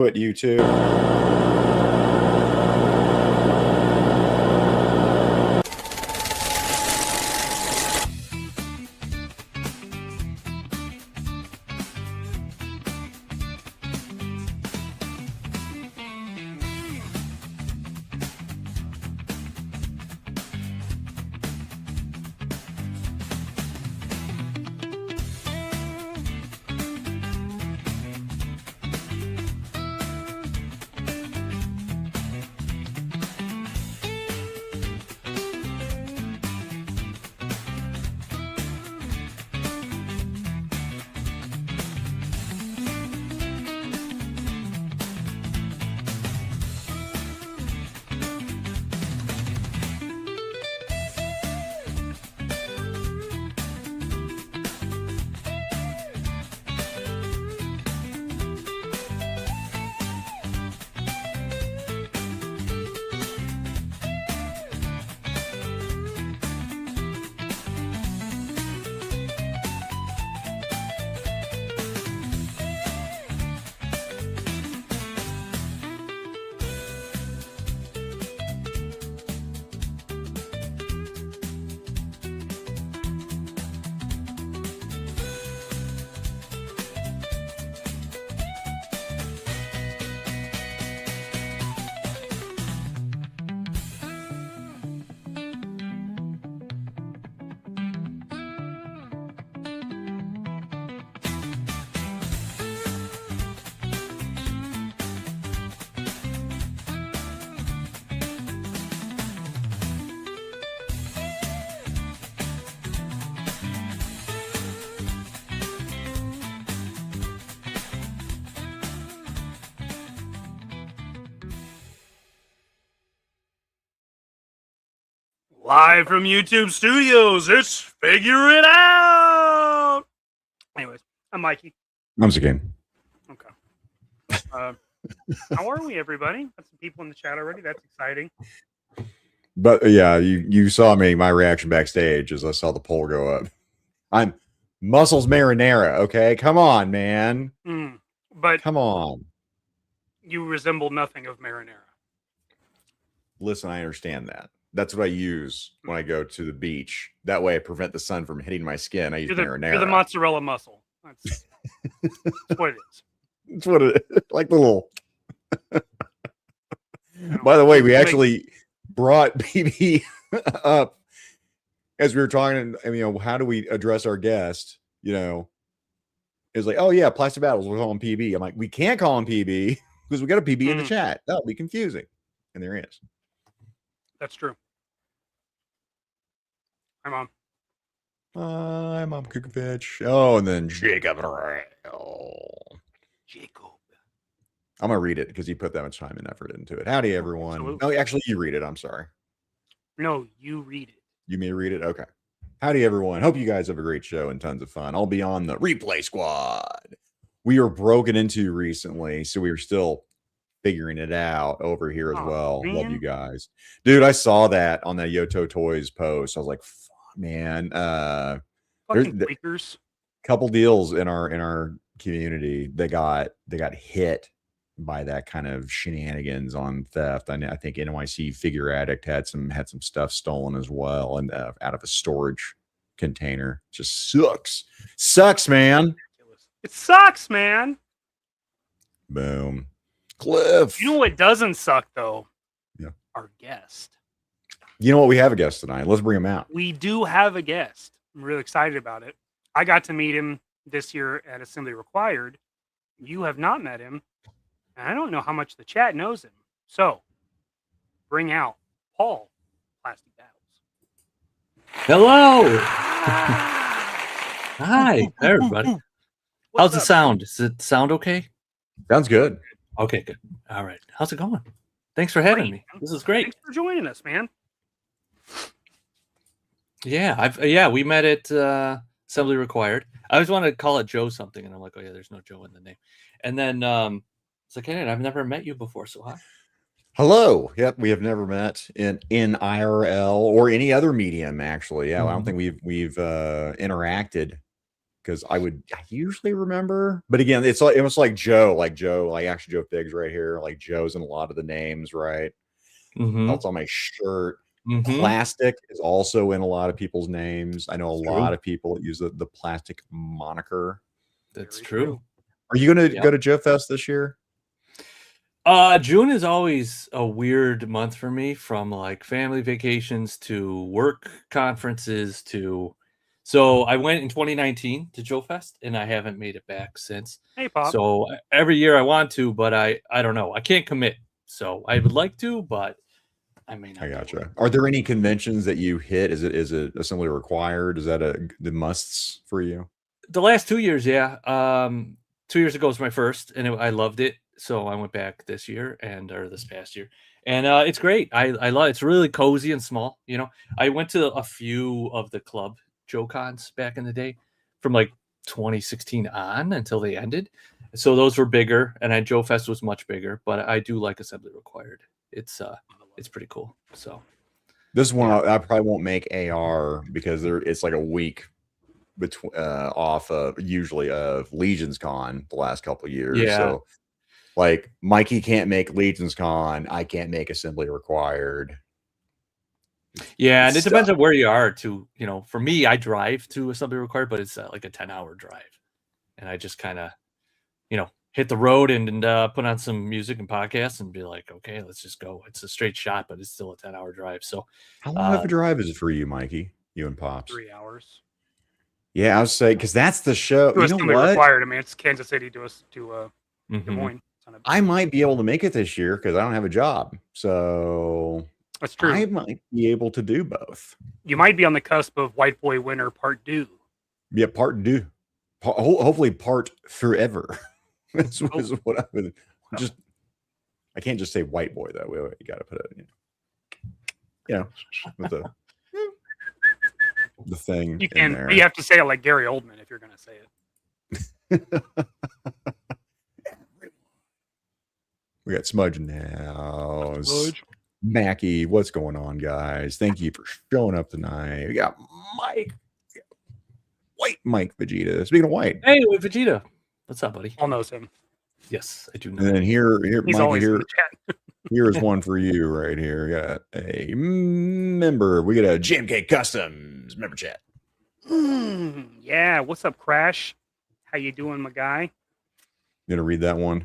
Put YouTube. Live from YouTube Studios, it's Figure It Out! Anyways, I'm Mikey. I'm again. Okay. How are we, everybody? Got some people in the chat already. That's exciting. But yeah, you saw my reaction backstage as I saw the poll go up. I'm Muscles Marinara, okay? Come on, man. But come on. You resemble nothing of marinara. Listen, I understand that. That's what I use when I go to the beach. That way I prevent the sun from hitting my skin. I use marinara. You're the mozzarella muscle. That's what it is. It's what it is. Like the little... By the way, we actually brought PB up as we were talking. I mean, how do we address our guest? You know, it's like, oh yeah, Plastic Battles. We're calling PB. I'm like, we can't call him PB because we got a PB in the chat. That'll be confusing. And there he is. That's true. Hi, Mom. Hi, Mom. Cook and Fetch. Oh, and then Jacob. Jacob. I'm going to read it because he put that much time and effort into it. Howdy, everyone. Absolutely. No, actually, you read it. I'm sorry. No, you read it. You may read it? Okay. Howdy, everyone. Hope you guys have a great show and tons of fun. I'll be on the replay squad. We were broken into recently, so we were still figuring it out over here as well. Man. Love you guys. Dude, I saw that on that Yoto Toys post. I was like, man, fucking tweakers. Couple deals in our community. They got hit by that kind of shenanigans on theft. I think NYC Figure Addict had some stuff stolen as well, and out of a storage container. Just sucks, man. It sucks, man. Boom. Cliff. You know what doesn't suck though? Yeah. Our guest. You know what? We have a guest tonight. Let's bring him out. We do have a guest. I'm really excited about it. I got to meet him this year at Assembly Required. You have not met him. And I don't know how much the chat knows him. So bring out Paul Plastic Battles. Hello. Hi, everybody. How's the sound? Does it sound okay? Sounds good. Okay, good. All right. How's it going? Thanks for having me. This is great. Thanks for joining us, man. Yeah, we met at Assembly Required. I always wanted to call it Joe something, and I'm like, oh yeah, there's no Joe in the name. And then it's like, hey, I've never met you before, so hi. Hello. Yep, we have never met in IRL or any other medium, actually. Yeah, I don't think we've interacted because I usually remember, but again, it's like, it was like Joe, like actually Joe Figs right here. Like Joe's in a lot of the names, right? That's on my shirt. Plastic is also in a lot of people's names. I know a lot of people that use the plastic moniker. That's Very true. Are you going to go to Joe Fest this year? June is always a weird month for me, from like family vacations to work conferences to. So I went in 2019 to Joe Fest, and I haven't made it back since. Hey, Pop. So every year I want to, but I don't know. I can't commit. So I would like to, but I may not. I gotcha. Are there any conventions that you hit? Is it assembly required? Is that the musts for you? The last 2 years, yeah. 2 years ago was my first, and I loved it. So I went back this year or this past year, and it's great. I love it. It's really cozy and small. You know, I went to a few of the club Joe Cons back in the day, from like 2016 on until they ended. So those were bigger, and Joe Fest was much bigger. But I do like assembly required. It's pretty cool. So this one I probably won't make AR because it's like a week between off of usually of Legion's Con the last couple of years. Yeah. So like Mikey can't make Legion's Con, I can't make assembly required. Yeah, and it depends on where you are too. You know, for me, I drive to assembly required, but it's like a 10-hour drive, and I just kind of, hit the road and put on some music and podcasts and be like, okay, let's just go. It's a straight shot, but it's still a 10-hour drive. So how long of a drive is it for you, Mikey? You and Pops? 3 hours. Yeah, I was saying, because that's the show. You know what? Required. I mean, it's Kansas City to Des Moines. I might be able to make it this year because I don't have a job. So that's true. I might be able to do both. You might be on the cusp of White Boy Winter Part 2. Yeah, Part 2. Hopefully Part Forever. That's what I would just. I can't just say White Boy though. You got to put it, with the thing. You can. But you have to say it like Gary Oldman if you're going to say it. We got Smudge now. Smudge. Mackie, what's going on, guys? Thank you for showing up tonight. We got Mike. White Mike Vegeta. Speaking of white. Hey, Vegeta. What's up, buddy? All knows him. Yes, I do know. And then here, he's Mikey, always in the chat. Here's one for you right here. We got a member. We got a JMK Customs member chat. Yeah. What's up, Crash? How you doing, my guy? You gonna read that one?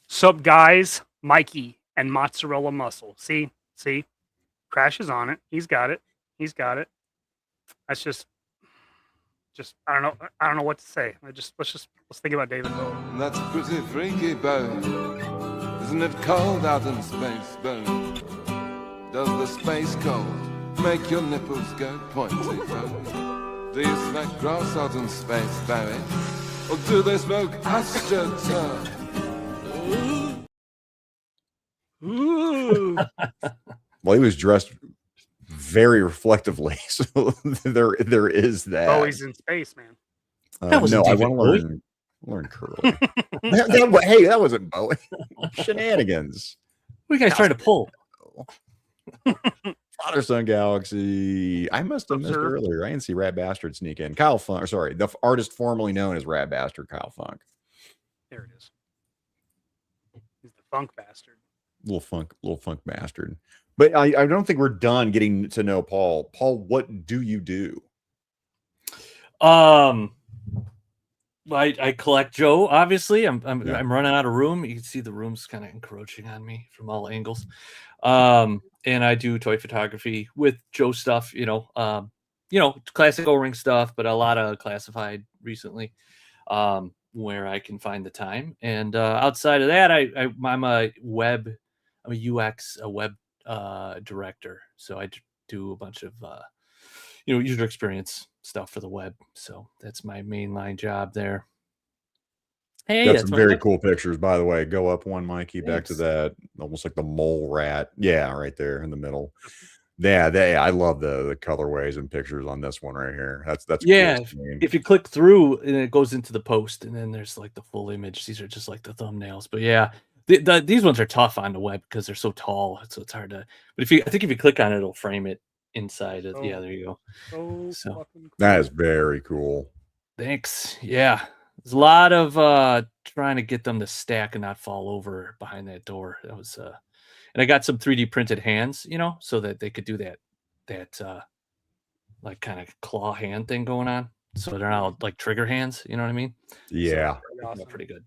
Sup, guys? Mikey and Mozzarella Muscle. See, Crash is on it. He's got it. That's just I don't know what to say. Let's think about David Bowie. That's pretty freaky, Bowie. Isn't it cold out in space, Bowie? Does the space cold make your nipples go pointy, Bowie? Do you smoke grass out in space, Bowie? Or do they smoke astroturf? Ooh. Well, he was dressed very reflectively, so there is that. Bowie's in space, man. No, I want to learn curly. Hey, that wasn't Bowie. Shenanigans. What are you guys trying to pull? Father Son Galaxy. I must have missed earlier. I didn't see Rat Bastard sneak in. Kyle Funk. Sorry, the artist formerly known as Rat Bastard, Kyle Funk. There it is. He's the funk bastard. Little funk bastard. But I don't think we're done getting to know Paul. Paul, what do you do? I collect Joe. Obviously, I'm running out of room. You can see the room's kind of encroaching on me from all angles. And I do toy photography with Joe stuff. Classic O-ring stuff, but a lot of classified recently, where I can find the time. And outside of that, I'm a UX, a web director. So I do a bunch of user experience stuff for the web. So that's my mainline job there. Hey, that's some very cool pictures, by the way. Go up one, Mikey. Back to that, almost like the mole rat. Yeah, right there in the middle. Yeah, I love the colorways and pictures on this one right here. That's yeah. Cool. If you click through and it goes into the post, and then there's like the full image. These are just like the thumbnails. But yeah, these ones are tough on the web because they're so tall, so it's hard to. But I think if you click on it, it'll frame it inside of. Yeah, there you go. So that is very cool. Thanks. Yeah. There's a lot of trying to get them to stack and not fall over behind that door. That was and I got some 3D printed hands, so that they could do that like kind of claw hand thing going on. So they're not like trigger hands, you know what I mean? Yeah. So it turned out pretty good.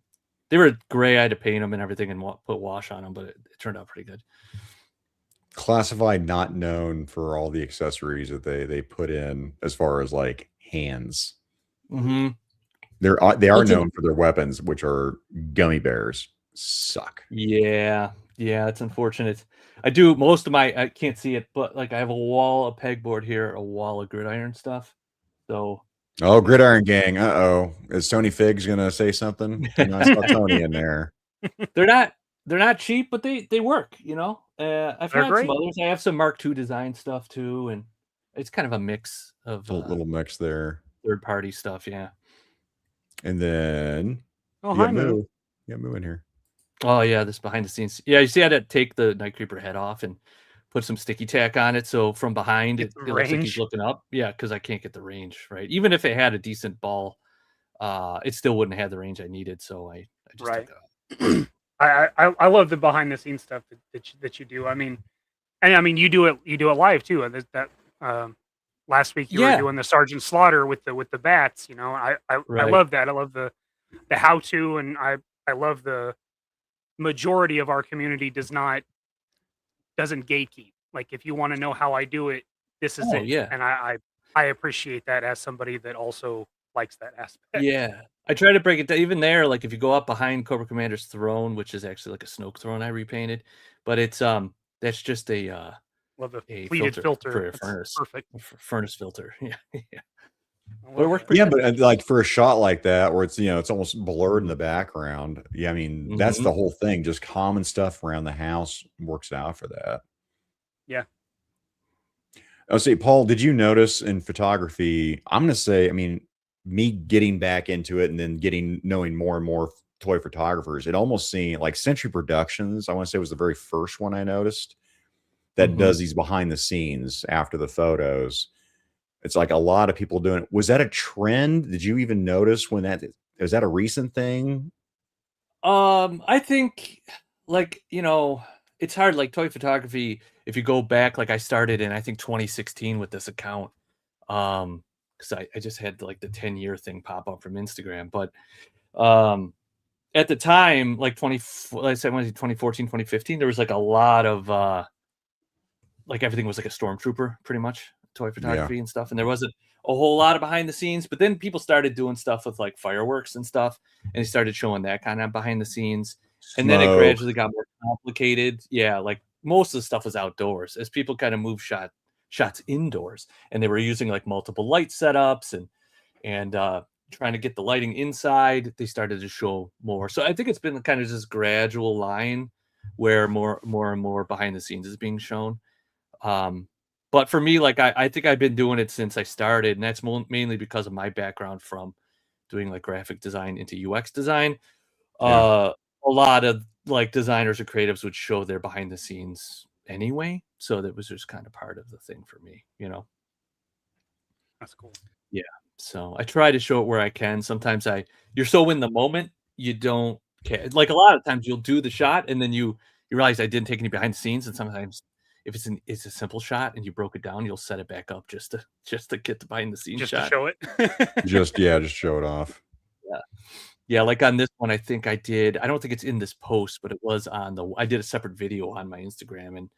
They were gray. I had to paint them and everything and put wash on them, but it turned out pretty good. Classified not known for all the accessories that they put in as far as like hands. Mm-hmm. They are known for their weapons, which are gummy bears. Suck. Yeah, it's unfortunate. I do most of I can't see it, but like I have a wall of pegboard here, a wall of gridiron stuff. So Gridiron gang. Is Tony Figs gonna say something? I saw Tony in there. They're not cheap, but they work. I've had some others. I have some Mark II design stuff too, and it's kind of a mix of a little mix there. Third party stuff, yeah. And then hi, Moo. You got Moo in here. Oh yeah, this behind the scenes. Yeah, you see I had to take the Night Creeper head off and put some sticky tack on it, so from behind it looks like he's looking up. Yeah, because I can't get the range right. Even if it had a decent ball, it still wouldn't have the range I needed. So I just took it off. I love the behind the scenes stuff that you do. I mean you do it live too. Last week you were doing the Sergeant Slaughter with the bats. I love that. I love the how to, and I love the majority of our community doesn't gatekeep. Like if you want to know how I do it, this is it. Yeah. And I appreciate that as somebody that also likes that aspect. Yeah. I try to break it down. Even there, like if you go up behind Cobra Commander's throne, which is actually like a Snoke throne I repainted, but it's that's just a love the pleated filter for a furnace. Perfect. Furnace filter. Yeah. But it worked but like for a shot like that where it's it's almost blurred in the background. Yeah, I mean that's the whole thing. Just common stuff around the house works out for that. Yeah. Oh, see, Paul, did you notice in photography? I'm gonna say, me getting back into it and then knowing more and more toy photographers, it almost seemed like Century Productions, I want to say, was the very first one I noticed that does these behind the scenes after the photos. It's like a lot of people doing it. Was that a trend? Did you even notice is that a recent thing? I think it's hard, like toy photography. If you go back, like I started in, I think 2016 with this account. Because I just had like the 10-year thing pop up from Instagram. But at the time, like 2014, 2015, there was like a lot of like everything was like a stormtrooper, pretty much, toy photography and stuff. And there wasn't a whole lot of behind the scenes. But then people started doing stuff with like fireworks and stuff. And they started showing that kind of behind the scenes. And then it gradually got more complicated. Yeah, like most of the stuff was outdoors as people kind of moved shots indoors, and they were using like multiple light setups and trying to get the lighting inside. They started to show more. So I think it's been kind of this gradual line where more and more behind the scenes is being shown. But for me, like I think I've been doing it since I started, and that's mainly because of my background from doing like graphic design into UX design. A lot of like designers or creatives would show their behind the scenes anyway, so that was just kind of part of the thing for me. That's cool. Yeah, so I try to show it where I can. Sometimes you're so in the moment you don't care. Like a lot of times you'll do the shot and then you realize I didn't take any behind the scenes, and sometimes if it's a simple shot and you broke it down, you'll set it back up just to get the behind the scenes shot. To show it. just show it off. Yeah, like on this one, I think I don't think it's in this post, but it was I did a separate video on my Instagram, and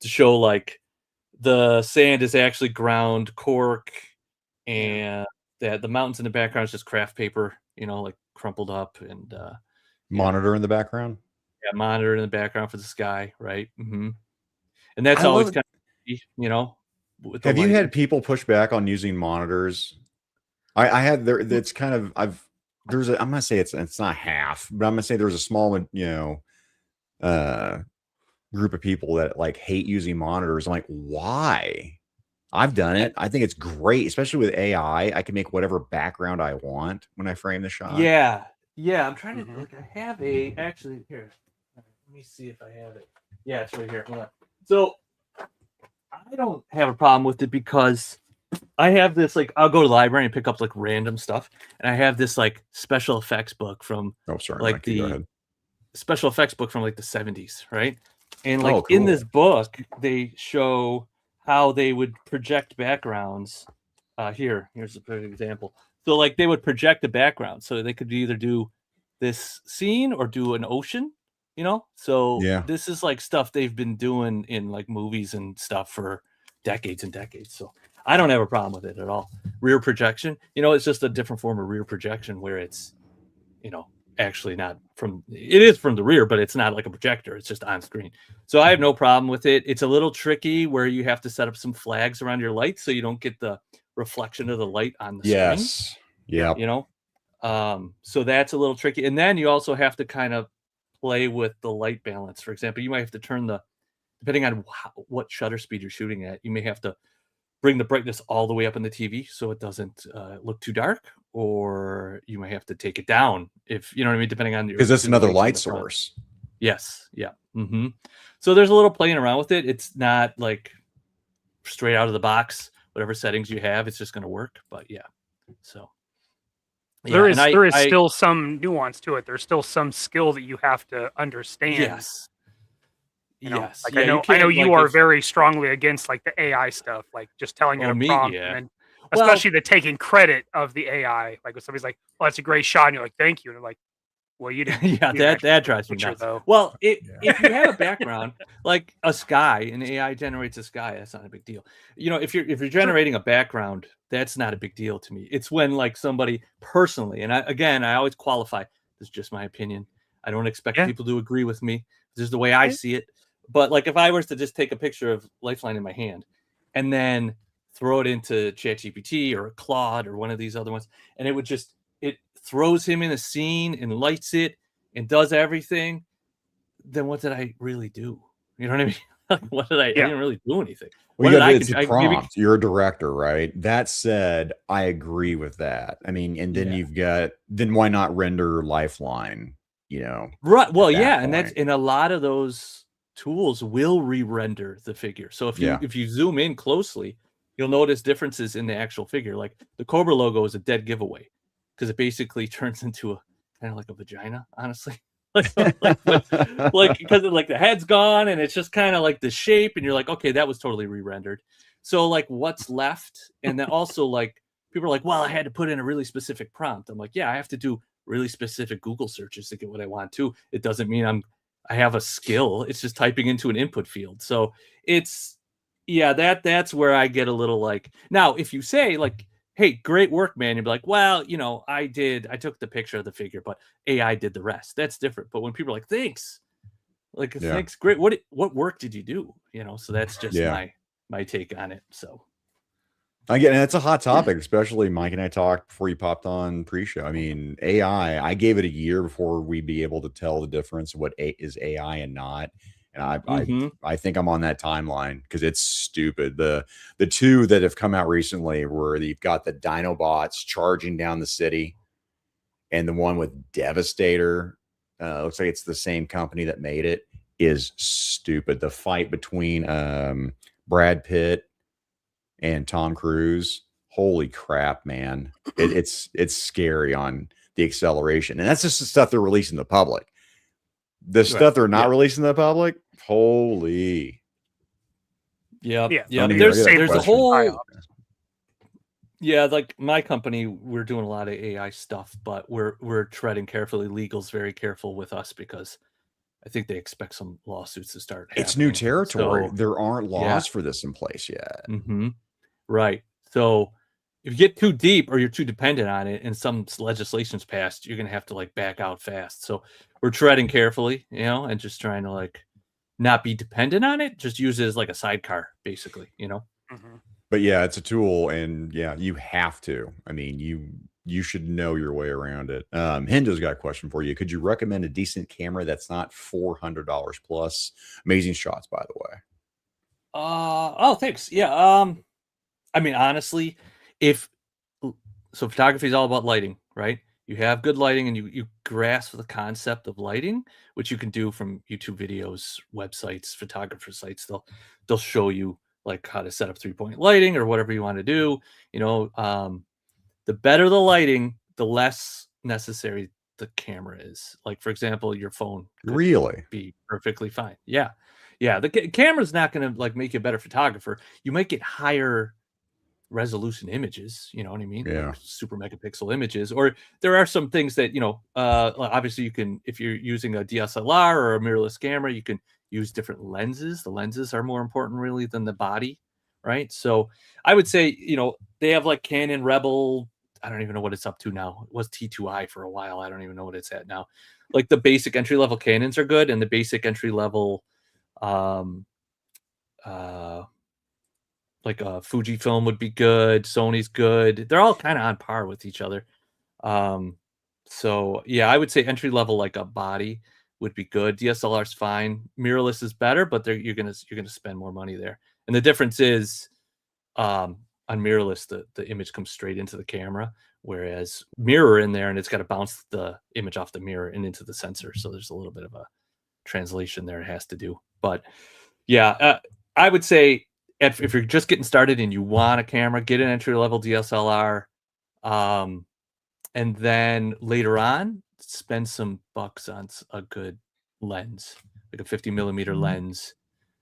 to show like the sand is actually ground cork, and that the mountains in the background is just craft paper, like crumpled up, and monitor in the background. Yeah, monitor in the background for the sky, right? And that's always kind of, have you had people push back on using monitors? I had there. It's kind of I'm gonna say it's not half, but I'm gonna say there's a small group of people that like hate using monitors. I'm like, why? I've done it. I think it's great, especially with AI. I can make whatever background I want when I frame the shot. Yeah. I'm trying to look. I have actually here. Let me see if I have it. Yeah, it's right here. Hold on. So I don't have a problem with it because I have this like I'll go to the library and pick up like random stuff, and I have this like special effects book from Oh, sorry, like Mikey, go the ahead. special effects book from like the 70s, right? And like Oh, in cool. this book, they show how they would project backgrounds. Here's a perfect example. So like they would project a background, so they could either do this scene or do an ocean, you know. So Yeah. this is like stuff they've been doing in like movies and stuff for decades and decades. So I don't have a problem with it at all. Rear projection, you know, it's just a different form of rear projection where it's, you know, actually not from, it is from the rear, but it's not like a projector, it's just on screen. So I have no problem with it. It's a little tricky where you have to set up some flags around your light so you don't get the reflection of the light on the screen. Yes. Yeah. You know, so that's a little tricky. And then you also have to kind of play with the light balance. For example, you might have to turn depending on what shutter speed you're shooting at, you may have to bring the brightness all the way up in the TV so it doesn't look too dark, or you might have to take it down if you know what I mean, depending on because that's another light source. Yes, yeah. So there's a little playing around with it. It's not like straight out of the box. Whatever settings you have, it's just going to work. But yeah, so yeah, there is still some nuance to it. There's still some skill that you have to understand. Yes. You know, yes. like Yeah, I know you are very strongly against like the AI stuff, like just telling it a prompt, and then especially the taking credit of the AI. Like when somebody's like, "Oh, that's a great shot," and you're like, "Thank you," and they're like, "Well, you didn't." Yeah, that drives me nuts. Though. Well, if you have a background like a sky, and AI generates a sky, that's not a big deal. You know, if you're generating a background, that's not a big deal to me. It's when like somebody personally, and I always qualify. This is just my opinion. I don't expect people to agree with me. This is the way I see it. But like if I was to just take a picture of Lifeline in my hand and then throw it into ChatGPT or Claude or one of these other ones, and it throws him in a scene and lights it and does everything, then what did I really do? You know what I mean? What did I didn't really do anything. Well, it's a prompt. You're a director, right? That said, I agree with that. I mean, and then then why not render Lifeline, you know? Right. Well, yeah, and that's in a lot of those tools will re-render the figure. So if you zoom in closely, you'll notice differences in the actual figure. Like the Cobra logo is a dead giveaway because it basically turns into a kind of like a vagina, honestly. like because like the head's gone and it's just kind of like the shape, and you're like, okay, that was totally re-rendered. So like what's left, and then also like people are like, well, I had to put in a really specific prompt. I'm like, yeah, I have to do really specific Google searches to get what I want to. It doesn't mean I have a skill. It's just typing into an input field. So it's that's where I get a little like, now if you say like, hey, great work, man, you'd be like, well, you know, I took the picture of the figure, but AI did the rest. That's different. But when people are like, thanks, great. What work did you do? You know, so that's just my take on it. So again, it's a hot topic, especially Mike and I talked before you popped on pre-show. I mean, AI, I gave it a year before we'd be able to tell the difference of what is AI and not. And I think I'm on that timeline because it's stupid. The two that have come out recently where you've got the Dinobots charging down the city, and the one with Devastator, looks like it's the same company that made it, is stupid. The fight between Brad Pitt and Tom Cruise, holy crap, man. It's scary on the acceleration. And that's just the stuff they're releasing to the public. The stuff they're not releasing to the public, holy. Yeah. There's a whole like my company, we're doing a lot of AI stuff, but we're treading carefully. Legal's very careful with us because I think they expect some lawsuits to start happening. It's new territory. So, there aren't laws for this in place yet. Right. So if you get too deep or you're too dependent on it and some legislation's passed, you're going to have to like back out fast. So we're treading carefully, you know, and just trying to like not be dependent on it. Just use it as like a sidecar, basically, you know? But yeah, it's a tool, and yeah, you have to. I mean, you should know your way around it. Hendo's got a question for you. Could you recommend a decent camera that's not $400 plus? Amazing shots, by the way. Oh, thanks. Yeah. I mean, honestly, photography is all about lighting, right? You have good lighting and you grasp the concept of lighting, which you can do from YouTube videos, websites, photographer sites. They'll show you like how to set up 3-point lighting or whatever you want to do. The better the lighting, the less necessary the camera is. Like, for example, your phone could Really? be perfectly fine. Yeah. The camera's not going to like make you a better photographer. You might get higher resolution images, you know what I mean? Yeah. Like super megapixel images. Or there are some things that, obviously you can, if you're using a DSLR or a mirrorless camera, you can use different lenses. The lenses are more important really than the body, right? So I would say, they have like Canon Rebel. I don't even know what it's up to now. It was T2i for a while. I don't even know what it's at now. Like the basic entry level Canons are good, and the basic entry level like Fujifilm would be good. Sony's good. They're all kind of on par with each other. So yeah, I would say entry level like a body would be good. DSLR's fine. Mirrorless is better, but you're gonna spend more money there. And the difference is on mirrorless, the image comes straight into the camera, whereas mirror in there and it's got to bounce the image off the mirror and into the sensor. So there's a little bit of a translation there it has to do. But yeah, I would say if you're just getting started and you want a camera, get an entry level DSLR, and then later on spend some bucks on a good lens. Like a 50 millimeter lens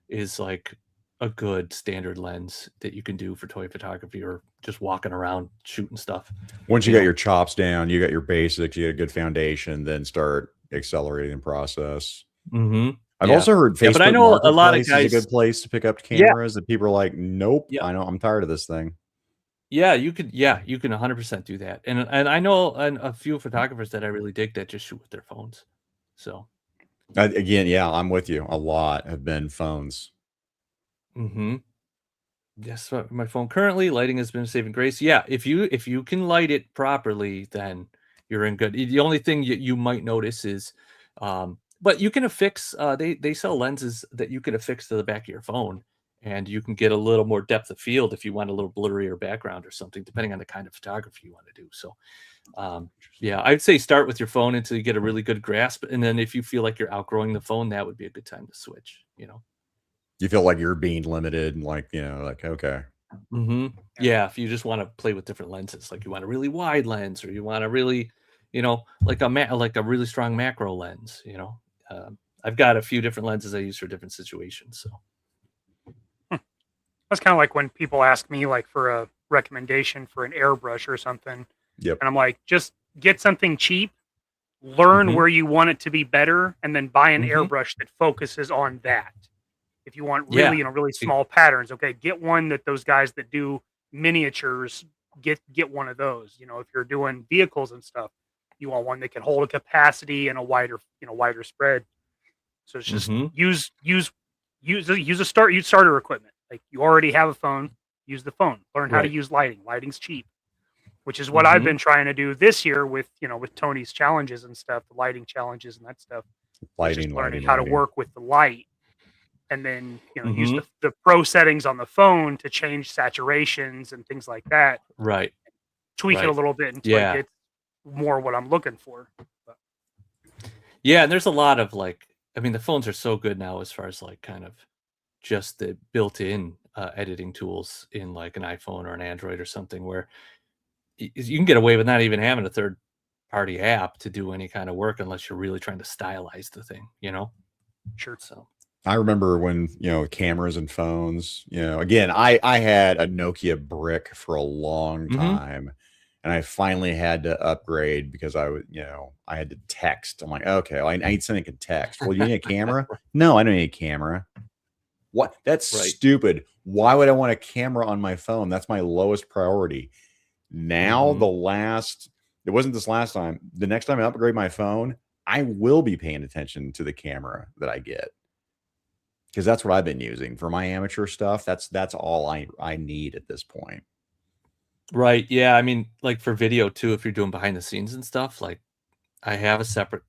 is like a good standard lens that you can do for toy photography or just walking around shooting stuff. Once you got your chops down, you got your basics, you got a good foundation, then start accelerating the process. Mm-hmm. I've also heard Facebook but I know a lot of guys is a good place to pick up cameras that people are like, nope, I know, I'm tired of this thing. Yeah, you can 100% do that. And I know a few photographers that I really dig that just shoot with their phones. So again, yeah, I'm with you. A lot have been phones. Mm-hmm. Yes, my phone currently lighting has been a saving grace. Yeah, if you can light it properly, then you're in good. The only thing you might notice is but you can affix they sell lenses that you can affix to the back of your phone, and you can get a little more depth of field if you want a little blurrier background or something, depending on the kind of photography you want to do. So yeah, I'd say start with your phone until you get a really good grasp, and then if you feel like you're outgrowing the phone, that would be a good time to switch. You feel like you're being limited, and like, like, okay. Mm-hmm. Yeah, if you just want to play with different lenses, like you want a really wide lens, or you want a really, like a really strong macro lens. I've got a few different lenses I use for different situations. So that's kind of like when people ask me like for a recommendation for an airbrush or something. Yep. And I'm like, just get something cheap, learn where you want it to be better, and then buy an airbrush that focuses on that. If you want really, really small patterns, okay, get one that those guys that do miniatures get one of those. If you're doing vehicles and stuff, you want one that can hold a capacity and a wider spread. So it's just use starter equipment. Like you already have a phone, use the phone. Learn how to use lighting. Lighting's cheap, which is what I've been trying to do this year with with Tony's challenges and stuff, the lighting challenges and that stuff. Learning how to work with the light. And then, use the pro settings on the phone to change saturations and things like that. Right. Tweak it a little bit until it gets more what I'm looking for. But. Yeah, and there's a lot of the phones are so good now as far as like kind of just the built-in editing tools in like an iPhone or an Android or something, where you can get away with not even having a third-party app to do any kind of work unless you're really trying to stylize the thing, Sure. So. I remember when, cameras and phones, again, I had a Nokia brick for a long time, and I finally had to upgrade because I had to text. I'm like, okay, I need something to text. Well, you need a camera? No, I don't need a camera. What? That's stupid. Why would I want a camera on my phone? That's my lowest priority. Now, it wasn't this last time. The next time I upgrade my phone, I will be paying attention to the camera that I get. Because that's what I've been using for my amateur stuff. That's all I need at this point. Right. Yeah. I mean, like for video too, if you're doing behind the scenes and stuff, like I have a separate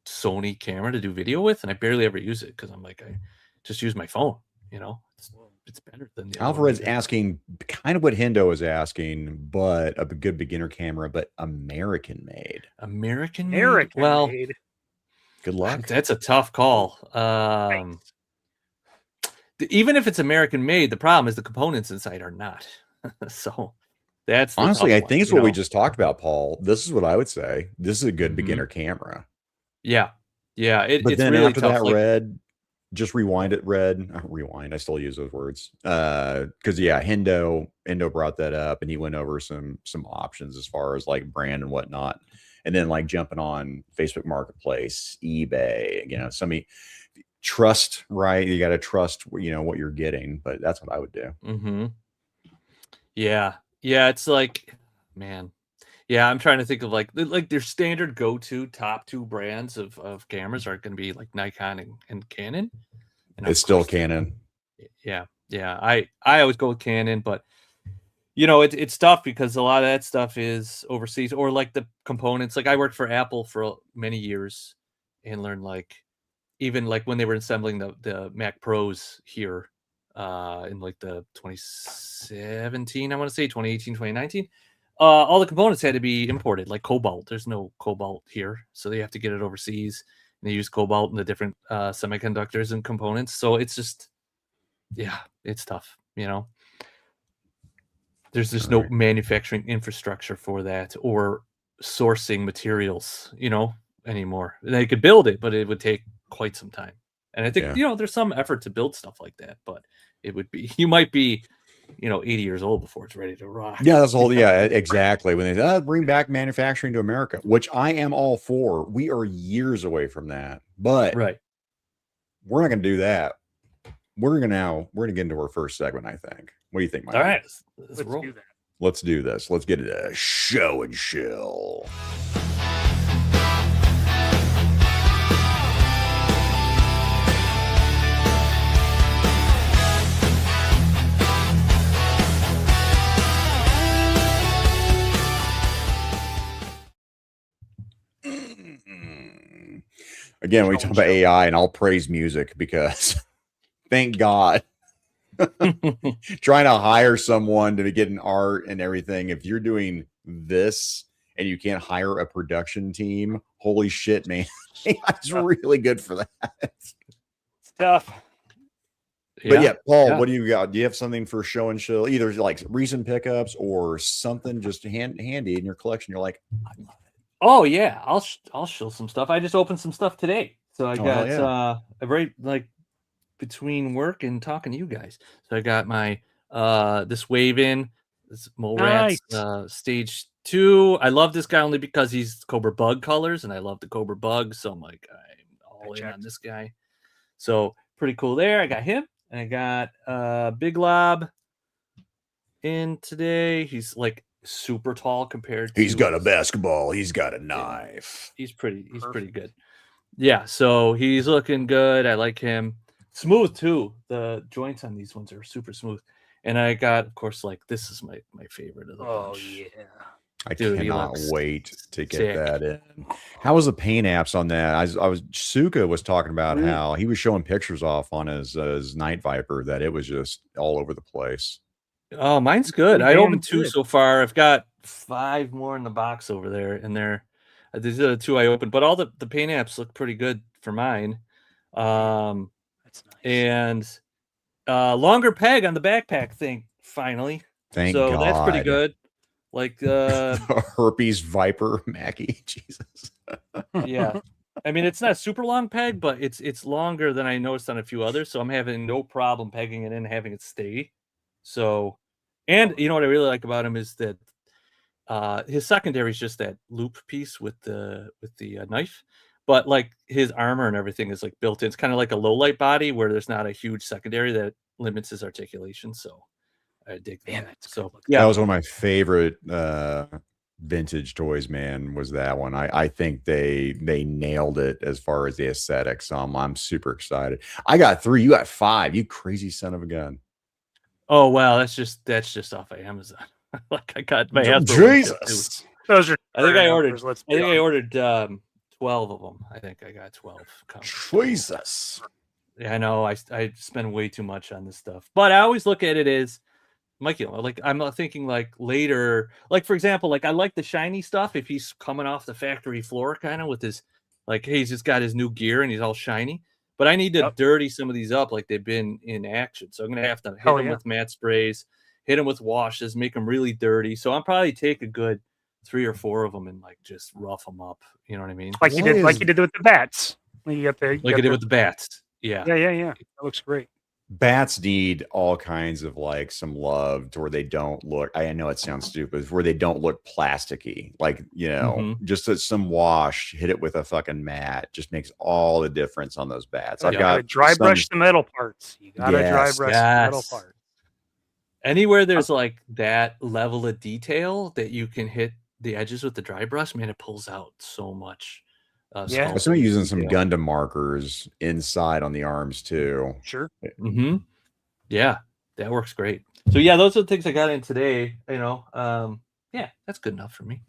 Sony camera to do video with, and I barely ever use it because I'm like, I just use my phone. It's better than the Alfred's asking kind of what Hendo is asking, but a good beginner camera, but American made. American well, good luck. That's a tough call. even if it's American made, the problem is the components inside are not. So that's the Honestly, tough I one, think it's you what we know? just talked about, Paul. This is what I would say. This is a good Mhm. beginner camera. Yeah. But It's then really after tough. that, Like, Red, just rewind it, Red. Rewind. I still use those words. Because yeah, Hendo brought that up and he went over some options as far as like brand and whatnot. And then like jumping on Facebook Marketplace, eBay, you know, somebody trust, right? You got to trust, you know, what you're getting, but that's what I would do. mm-hmm. Yeah. It's like, man. Yeah, I'm trying to think of like their standard go-to top 2 brands of cameras are going to be like Nikon and Canon. And of It's still course, Canon. Yeah. I always go with Canon, but you know, it's tough because a lot of that stuff is overseas, or like the components. Like I worked for Apple for many years and learned like even like when they were assembling the Mac Pros here in like the 2017, I want to say 2018, 2019. All the components had to be imported, like cobalt. There's no cobalt here, so they have to get it overseas. And they use cobalt in the different semiconductors and components. So it's just, yeah, it's tough. You know, there's just no manufacturing infrastructure for that or sourcing materials, you know, anymore. They could build it, but it would take quite some time. And I think, you know, there's some effort to build stuff like that, but it would be, you might be, you know, 80 years old before it's ready to rock. Yeah, that's all. Yeah, exactly. When they bring back manufacturing to America, which I am all for. We are years away from that, but we're not going to do that. We're going to get into our first segment, I think. What do you think, Mike? All right, let's do that. Let's do this. Let's get it a show and chill. Again, we talk about AI, and I'll praise music because thank God. Trying to hire someone to get an art and everything. If you're doing this and you can't hire a production team, holy shit, man. It's really good for that. It's tough. But yeah, Paul, what do you got? Do you have something for show and chill? Either like recent pickups or something just handy in your collection. You're like, oh yeah, I'll show some stuff. I just opened some stuff today, so I got a very like between work and talking to you guys. So I got my this Wave In, this Mole Rats Stage 2. I love this guy only because he's Cobra Bug colors, and I love the Cobra Bug, so I'm like I'm all in on this guy. So pretty cool there. I got him, and I got Big Lob in today. He's like super tall compared to. He's got a basketball. He's got a knife. He's pretty good. Yeah, so he's looking good. I like him. Smooth too. The joints on these ones are super smooth. And I got, of course, like this is my favorite of the bunch. Yeah. I cannot wait to get that in. How was the paint apps on that? I was Suka was talking about how he was showing pictures off on his Night Viper that it was just all over the place. Oh, mine's good. I opened 2 so far. I've got 5 more in the box over there, and these are the 2 I opened. But all the paint apps look pretty good for mine. That's nice. And longer peg on the backpack thing. Finally, thank God. That's pretty good. Like herpes Viper Mackie. Jesus. Yeah. I mean, it's not super long peg, but it's longer than I noticed on a few others. So I'm having no problem pegging it in and having it stay. So, and you know what I really like about him is that his secondary is just that loop piece with the knife, but like his armor and everything is like built in. It's kind of like a low light body where there's not a huge secondary that limits his articulation. So I dig that. So yeah, that was one of my favorite vintage toys, man, was that one. I think they nailed it as far as the aesthetics. So I'm super excited. I got 3, you got 5, you crazy son of a gun. Oh wow, that's just off of Amazon. Like I got my Jesus. Those are I think I ordered 12 of them. I think I got 12 coming. Jesus. Yeah, I know. I spend way too much on this stuff. But I always look at it as Mikey, like I'm not thinking like later, like for example, like I like the shiny stuff if he's coming off the factory floor kind of with his like, hey, he's just got his new gear and he's all shiny. but I need to Yep. dirty some of these up like they've been in action. So I'm gonna have to hit Hell them yeah. with matte sprays, hit them with washes, make them really dirty. So I'll probably take a good 3 or 4 of them and like just rough them up. You know what I mean? Like you What did, like is- you did with the bats. You got the, you Like got I did the- with the bats. Yeah. yeah. That looks great. Bats need all kinds of like some love to where they don't look. I know it sounds stupid, where they don't look plasticky. Like, just some wash, hit it with a fucking mat, just makes all the difference on those bats. I've You got gotta dry some- brush the metal parts. You gotta dry Yes, brush the metal yes. parts. Anywhere there's like that level of detail that you can hit the edges with the dry brush, man, it pulls out so much. Yeah. I started using some Gundam markers inside on the arms too. Sure. Mm-hmm. Yeah, that works great. So yeah, those are the things I got in today. Yeah, that's good enough for me.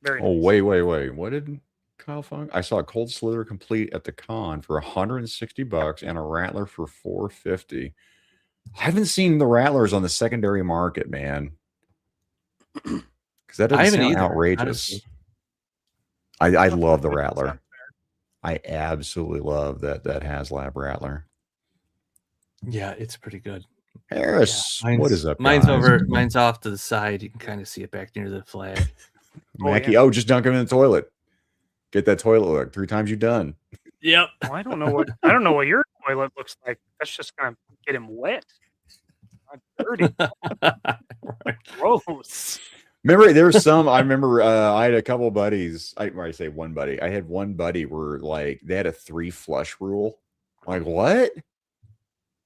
Very Oh, nice. wait. What did Kyle find? I saw a Cold Slither complete at the con for $160 and a Rattler for $450. I haven't seen the Rattlers on the secondary market, man. Because that doesn't haven't sound either, outrageous. honestly. I love the Doesn't Rattler. sound I absolutely love that HasLab Rattler. Yeah, it's pretty good. Harris, Mine's, what is up? Mine's guys? over. Mine's off to the side. You can kind of see it back near the flag. Mackie. Oh, just dunk him in the toilet. Get that toilet look. 3 times you're done. Yep. Well, I don't know what your toilet looks like. That's just gonna get him wet. Not dirty. Gross. Remember, there was some. I remember I had a couple buddies. I say one buddy. I had one buddy where like they had a 3 flush rule. Like, what?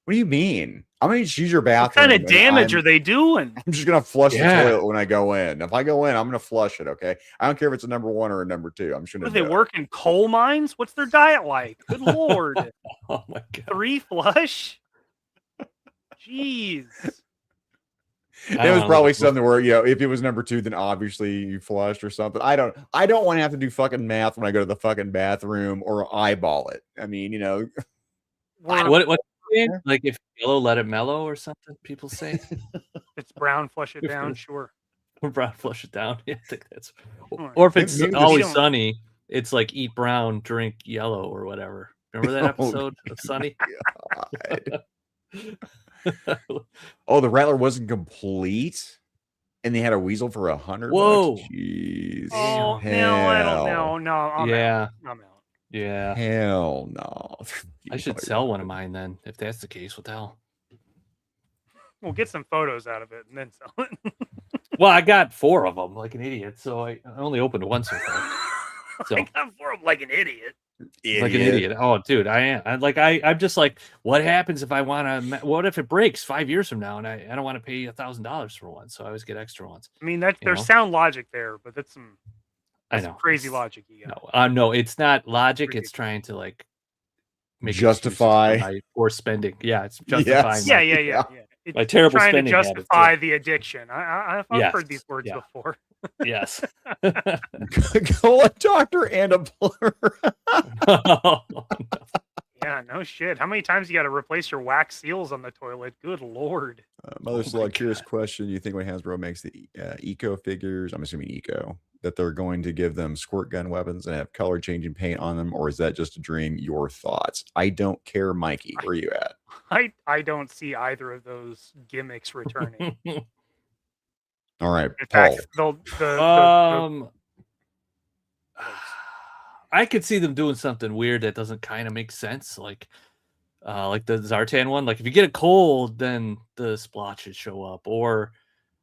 What do you mean? I'm gonna just use your What bathroom. kind of and damage are they doing? I'm just gonna flush Yeah. the toilet when I go in. If I go in, I'm gonna flush it. Okay. I don't care if it's a number 1 or a number 2. I'm just What, gonna. do they do it. work in coal mines? What's their diet like? Good lord. Oh my god. 3 flush? Jeez. It was probably something where if it was number 2, then obviously you flushed or something. I don't want to have to do fucking math when I go to the fucking bathroom or eyeball it. I mean, What? Like if yellow, let it mellow or something. People say. If it's brown, flush it down. Sure. Or brown, flush it down. Yeah, I think that's. Alright. Or if it's Maybe the always Shill- sunny, it's like eat brown, drink yellow, or whatever. Remember that episode of Sunny? God. Oh, the Rattler wasn't complete, and they had a weasel for $100. Whoa. Jeez. Oh, no, I don't Hell. know. No, I'm Yeah. out. I'm out. Yeah. Hell no. I should sell one of mine then, if that's the case. What the hell? We'll get some photos out of it and then sell it. Well, I got 4 of them like an idiot, so I only opened one so far. So I got 4 of them like an idiot. like an idiot. Oh, dude, I am. I'm just like, what happens if I want to? What if it breaks 5 years from now and I don't want to pay $1,000 for one? So I always get extra ones. I mean, there's know? sound logic there, but that's some I some know crazy logic you got. No, it's not logic. Ridiculous. It's trying to like make Justify. or spending. Yeah, it's justifying. Yes. Yeah. It's My terrible trying to spending habits, justify the addiction. I've Yes, heard these words yeah. before. Yes. Go a doctor and a plumber. Yeah, no shit. How many times you got to replace your wax seals on the toilet? Good lord. Mother Oh still my a curious God. question. You think when Hasbro makes the eco figures, I'm assuming eco, that they're going to give them squirt gun weapons and have color changing paint on them, or is that just a dream? Your thoughts? I don't care, Mikey. Where are you at? I don't see either of those gimmicks returning. All right, In Paul. fact, the I could see them doing something weird that doesn't kind of make sense, like the Zartan one. Like if you get it cold, then the splotches show up, or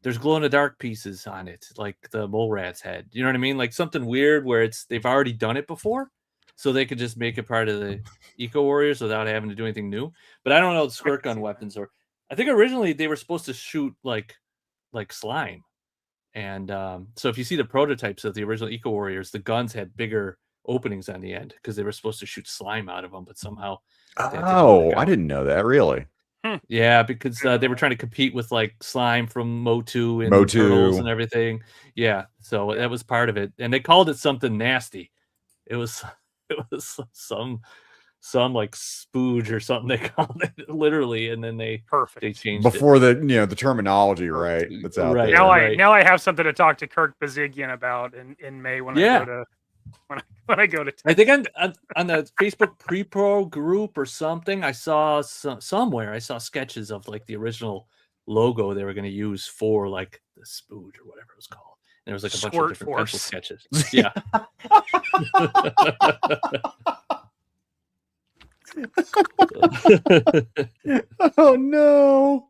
there's glow in the dark pieces on it, like the mole rat's head. You know what I mean? Like something weird where they've already done it before, so they could just make it part of the Eco Warriors without having to do anything new. But I don't know the squirt gun weapons, or I think originally they were supposed to shoot like slime. And so if you see the prototypes of the original Eco Warriors, the guns had bigger openings on the end because they were supposed to shoot slime out of them, but somehow Oh, I didn't know that. Really? yeah, because they were trying to compete with like slime from Motu and Motu. Turtles and everything. Yeah, so that was part of it, and they called it something nasty. It was some like spooge or something they called it literally, and then they perfect. changed Before the terminology, right? That's out Right. there. Now Right. I have something to talk to Kirk Bazigyan about in May when I Yeah. go to when I go to. I think on the Facebook pre-pro group or something, I saw somewhere I saw sketches of like the original logo they were going to use for like the spooge or whatever it was called. And there was like a bunch of Squirt different pencil Force. sketches. Yeah. Oh no.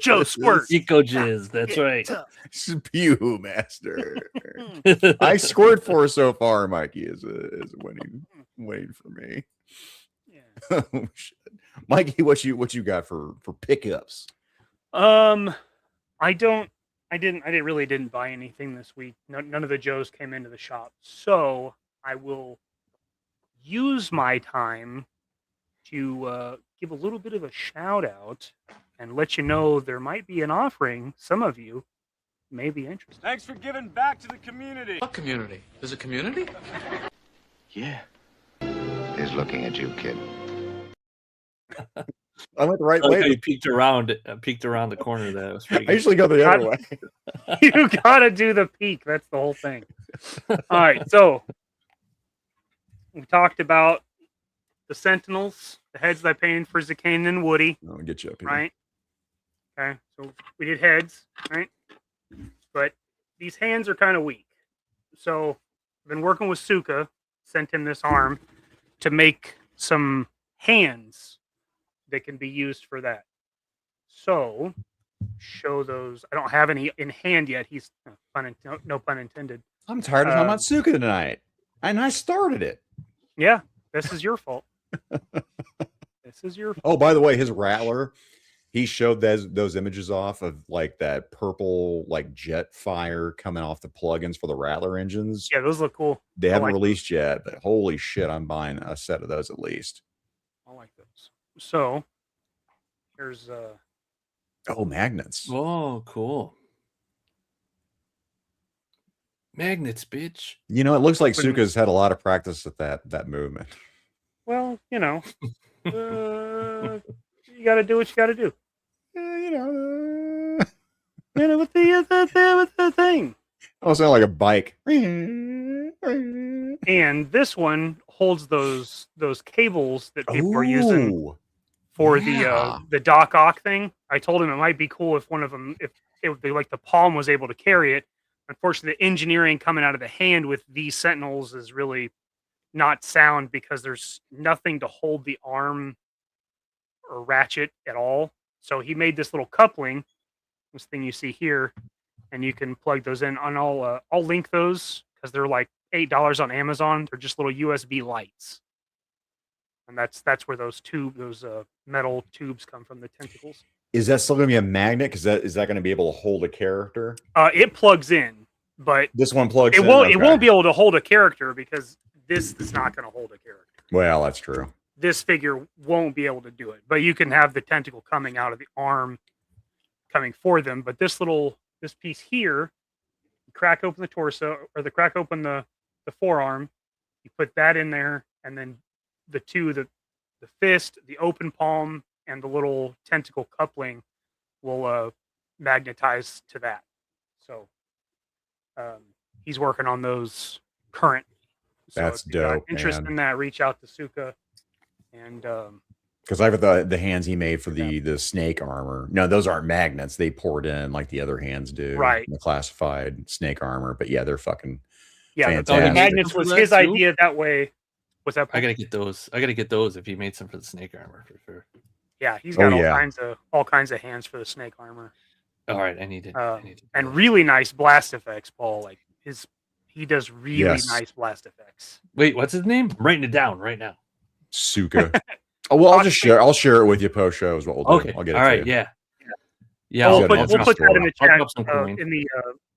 Joe Squirt. Eco jizz. That's right. Spew master. I scored 4 so far. Mikey is winning for me. Yeah. Oh, shit. Mikey, what you got for pickups? I really didn't buy anything this week. None of the Joes came into the shop, so I will use my time to give a little bit of a shout out and let you know there might be an offering. Some of you may be interested. Thanks for giving back to the community. What community? There's a community? Yeah. Is looking at you, kid. I went the right I like way. how you peeked around the corner there. It was pretty I good. usually go the other way. You gotta do the peak. That's the whole thing. All right, so we talked about the Sentinels, the heads that I painted for Zakane and Woody, I'll get you up here. right? Okay, so we did heads, right? But these hands are kind of weak. So I've been working with Suka, sent him this arm to make some hands that can be used for that. So show those. I don't have any in hand yet. He's no pun intended. I'm tired of talking about Suka tonight, and I started it. Yeah, this is your fault. This is your fault. Oh, by the way, his Rattler, he showed those images off of like that purple like jet fire coming off the plugins for the Rattler engines. Yeah, those look cool. They haven't like released yet, but holy shit, I'm buying a set of those at least. I like those. So here's Oh, magnets. Oh, cool. Magnets, bitch. You know, it looks like Suka's had a lot of practice at that movement. well, you got to do what you got to do. You know, With the thing. oh, sound like a bike. And this one holds those cables that people are using Ooh, for yeah. the Doc Ock thing. I told him it might be cool if one of them, if it would be like the palm was able to carry it. Unfortunately, the engineering coming out of the hand with these Sentinels is really not sound because there's nothing to hold the arm or ratchet at all. So he made this little coupling, this thing you see here, and you can plug those in. And I'll link those because they're like $8 on Amazon. They're just little USB lights, and that's where those metal tubes come from, the tentacles. Is that still going to be a magnet? Because is that going to be able to hold a character? It plugs in, but This one plugs it in. won't. It Okay. won't be able to hold a character because this is not going to hold a character. Well, that's true. This figure won't be able to do it, but you can have the tentacle coming out of the arm coming for them. But this piece here, you crack open the torso or crack open the forearm, you put that in there, and then the fist, the open palm, and the little tentacle coupling will magnetize to that. So he's working on those currently. So That's if you got dope, interest man. in that, reach out to Suka. And Because I've got the hands he made for the snake armor. No, those aren't magnets. They poured in like the other hands do. Right. The classified snake armor. But yeah, they're fucking the fantastic. magnets was his idea that way. What's that? I gotta get those. I gotta get those if he made some for the snake armor for sure. Yeah, he's got yeah. all kinds of hands for the snake armor. All right, I need it. And really nice blast effects, Paul. Like he does really Yes. nice blast effects. Wait, what's his name? I'm writing it down right now. Suka. Oh, well, I'll just share. I'll share it with you post show is what we'll do. Okay. I'll get it All to right. you. Yeah. Yeah. We'll I'll put get it. that in the I'll chat drop some coin. in the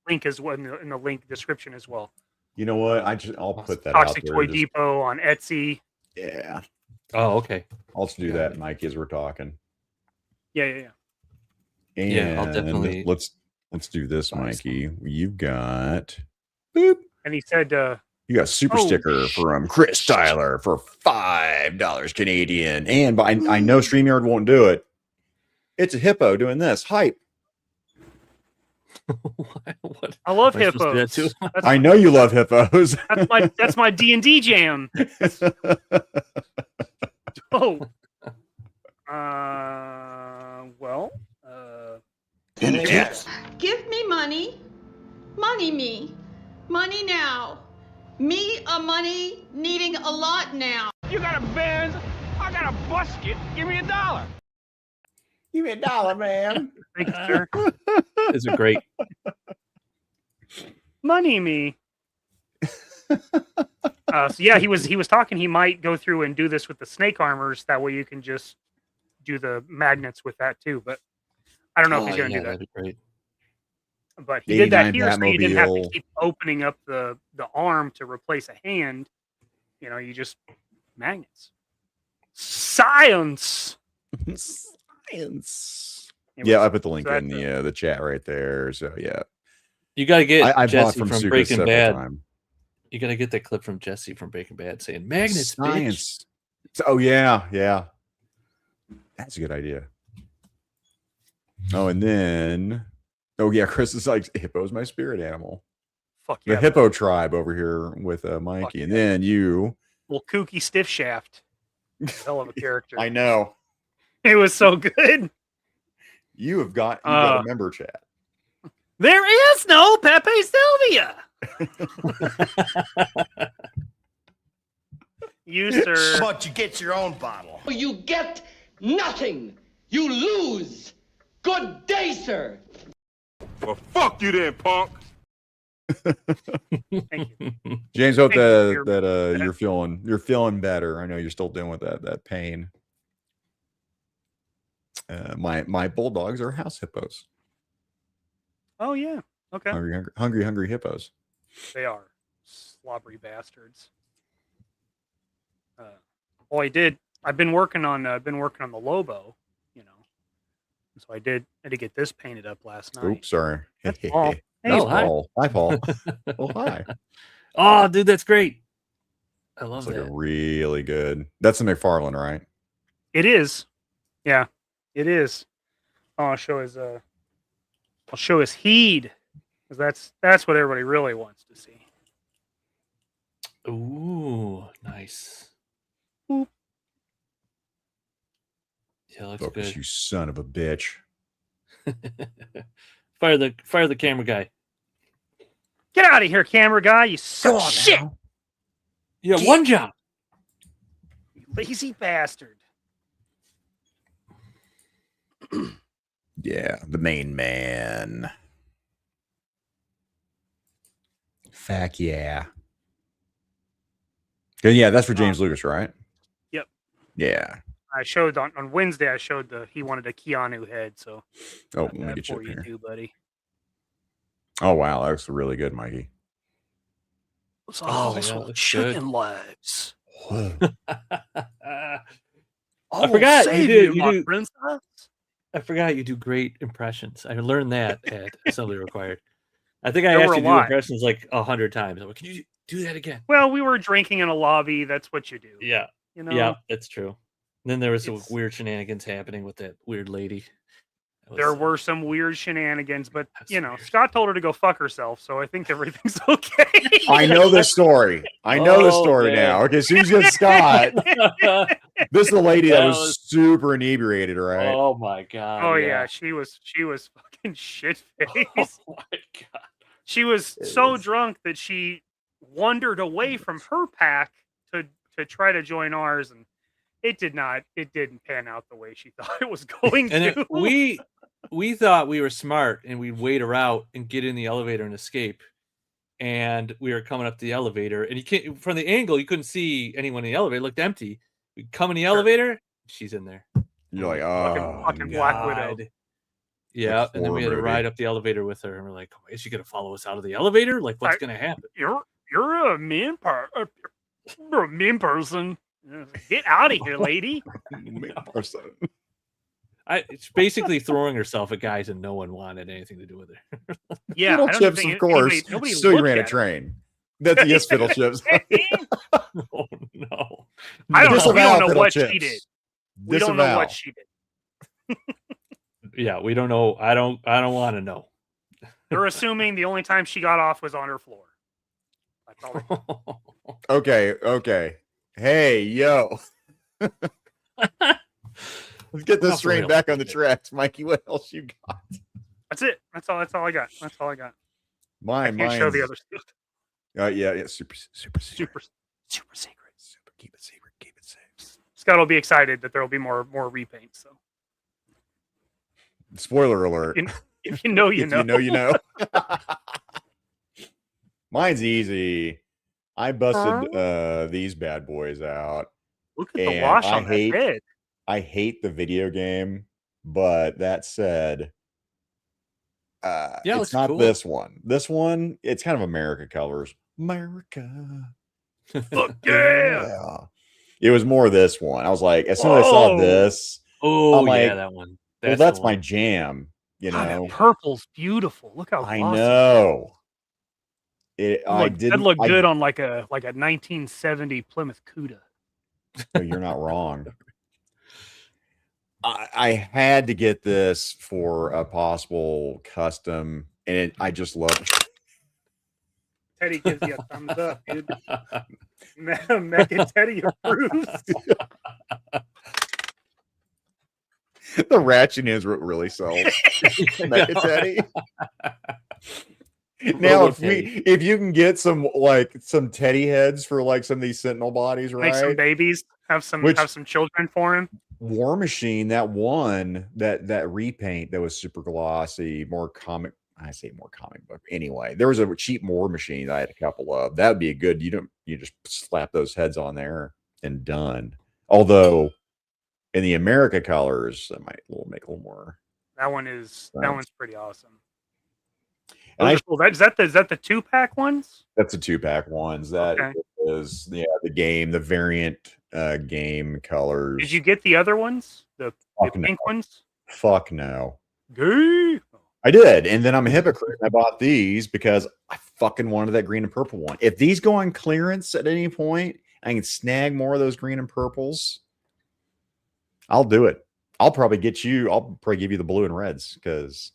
link as well, in the link description as well. You know what? I'll put that out Toxic there. Toy Just- Depot on Etsy. yeah. Oh, okay. I'll just do that, Mikey, as we're talking. Yeah. And Yeah, I'll definitely- let's do this, Nice. Mikey. You've got boop. And he said, You got a super Oh, sticker from Chris Tyler for $5 Canadian. And I know StreamYard won't do it. It's a hippo doing this. Hype. What? I love Am I supposed to do that hippos. too? I know you love hippos. That's my D&D jam. Oh. Well. Yes. Give me money. Money me. Money now. Me a money needing a lot now. You got a Benz, I got a busket. Give me $1. Give me $1, man. Thank you, sir. Is it great? Money me. So yeah, he was talking. He might go through and do this with the snake armors. That way, you can just do the magnets with that too. But I don't know if he's going to do that. That'd be great. But he did that 89 here, so you didn't have to Batmobile. keep opening up the arm to replace a hand. You know, you just magnets. Science. Science. Anyways, Yeah, I put the link so in the chat right there. So yeah, You got to get I bought Jesse from from Suka Breaking several Bad. times. You got to get that clip from Jesse from Breaking Bad saying magnets, bitch. Science. Oh yeah. That's a good idea. Oh, and then yeah, Chris is like, hippo's my spirit animal. fuck The yeah. hippo tribe over here with Mikey, Fuck and yeah. then you. Little kooky stiff shaft. Hell of a character. I know It was so good. you got a member chat. There is no Pepe Sylvia. You, sir. But you get your own bottle. You get nothing. You lose. Good day, sir. Well, fuck you then, punk. Thank you. James, hope Thank you. that you're feeling better. I know you're still dealing with that pain. My bulldogs are house hippos. Oh yeah. Okay. Hungry hippos. They are slobbery bastards. Well, I've been working on the Lobo, you know. So I had to get this painted up last night. Oops, sorry. That's Paul. Hey, Oh, hi. Paul. Hi, Paul. Oh, hi. Oh, dude, that's great. I love It's like that. a really good. That's a McFarlane, right? It is. Yeah, it is. Oh, I'll show his heed. Because that's what everybody really wants to see. Ooh, nice. Boop. Yeah, looks Focus, good. you son of a bitch. Fire the camera guy. Get out of here, camera guy, you suck shit. now. Yeah, one job. You lazy bastard. Yeah, the main man. Fuck yeah. Good, yeah, that's for James Lucas, right? Yep. Yeah. I showed on Wednesday. He wanted a Keanu head, so Oh, got let me that get you for up you here. too, buddy. Oh wow, that looks really good, Mikey. Those Oh, are yeah, also looks chicken legs. I forgot you do. my You do. princess. I forgot you do great impressions. I learned that at Assembly Required. I think I There asked were you a to do lot. impressions like 100 times. I'm like, can you do that again? Well, we were drinking in a lobby. That's what you do. Yeah, You know. yeah, that's true. And then there was some It's- weird shenanigans happening with that weird lady. That There was, were some weird shenanigans, but That's you know, weird. Scott told her to go fuck herself, so I think everything's okay. I know this story. I know the Oh, story man. now. Okay, so who's good Scott? This is the lady that That was was- super inebriated, right? Oh my god. Oh yeah, she was fucking shit faced. Oh my god. She was It so was- drunk that she wandered away from her pack to try to join ours, and it didn't pan out the way she thought it was going And to. we thought we were smart and we'd wait her out and get in the elevator and escape. And we were coming up the elevator, and you can't from the angle you couldn't see anyone in the elevator. It looked empty. We come in the elevator, she's in there. You're like, fucking oh, Black Widow. God. Yeah, and then we had to poor ride baby. up the elevator with her, and we're like, is she gonna follow us out of the elevator? Like, what's I- gonna happen? You're a mean you're a mean person. Get out of here, lady. person. It's basically throwing herself at guys, and no one wanted anything to do with her. Yeah, Fiddle I don't chips, think of course. nobody So you looked ran a at her. train. That's yes, fiddle chips. Oh no! I don't know. We Disavow don't know fiddle what chips. she did. We don't know Disavow. what she did. Yeah, we don't know. I don't want to know. They're assuming the only time she got off was on her floor. That's all. Okay. Hey, yo. Let's get this train back on the tracks, Mikey. What else you got? That's it. That's all I got. That's all I got. I Mine. can't show the other stuff. Yeah. Super secret. Super secret. Keep it secret. Keep it safe. Scott will be excited that there will be more repaints. So, Spoiler alert. if you know, you know. You know. Mine's easy. I busted these bad boys out. Look at the wash on that head. I hate the video game, but that said, it's not cool. This one. This one, it's kind of America colors. America. Fuck yeah. It was more this one. I was like, as soon as I saw this, I'm like, yeah, that one. That's my jam. You know, that purple's beautiful. Look how I know. That looked good on like a 1970 Plymouth Cuda. No, you're not wrong. I had to get this for a possible custom, and I just love it. Teddy gives you a thumbs up, dude. Mecha Teddy approves. The ratchet is what really sells. Mecha Teddy. Now, if you can get some Teddy heads for like some of these Sentinel bodies, right? Make some babies, have some children for him. War Machine, that one that repaint that was super glossy, more comic. I say more comic book. Anyway, there was a cheap War Machine that I had a couple of. That would be a good. You just slap those heads on there and done. Although in the America colors, I might make a little more. That one's pretty awesome. And is that the 2-pack ones? That's the 2-pack ones. That is the game, the variant game colors. Did you get the other ones? The pink ones? Fuck no. Gay. I did, and then I'm a hypocrite. I bought these because I fucking wanted that green and purple one. If these go on clearance at any point, I can snag more of those green and purples. I'll do it. I'll probably give you the blue and reds because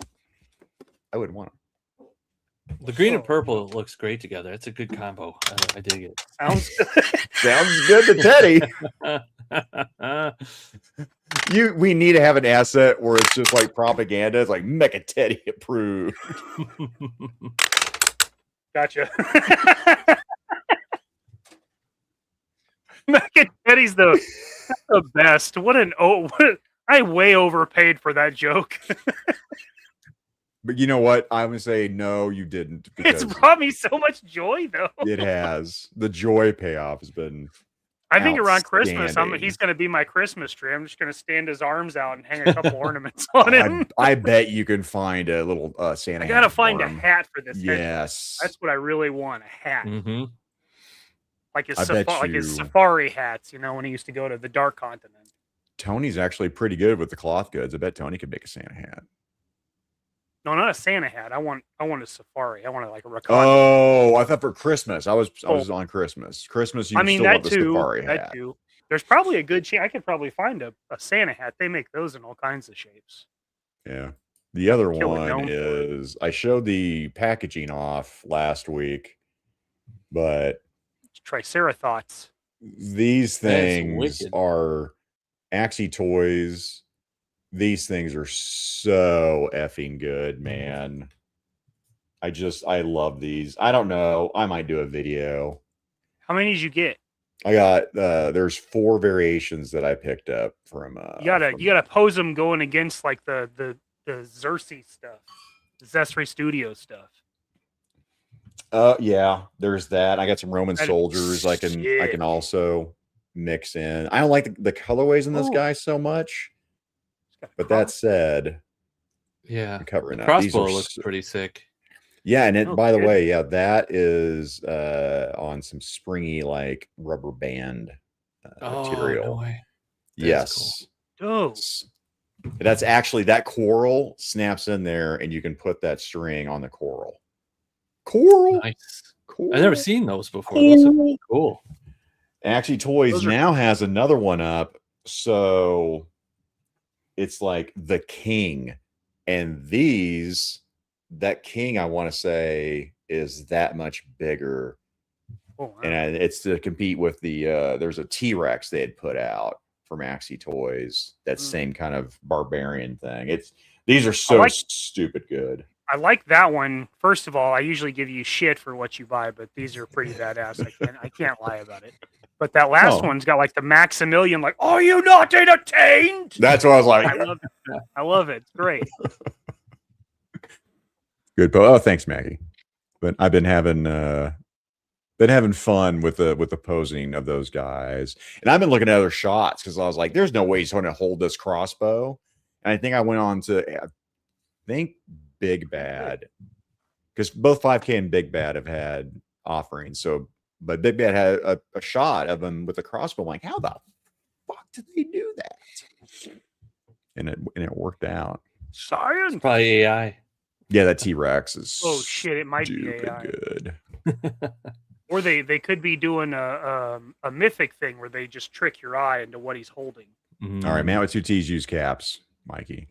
I wouldn't want them. The green and purple looks great together. It's a good combo. I dig it. Sounds good. Sounds good to Teddy. We need to have an asset where it's just like propaganda. It's like Mecha Teddy approved. Gotcha. Mecha Teddy's the best. I way overpaid for that joke. But you know what? I would say no, you didn't. It's brought me so much joy, though. It has. The joy payoff has been. I think around Christmas, he's going to be my Christmas tree. I'm just going to stand his arms out and hang a couple ornaments on him. I bet you can find a little Santa. I got to find a hat for this. Yes, that's what I really want—a hat, like his safari hats. You know, when he used to go to the Dark Continent. Tony's actually pretty good with the cloth goods. I bet Tony could make a Santa hat. No, not a Santa hat. I want a safari. I want a Wakanda. Oh, I thought for Christmas. I was on Christmas. Christmas, you still want the safari hat. Too. There's probably a good chance. I could probably find a Santa hat. They make those in all kinds of shapes. Yeah. The other one is I showed the packaging off last week, but Triceratops. These things are Axie toys. These things are so effing good, man. I love these. I don't know. I might do a video. How many did you get? I got there's 4 variations that I picked up from you gotta pose them going against like the Xerxes stuff, the Zestri Studio stuff. Yeah, there's that. I got some Roman soldiers I can also mix in. I don't like the colorways in this guy so much. But that said, yeah, covering crossbow looks pretty sick. Yeah, and by the way, that is on some springy like rubber band material. No way. Yes, cool. That's actually that coral snaps in there, and you can put that string on the coral. Nice. Cool. I've never seen those before. Those are really cool. Actually, Toys now has another one up, so it's like the king, and these that king, I want to say, is that much bigger. Oh, wow. And it's to compete with the there's a T-Rex they had put out for Maxi Toys. That same kind of barbarian thing. These are so stupid good. I like that one. First of all, I usually give you shit for what you buy, but these are pretty badass. I can't lie about it. But that last one's got like the Maximilian, like, are you not entertained? That's what I was like. I love it. It's great. Good. Oh, thanks, Maggie. But I've been having fun with the posing of those guys, and I've been looking at other shots because I was like, "There's no way he's going to hold this crossbow." And I think I went on to, I think Big Bad, because both 5K and Big Bad have had offerings. So, but Big Bad had a shot of him with a crossbow. I'm like, how the fuck did they do that? And it worked out. Science. It's probably AI. Yeah, that T-Rex is. Oh shit! It might be AI. Good. Or they could be doing a mythic thing where they just trick your eye into what he's holding. All right, man with two T's use caps, Mikey.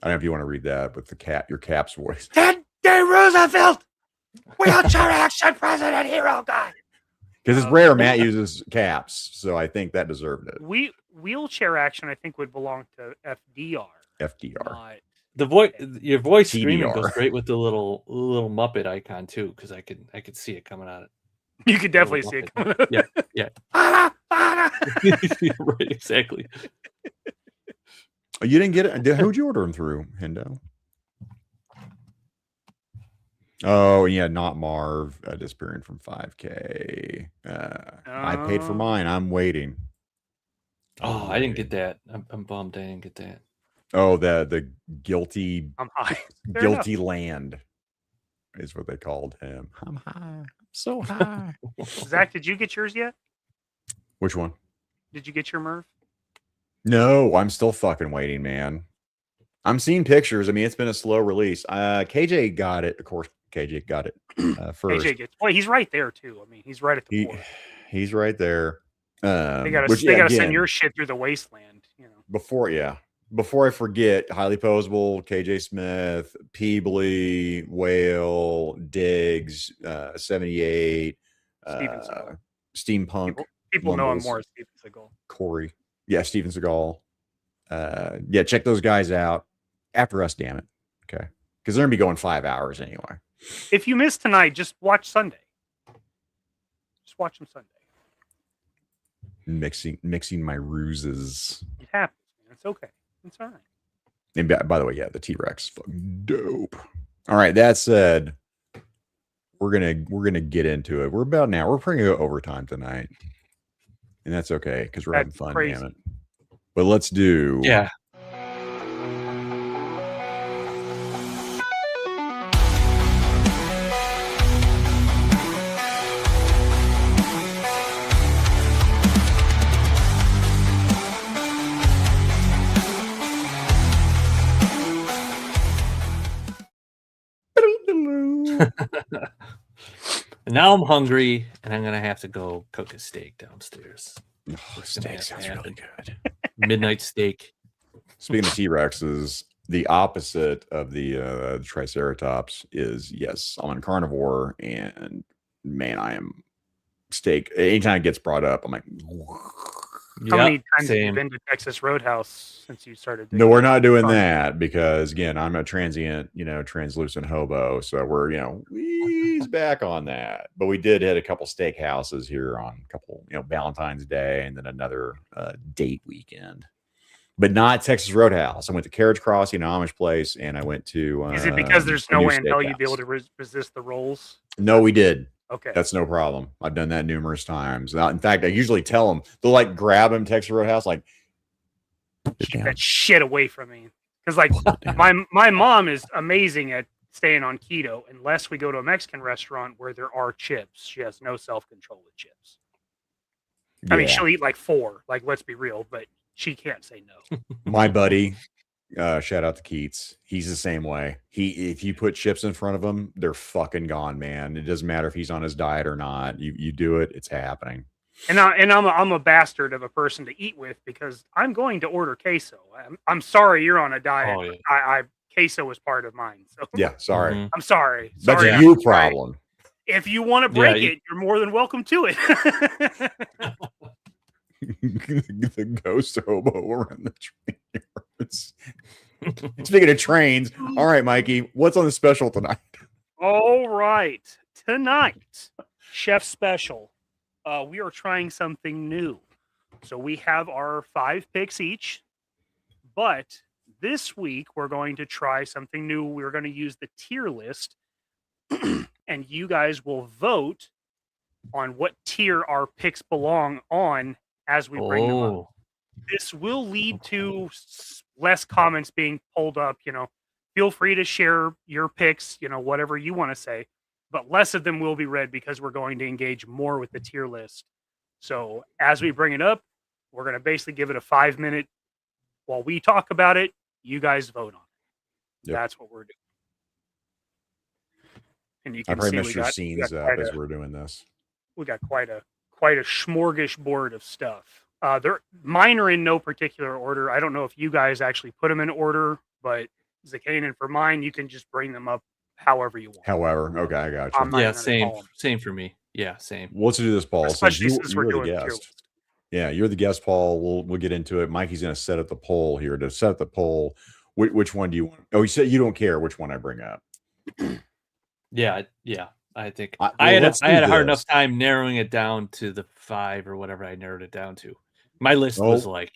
I don't know if you want to read that with your caps voice. Teddy Roosevelt, wheelchair action president hero guy. Because it's rare Matt uses caps, so I think that deserved it. Wheelchair action, I think, would belong to FDR. FDR. Your voice streaming TDR. goes great with the little Muppet icon too, because I could see it coming out. You could definitely see it coming out. Yeah. Right, exactly. Oh, you didn't get it? Who'd you order them through, Hendo? Oh, yeah, not Marv. Disappearing from 5K. I paid for mine. I'm waiting. Oh, I didn't get that. I'm bummed I didn't get that. Oh, the guilty. I'm high. Guilty land is what they called him. I'm high. I'm so high. Zach, did you get yours yet? Which one? Did you get your Merv? No, I'm still fucking waiting, man. I'm seeing pictures. I mean, it's been a slow release. KJ got it. Of course, KJ got it first. KJ gets. Well, he's right there too. I mean, he's right at the border. He's right there. They gotta send your shit through the wasteland. You know. Before I forget, highly posable, KJ Smith, Peebly, Whale, Diggs, 78, Steampunk. People know him more as Steven Seagal. Corey. Yeah, Steven Seagal. Yeah, check those guys out. After us, damn it. Okay. Because they're going to be going 5 hours anyway. If you miss tonight, just watch Sunday. Just watch them Sunday. Mixing my ruses. It happens, man. It's okay. It's all right. And by the way, yeah, the T-Rex is fucking dope. All right, that said, we're gonna get into it. We're about now. We're probably gonna go overtime tonight, and that's okay because we're having fun. Crazy. Damn it! But let's do. Yeah. And now I'm hungry, and I'm gonna have to go cook a steak downstairs. Oh, steak sounds really good. Midnight steak. Speaking of T-Rexes, the opposite of the Triceratops is, yes, I'm a carnivore, and man, I am steak. Anytime it gets brought up, I'm like, How many times have you been to Texas Roadhouse since you started? No, we're not doing that because, again, I'm a transient, translucent hobo. So we're, he's back on that. But we did hit a couple steakhouses here on a couple, Valentine's Day and then another date weekend. But not Texas Roadhouse. I went to Carriage Crossing, Amish place, and I went to. Is it because there's no way in hell you'd be able to resist the rolls? No, we did. Okay. That's no problem. I've done that numerous times. In fact, I usually tell them, they'll like grab him, Texas Roadhouse, like, keep that shit away from me. Because like my mom is amazing at staying on keto unless we go to a Mexican restaurant where there are chips. She has no self-control with chips. I mean, she'll eat like 4, like, let's be real, but she can't say no. My buddy, shout out to Keats. He's the same way. If you put chips in front of him, they're fucking gone, man. It doesn't matter if he's on his diet or not. You do it, it's happening. And I'm a bastard of a person to eat with because I'm going to order queso. I'm sorry you're on a diet. Oh, yeah. I queso was part of mine. So Yeah, sorry. Mhm. I'm sorry. That's Sorry, a I'm you sorry. problem. If you want to Yeah, break it, you're more than welcome to it. The ghost hobo around the train yards. Speaking of trains, all right, Mikey, what's on the special tonight? All right. Tonight, Chef Special, we are trying something new. So we have our 5 picks each, but this week we're going to try something new. We're going to use the tier list, and you guys will vote on what tier our picks belong on as we bring them up. Oh, This will lead to less comments being pulled up. Feel free to share your picks, whatever you want to say, but less of them will be read because we're going to engage more with the tier list. So as we bring it up, we're going to basically give it a 5-minute while we talk about it. You guys vote on it. Yep. That's what we're doing. And you I can probably see messed we your got, scenes up quite as a, we're doing this. we got quite a smorgasbord of stuff. Mine are in no particular order. I don't know if you guys actually put them in order, but Zakanan, for mine, you can just bring them up however you want. However, okay, I got I'm you. not yeah, even gonna same, call 'em. same for me. Yeah, same. Let's do this, Paul. Since Especially since we're you're the doing the tier guest. list. Yeah, you're the guest, Paul. We'll get into it. Mikey's going to set up the poll here. To set up the poll, which one do you want? Oh, you said you don't care which one I bring up. Yeah. I think Well, I had let's a do hard this. enough time narrowing it down to the 5 or whatever I narrowed it down to. My list was like,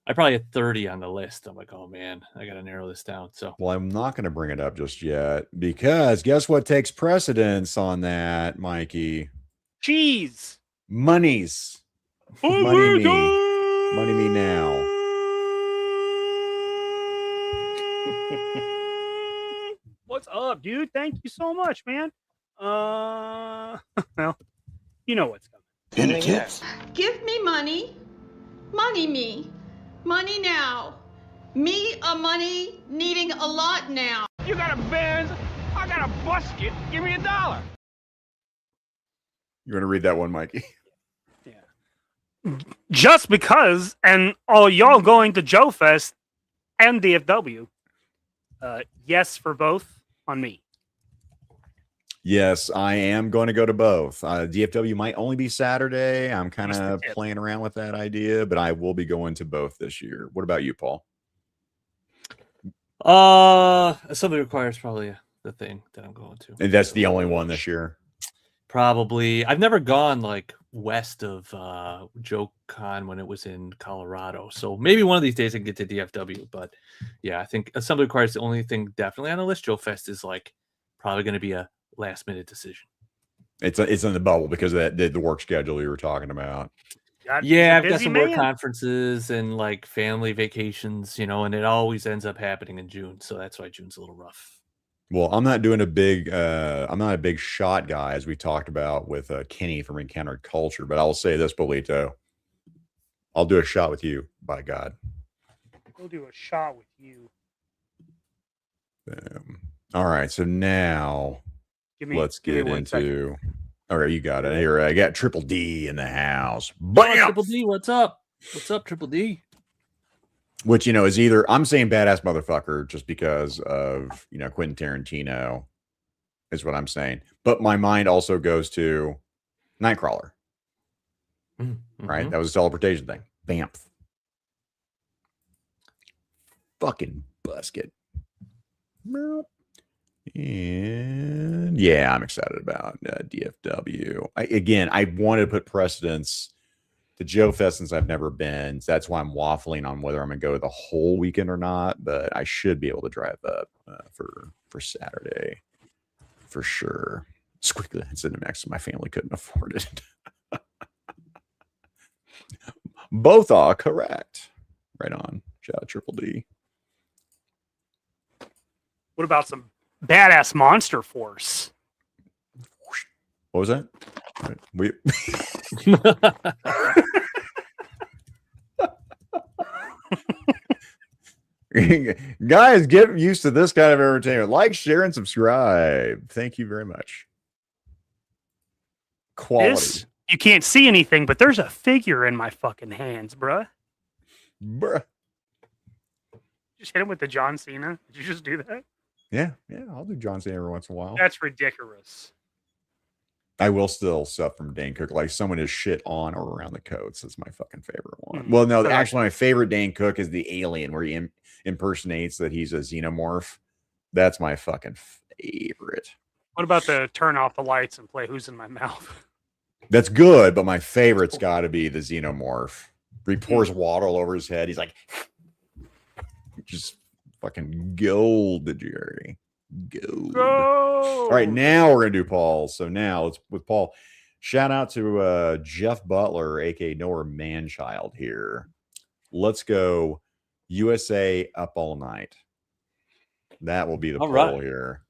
I probably had 30 on the list. I'm like, oh man, I got to narrow this down. So, Well, I'm not going to bring it up just yet because guess what takes precedence on that, Mikey? Cheese. Monies. Money me. Money me now. What's up, dude? Thank you so much, man. Well, you know what's coming. Any tips? Give me money. Money me. Money now. Me a money needing a lot now. You got a Benz, I got a busket. Give me $1. You want to read that one, Mikey? Just because, and all y'all going to Joe Fest and DFW. Yes for both on me. Yes, I am going to go to both. DFW might only be Saturday. I'm kind What's the of tip? playing around with that idea, but I will be going to both this year. What about you, Paul? Somebody requires probably the thing that I'm going to. And that's the only one this year. Probably. I've never gone like west of Joe Con when it was in Colorado. So maybe one of these days I can get to DFW. But yeah, I think Assembly Requires the only thing definitely on the list. Joe Fest is like probably going to be a last minute decision. It's in the bubble because of the work schedule you were talking about. Yeah, I've got busy some work man. conferences and like family vacations, and it always ends up happening in June. So that's why June's a little rough. Well, I'm not doing I'm not a big shot guy, as we talked about with Kenny from Encountered Culture, but I'll say this, Bolito. I'll do a shot with you, by God. We'll do a shot with you. All right, so now let's give me get 1 second. into. All right, you got it. Here, I got Triple D in the house. Oh, Bam! Triple D, what's up? What's up, Triple D? Which, is either I'm saying badass motherfucker just because of, Quentin Tarantino is what I'm saying. But my mind also goes to Nightcrawler, right? That was a teleportation thing. Bamf. Fucking busket. And yeah, I'm excited about DFW. I wanted to put precedence to Joe Fest since I've never been. So that's why I'm waffling on whether I'm going to go the whole weekend or not. But I should be able to drive up for Saturday for sure. Squiggly and Cinemax, my family couldn't afford it. Both are correct. Right on. Shout out Triple D. What about some badass Monster Force? What was that? We guys, get used to this kind of entertainment. Like, share, and subscribe. Thank you very much. Quality. You can't see anything, but there's a figure in my fucking hands, bruh. Just hit him with the John Cena. Did you just do that? Yeah, I'll do John Cena every once in a while. That's ridiculous. I will still stuff from Dane Cook, like someone is shit on or around the coats. That's my fucking favorite one. Mhm. Well, no, So, actually, my favorite Dane Cook is the alien where he impersonates that he's a xenomorph. That's my fucking favorite. What about the turn off the lights and play Who's in My Mouth? That's good, but my favorite's got to be the xenomorph. He pours water all over his head. He's like, just fucking gold, Jerry. Gold. Go! All right, now we're gonna do Paul. So now it's with Paul. Shout out to Jeff Butler, aka Nowhere Manchild here. Let's go USA Up All Night. That will be the All poll right. here.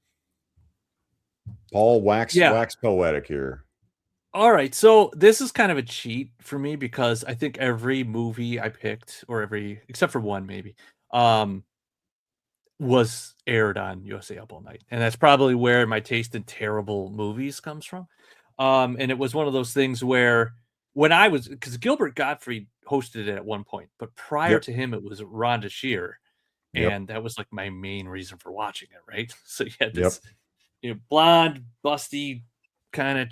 Paul, wax poetic here. All right, so this is kind of a cheat for me because I think every movie I picked, or except for one maybe, was aired on USA Up All Night, and that's probably where my taste in terrible movies comes from. And it was one of those things where when I was, because Gilbert Gottfried hosted it at one point, but prior to him it was Rhonda Shear, and that was like my main reason for watching it, right? So you had this blonde, busty kind of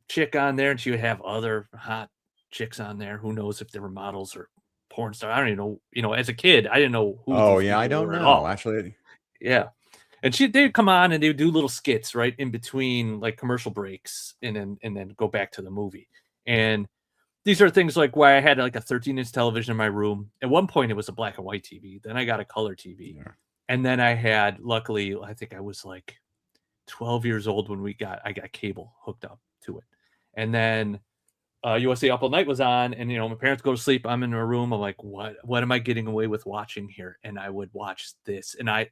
chick on there, and she would have other hot chicks on there. Who knows if they were models or porn star? I don't even know. You know, as a kid, I didn't know who. Oh yeah, I don't know actually. Yeah, and they'd come on and they would do little skits right in between like commercial breaks, and then go back to the movie. And these are things like why I had like a 13-inch television in my room. At one point, it was a black and white TV. Then I got a color TV, and then I had, luckily, I think I was like 12 years old when I got cable hooked up to it. And then USA Up All Night was on, and my parents go to sleep. I'm in my room. I'm like, what am I getting away with watching here? And I would watch this, and I,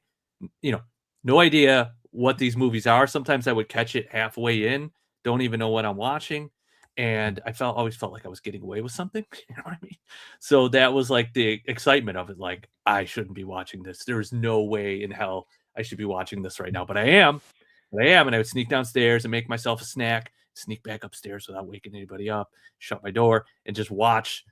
no idea what these movies are. Sometimes I would catch it halfway in, don't even know what I'm watching, and I always felt like I was getting away with something. You know what I mean? So that was like the excitement of it. Like, I shouldn't be watching this. There's no way in hell I should be watching this right now, but I am. And I would sneak downstairs and make myself a snack, sneak back upstairs without waking anybody up, shut my door, and just watch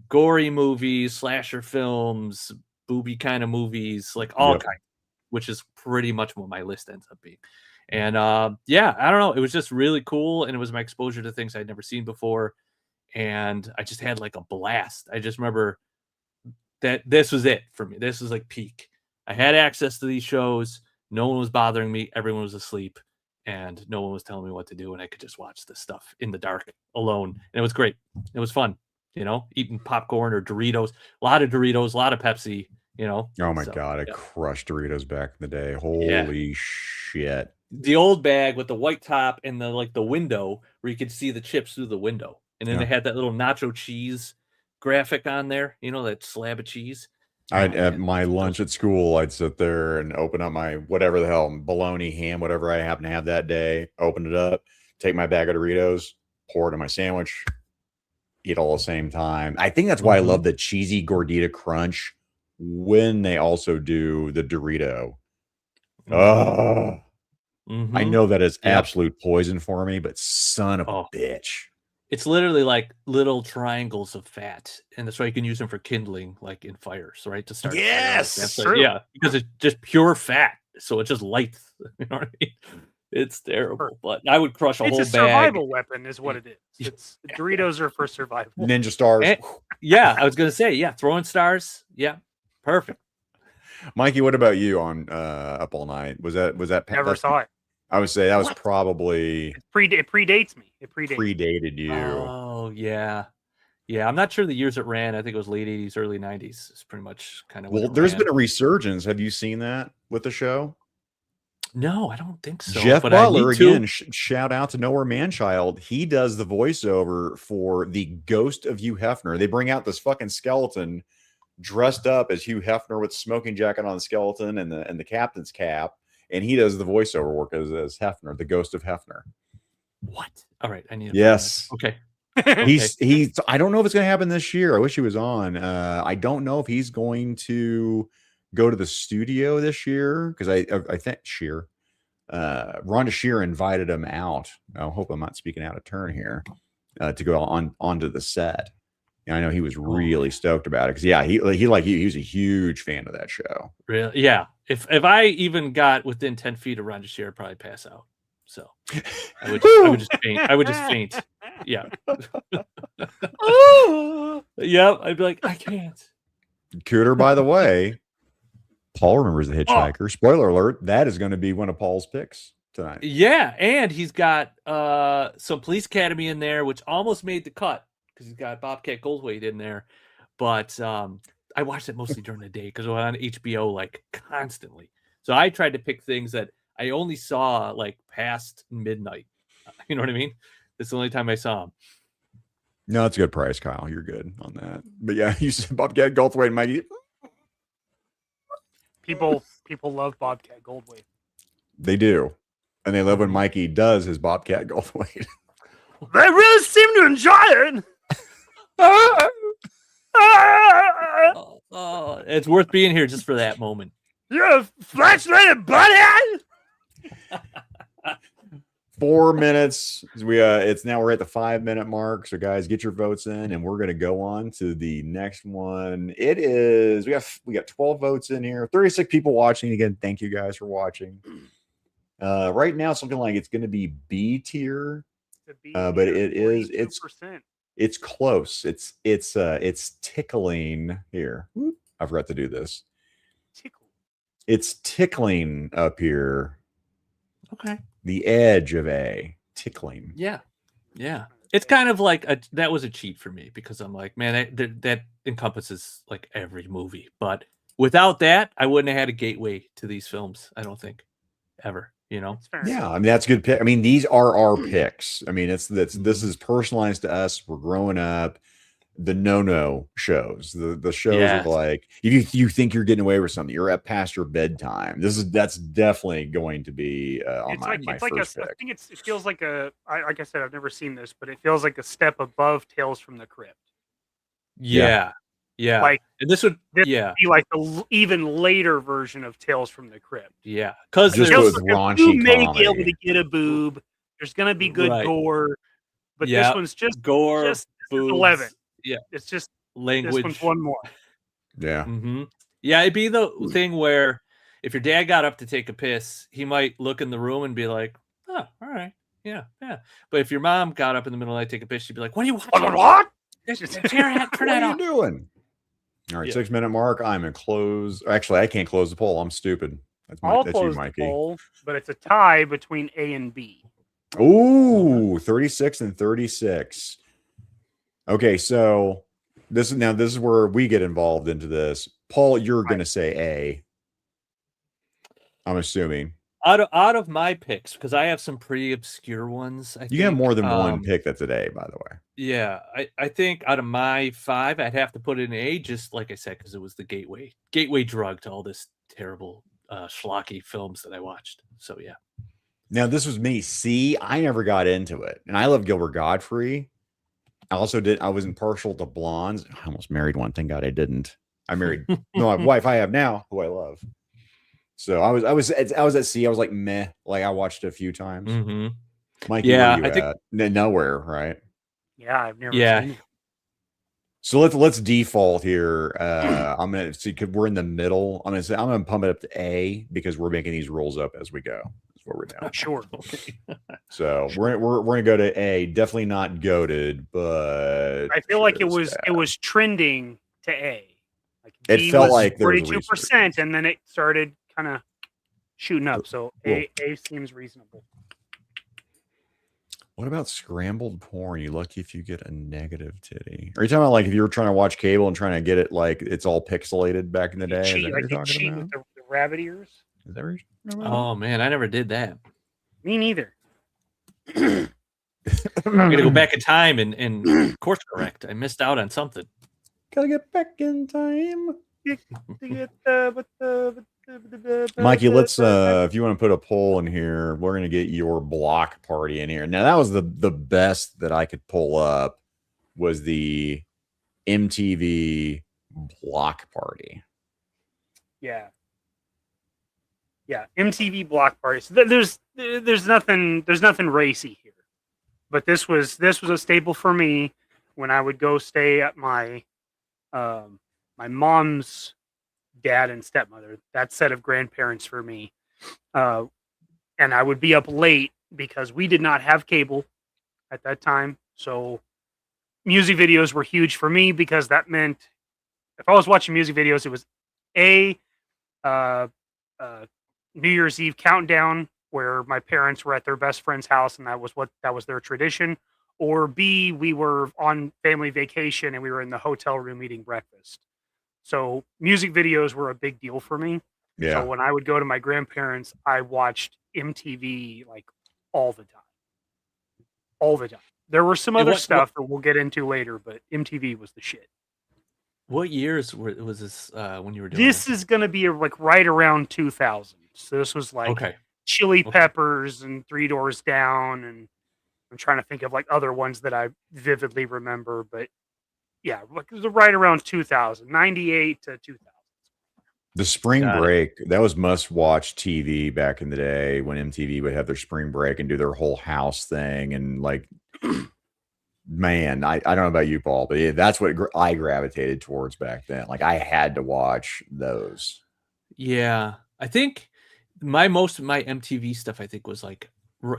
gory movies, slasher films, booby kind of movies, like all kinds, which is pretty much what my list ends up being. And I don't know. It was just really cool. And it was my exposure to things I'd never seen before. And I just had like a blast. I just remember that this was it for me. This was like peak. I had access to these shows. No one was bothering me. Everyone was asleep, and no one was telling me what to do. And I could just watch this stuff in the dark alone. And it was great. It was fun, eating popcorn or Doritos, a lot of Pepsi, Oh my God. I crushed Doritos back in the day. Holy shit. The old bag with the white top and the window where you could see the chips through the window. And then they had that little nacho cheese graphic on there, that slab of cheese. At my lunch at school, I'd sit there and open up my whatever the hell, bologna, ham, whatever I happen to have that day, open it up, take my bag of Doritos, pour it in my sandwich, eat all at the same time. I think that's why I love the cheesy gordita crunch when they also do the Dorito. I know that is absolute poison for me, but son of a bitch. It's literally like little triangles of fat, and that's why you can use them for kindling, like in fires, right? To start. Yes, like, because it's just pure fat, so it just lights. You know what I mean? It's terrible, but I would crush a whole bag. It's a survival weapon, is what it is. It's Doritos are for survival. Ninja stars. I was gonna say, throwing stars. Yeah, perfect. Mikey, what about you on Up All Night? Was that Never saw it. I would say that was probably it predates me. It predated you. Oh yeah. I'm not sure the years it ran. I think it was late 80s, early 90s. It's pretty much kind of. Well, there's been a resurgence. Have you seen that with the show? No, I don't think so. Jeff but Butler again. Shout out to Nowhere Manchild. He does the voiceover for the Ghost of Hugh Hefner. They bring out this fucking skeleton dressed up as Hugh Hefner with smoking jacket on the skeleton and the captain's cap. And he does the voiceover work as Hefner, the Ghost of Hefner. What? All right, I need. Yes. Okay. He's. I don't know if it's going to happen this year. I wish he was on. I don't know if he's going to go to the studio this year because I think Rhonda Shear invited him out. I hope I'm not speaking out of turn here to go onto the set. And I know he was really stoked about it because he was a huge fan of that show. Really? Yeah. If I even got within 10 feet of Ron DeShare, I'd probably pass out. So I would just faint. I would just faint. Yeah. Yep. I'd be like, I can't. Cooter, by the way, Paul remembers the Hitchhiker. Spoiler alert, that is going to be one of Paul's picks tonight. Yeah, and he's got some Police Academy in there, which almost made the cut because he's got Bobcat Goldthwait in there. But I watched it mostly during the day because it was on HBO like constantly. So I tried to pick things that I only saw like past midnight. You know what I mean? That's the only time I saw him. No, that's a good price, Kyle. You're good on that. But yeah, you said Bobcat Goldthwait and Mikey. People love Bobcat Goldthwait. They do. And they love when Mikey does his Bobcat Goldthwait. They really seem to enjoy it. It's worth being here just for that moment. You're a flashlighted butthead. 4 minutes. We're at the 5-minute mark. So guys, get your votes in, and we're gonna go on to the next one. It is we got 12 votes in here, 36 people watching. Again, thank you guys for watching. Right now, something like it's gonna be B tier. But it's close. It's tickling here. I forgot to do this. It's tickling up here. Okay. The edge of A. Tickling. Yeah. It's kind of like that was a cheat for me because I'm like, man, that encompasses like every movie. But without that, I wouldn't have had a gateway to these films. I don't think ever. You know? Yeah, I mean that's a good pick. I mean, these are our picks. I mean, this is personalized to us. We're growing up. The no shows. The shows are like if you think you're getting away with something, you're up past your bedtime. That's definitely going to be on my first pick. I think it feels like like I said, I've never seen this, but it feels like a step above Tales from the Crypt. Yeah. Like and this would be like the even later version of Tales from the Crypt. Yeah, because raunchy you may comedy. be able to get a boob. There's gonna be good gore, but this one's just gore, just boobs. 11. Yeah, it's just language. This one's one more. Yeah. Mm-hmm. Yeah, it'd be the thing where if your dad got up to take a piss, he might look in the room and be like, "Oh, all right, yeah." But if your mom got up in the middle of the night to take a piss, she'd be like, "What are you watching? What? What are you doing?" All right, 6-minute mark. I'm in close. Actually, I can't close the poll. I'm stupid. That's you, Mikey. Poll, but it's a tie between A and B. Ooh, 36 and 36. Okay, so this is where we get involved into this. Paul, you're going to say A. I'm assuming. Out of my picks, because I have some pretty obscure ones. I think. Have more than one pick that's an A, by the way. Yeah, I think out of my 5, I'd have to put it in A, just like I said, because it was the gateway drug to all this terrible schlocky films that I watched. So yeah. Now this was me. C, I never got into it, and I love Gilbert Gottfried. I wasn't partial to blondes. I almost married one. Thank God I didn't. I married my wife I have now, who I love. So I was at C. I was like meh. Like I watched it a few times. Mm-hmm. Mikey, where you at? Nowhere, right? Yeah, I've never seen it. So let's default here. I'm gonna see because we're in the middle. I'm gonna pump it up to A because we're making these rules up as we go. That's what we're doing. Sure. So we're gonna go to A. Definitely not goated, but I feel like it was trending to A. Like it felt like 42%, and then it started kind of shooting up. So A seems reasonable. What about scrambled porn? You lucky if you get a negative titty. Are you talking about like if you were trying to watch cable and trying to get it like it's all pixelated back in the day? Cheat with the rabbit ears. Is that what you're Oh man, I never did that. Me neither. I'm gonna go back in time and course correct. I missed out on something. Gotta get back in time. Mikey, let's if you want to put a poll in here, we're gonna get your block party in here. Now that was the best that I could pull up was the MTV block party. Yeah, MTV block party. So there's nothing racy here, but this was a staple for me. when I would go stay at my my mom's dad and stepmother, that set of grandparents for me. And I would be up late because we did not have cable at that time. So music videos were huge for me because that meant if I was watching music videos, it was New Year's Eve countdown where my parents were at their best friend's house and that was their tradition. Or B, we were on family vacation and we were in the hotel room eating breakfast. So music videos were a big deal for me. Yeah. So when I would go to my grandparents, I watched MTV like all the time. All the time. There were some other stuff that we'll get into later, but MTV was the shit. What years was this when you were doing this? Is going to be like right around 2000. So this was like Chili Peppers and Three Doors Down, and I'm trying to think of like other ones that I vividly remember, but yeah, like it was right around 2000, 98 to 2000. The spring break, that was must-watch TV back in the day when MTV would have their spring break and do their whole house thing. And like, man, I don't know about you, Paul, but yeah, that's what I gravitated towards back then. Like I had to watch those. Yeah, I think most of my MTV stuff, I think, was like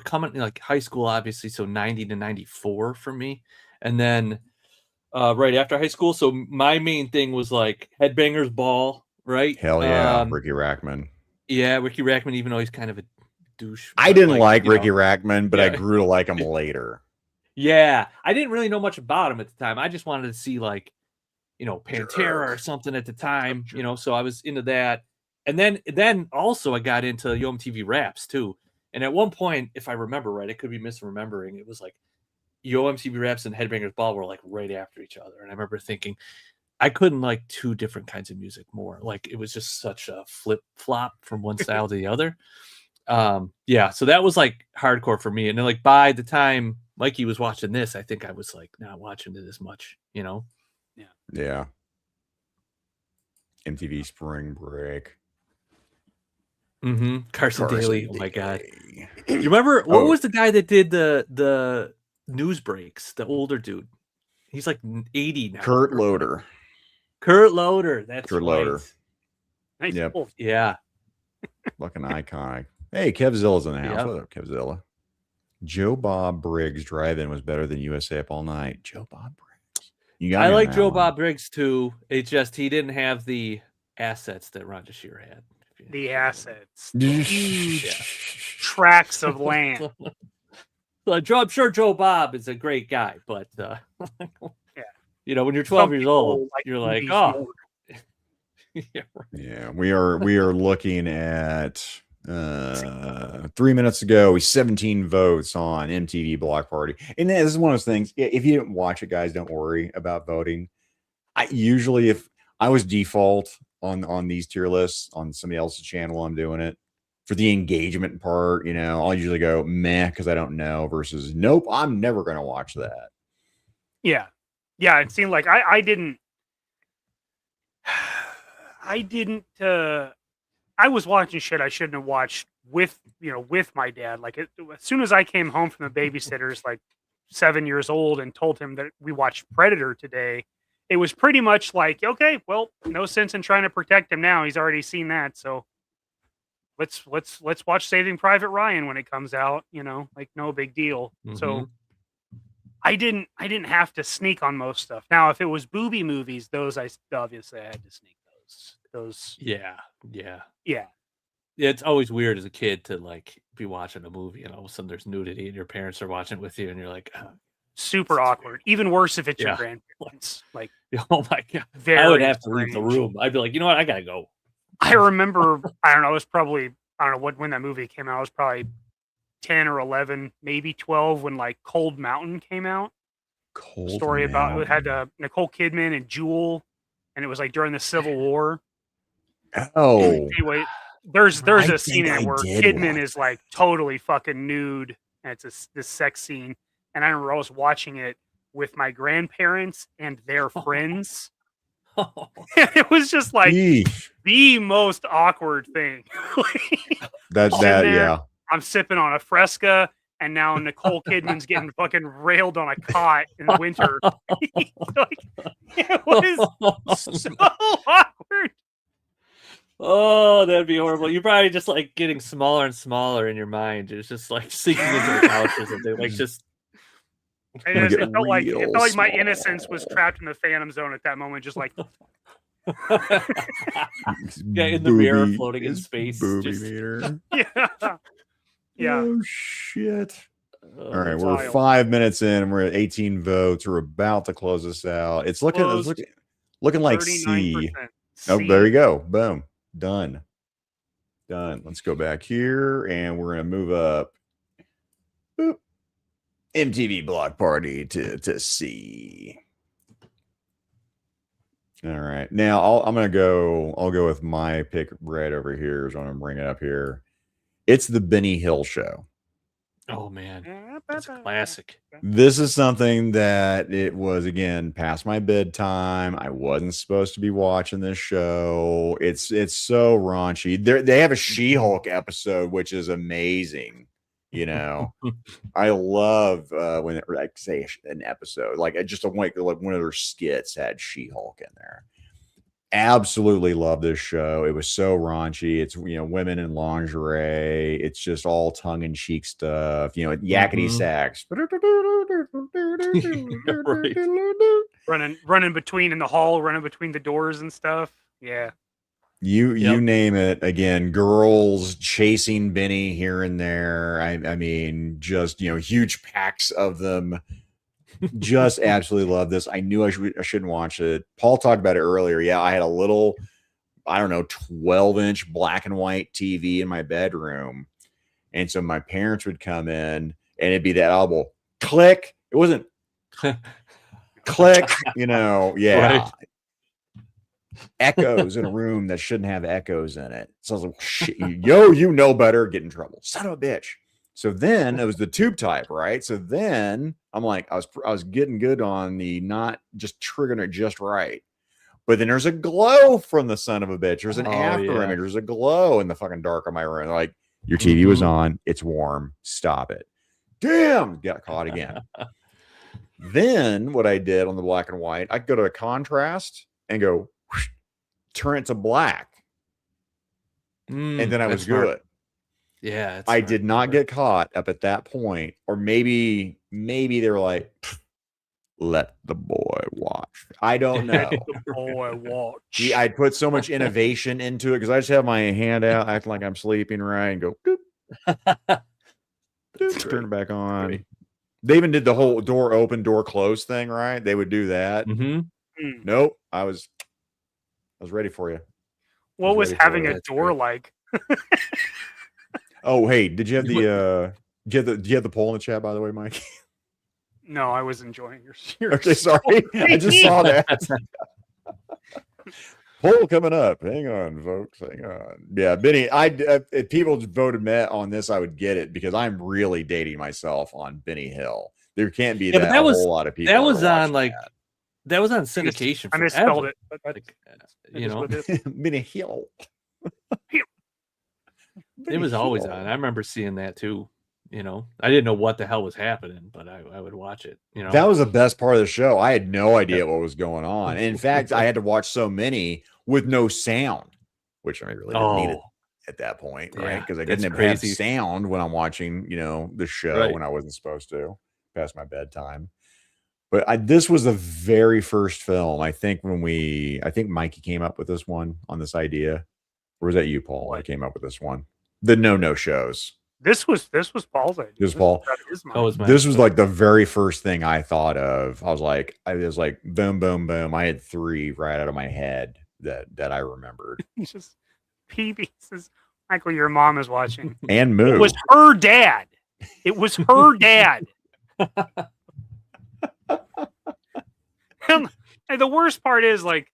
coming like high school, obviously. So 90 to 94 for me. And then right after high school. So my main thing was like Headbangers Ball. Right? Hell yeah, Ricky Rackman. Yeah, Ricky Rackman, even though he's kind of a douche. I didn't like Ricky Rackman, but I grew to like him later. Yeah, I didn't really know much about him at the time. I just wanted to see like, Pantera or something at the time, so I was into that. And then also I got into Yo MTV Raps too. And at one point, if I remember right, I could be misremembering, it was like Yo MTV Raps and Headbangers Ball were like right after each other. And I remember thinking, I couldn't like two different kinds of music more. Like it was just such a flip flop from one style to the other. Yeah, so that was like hardcore for me. And then like by the time Mikey was watching this, I think I was like not watching it as much, Yeah. Yeah. MTV Spring Break. Carson Daly. Oh my God. You remember what was the guy that did the news breaks? The older dude. He's like 80 now. Kurt Loder. Kurt Loder. That's Kurt right. Loder. Nice. Yep. Yeah. Fucking iconic. Hey, Kevzilla's in the house. What up, Kevzilla? Joe Bob Briggs Drive-In was better than USA Up All Night. Joe Bob Briggs. I like Joe Bob Briggs too. It's just he didn't have the assets that Roger Shearer had. The assets. Tracts of land. I'm sure Joe Bob is a great guy, but when you're 12 years old, you're like, oh, yeah. We are looking at 3 minutes ago, 17 votes on MTV Block Party, and this is one of those things. If you didn't watch it, guys, don't worry about voting. If I was default on these tier lists on somebody else's channel, I'm doing it. For the engagement part, I'll usually go meh because I don't know versus nope, I'm never going to watch that. Yeah. Yeah. It seemed like I didn't. I was watching shit I shouldn't have watched with my dad. Like as soon as I came home from the babysitters, like 7 years old, and told him that we watched Predator today, it was pretty much like, okay, well, no sense in trying to protect him now. He's already seen that. So let's watch Saving Private Ryan when it comes out, like no big deal. So I didn't have to sneak on most stuff. Now, if it was booby movies, those I obviously had to sneak those. Yeah. Yeah, it's always weird as a kid to like be watching a movie and all of a sudden there's nudity and your parents are watching it with you and you're like, oh, super awkward. Even worse if it's your grandparents. Like, oh my God, I would have to leave the room. I'd be like, you know what, I gotta go. I remember, I don't know, it was probably, I don't know when that movie came out. I was probably 10 or 11, maybe 12 when like Cold Mountain came out. Story about it had Nicole Kidman and Jewel, and it was like during the Civil War. Oh, anyway, there's a scene in it where Kidman is like totally fucking nude, and it's this sex scene. And I remember I was watching it with my grandparents and their friends. It was just like the most awkward thing. Yeah. I'm sipping on a Fresca. and now Nicole Kidman's getting fucking railed on a cot in the winter. Like, it was so awkward. Oh, that'd be horrible. You're probably just like getting smaller and smaller in your mind. It's just like sinking into the couch or something. Like just It felt like my innocence was trapped in the Phantom Zone at that moment, just like yeah, in the mirror floating in space. Booby Just... meter. Yeah. Oh shit. All right, that's we're wild. 5 minutes in. We're at 18 votes. We're about to close this out. It's looking like C. 39%. Oh, C. there you go. Boom. Done. Let's go back here and we're gonna move up. Boop. MTV Block Party to C. All right. Now I'll go with my pick red over here is what I'm bringing up here. It's the Benny Hill Show. Oh man, that's a classic. This is something that it was, again, past my bedtime. I wasn't supposed to be watching this show. It's so raunchy. They have a She-Hulk episode, which is amazing. You know, I love when it, like, say an episode like just like one of their skits had She-Hulk in there. Absolutely love this show. It was so raunchy. It's, you know, women in lingerie. It's just all tongue-in-cheek stuff, you know, yakety sax. running between in the hall, running between the doors and stuff. Yeah. You name it. Again, girls chasing Benny here and there. I mean, just, you know, huge packs of them. Just absolutely love this. I knew I shouldn't watch it. Paul talked about it earlier. Yeah, I had a little, I don't know, 12-inch black and white TV in my bedroom. And so my parents would come in and it'd be that audible click. It wasn't click, you know, yeah. Right. Echoes in a room that shouldn't have echoes in it. So I was like, shit, you know better, get in trouble. Son of a bitch. So then it was the tube type, right? So then I'm like, I was getting good on the not just triggering it just right. But then there's a glow from the son of a bitch. There's an after image. There's a glow in the fucking dark of my room. Like, your TV was on. It's warm. Stop it. Damn. Got caught again. Then what I did on the black and white, I could go to the contrast and go, whoosh, turn it to black. And then I was good. Yeah, I did not get caught up at that point, or maybe they were like, "Let the boy watch." I don't know. The boy watch. I put so much innovation into it because I just have my hand out, acting like I'm sleeping, right, and go, doop, doop, turn it back on. Great. They even did the whole door open, door close thing, right? They would do that. Nope, I was ready for you. What was having a door like? Oh, hey, did you have the do you have the poll in the chat, by the way, Mike? No, I was enjoying your okay, sorry. I just saw that. Poll coming up. Hang on, folks. Hang on. Yeah, Benny, if people voted Met on this, I would get it because I'm really dating myself on Benny Hill. There can't be a whole lot of people. That was on that was on syndication. I misspelled it. But you know, Benny Hill. It was always on. I remember seeing that too. You know, I didn't know what the hell was happening, but I would watch it. You know, that was the best part of the show. I had no idea what was going on. And in fact, I had to watch so many with no sound, which I really didn't need it at that point, right? Because I didn't have sound when I'm watching, you know, the show when I wasn't supposed to past my bedtime. But this was the very first film. I think I think Mikey came up with this one on this idea. Or was that you, Paul? I came up with this one. The no shows. This was Paul's idea. This was Paul. This was like the very first thing I thought of. I was like boom, boom, boom. I had 3 right out of my head that I remembered. Just PB says, Michael, your mom is watching. And Moo. It was her dad. It was her dad. And the worst part is, like,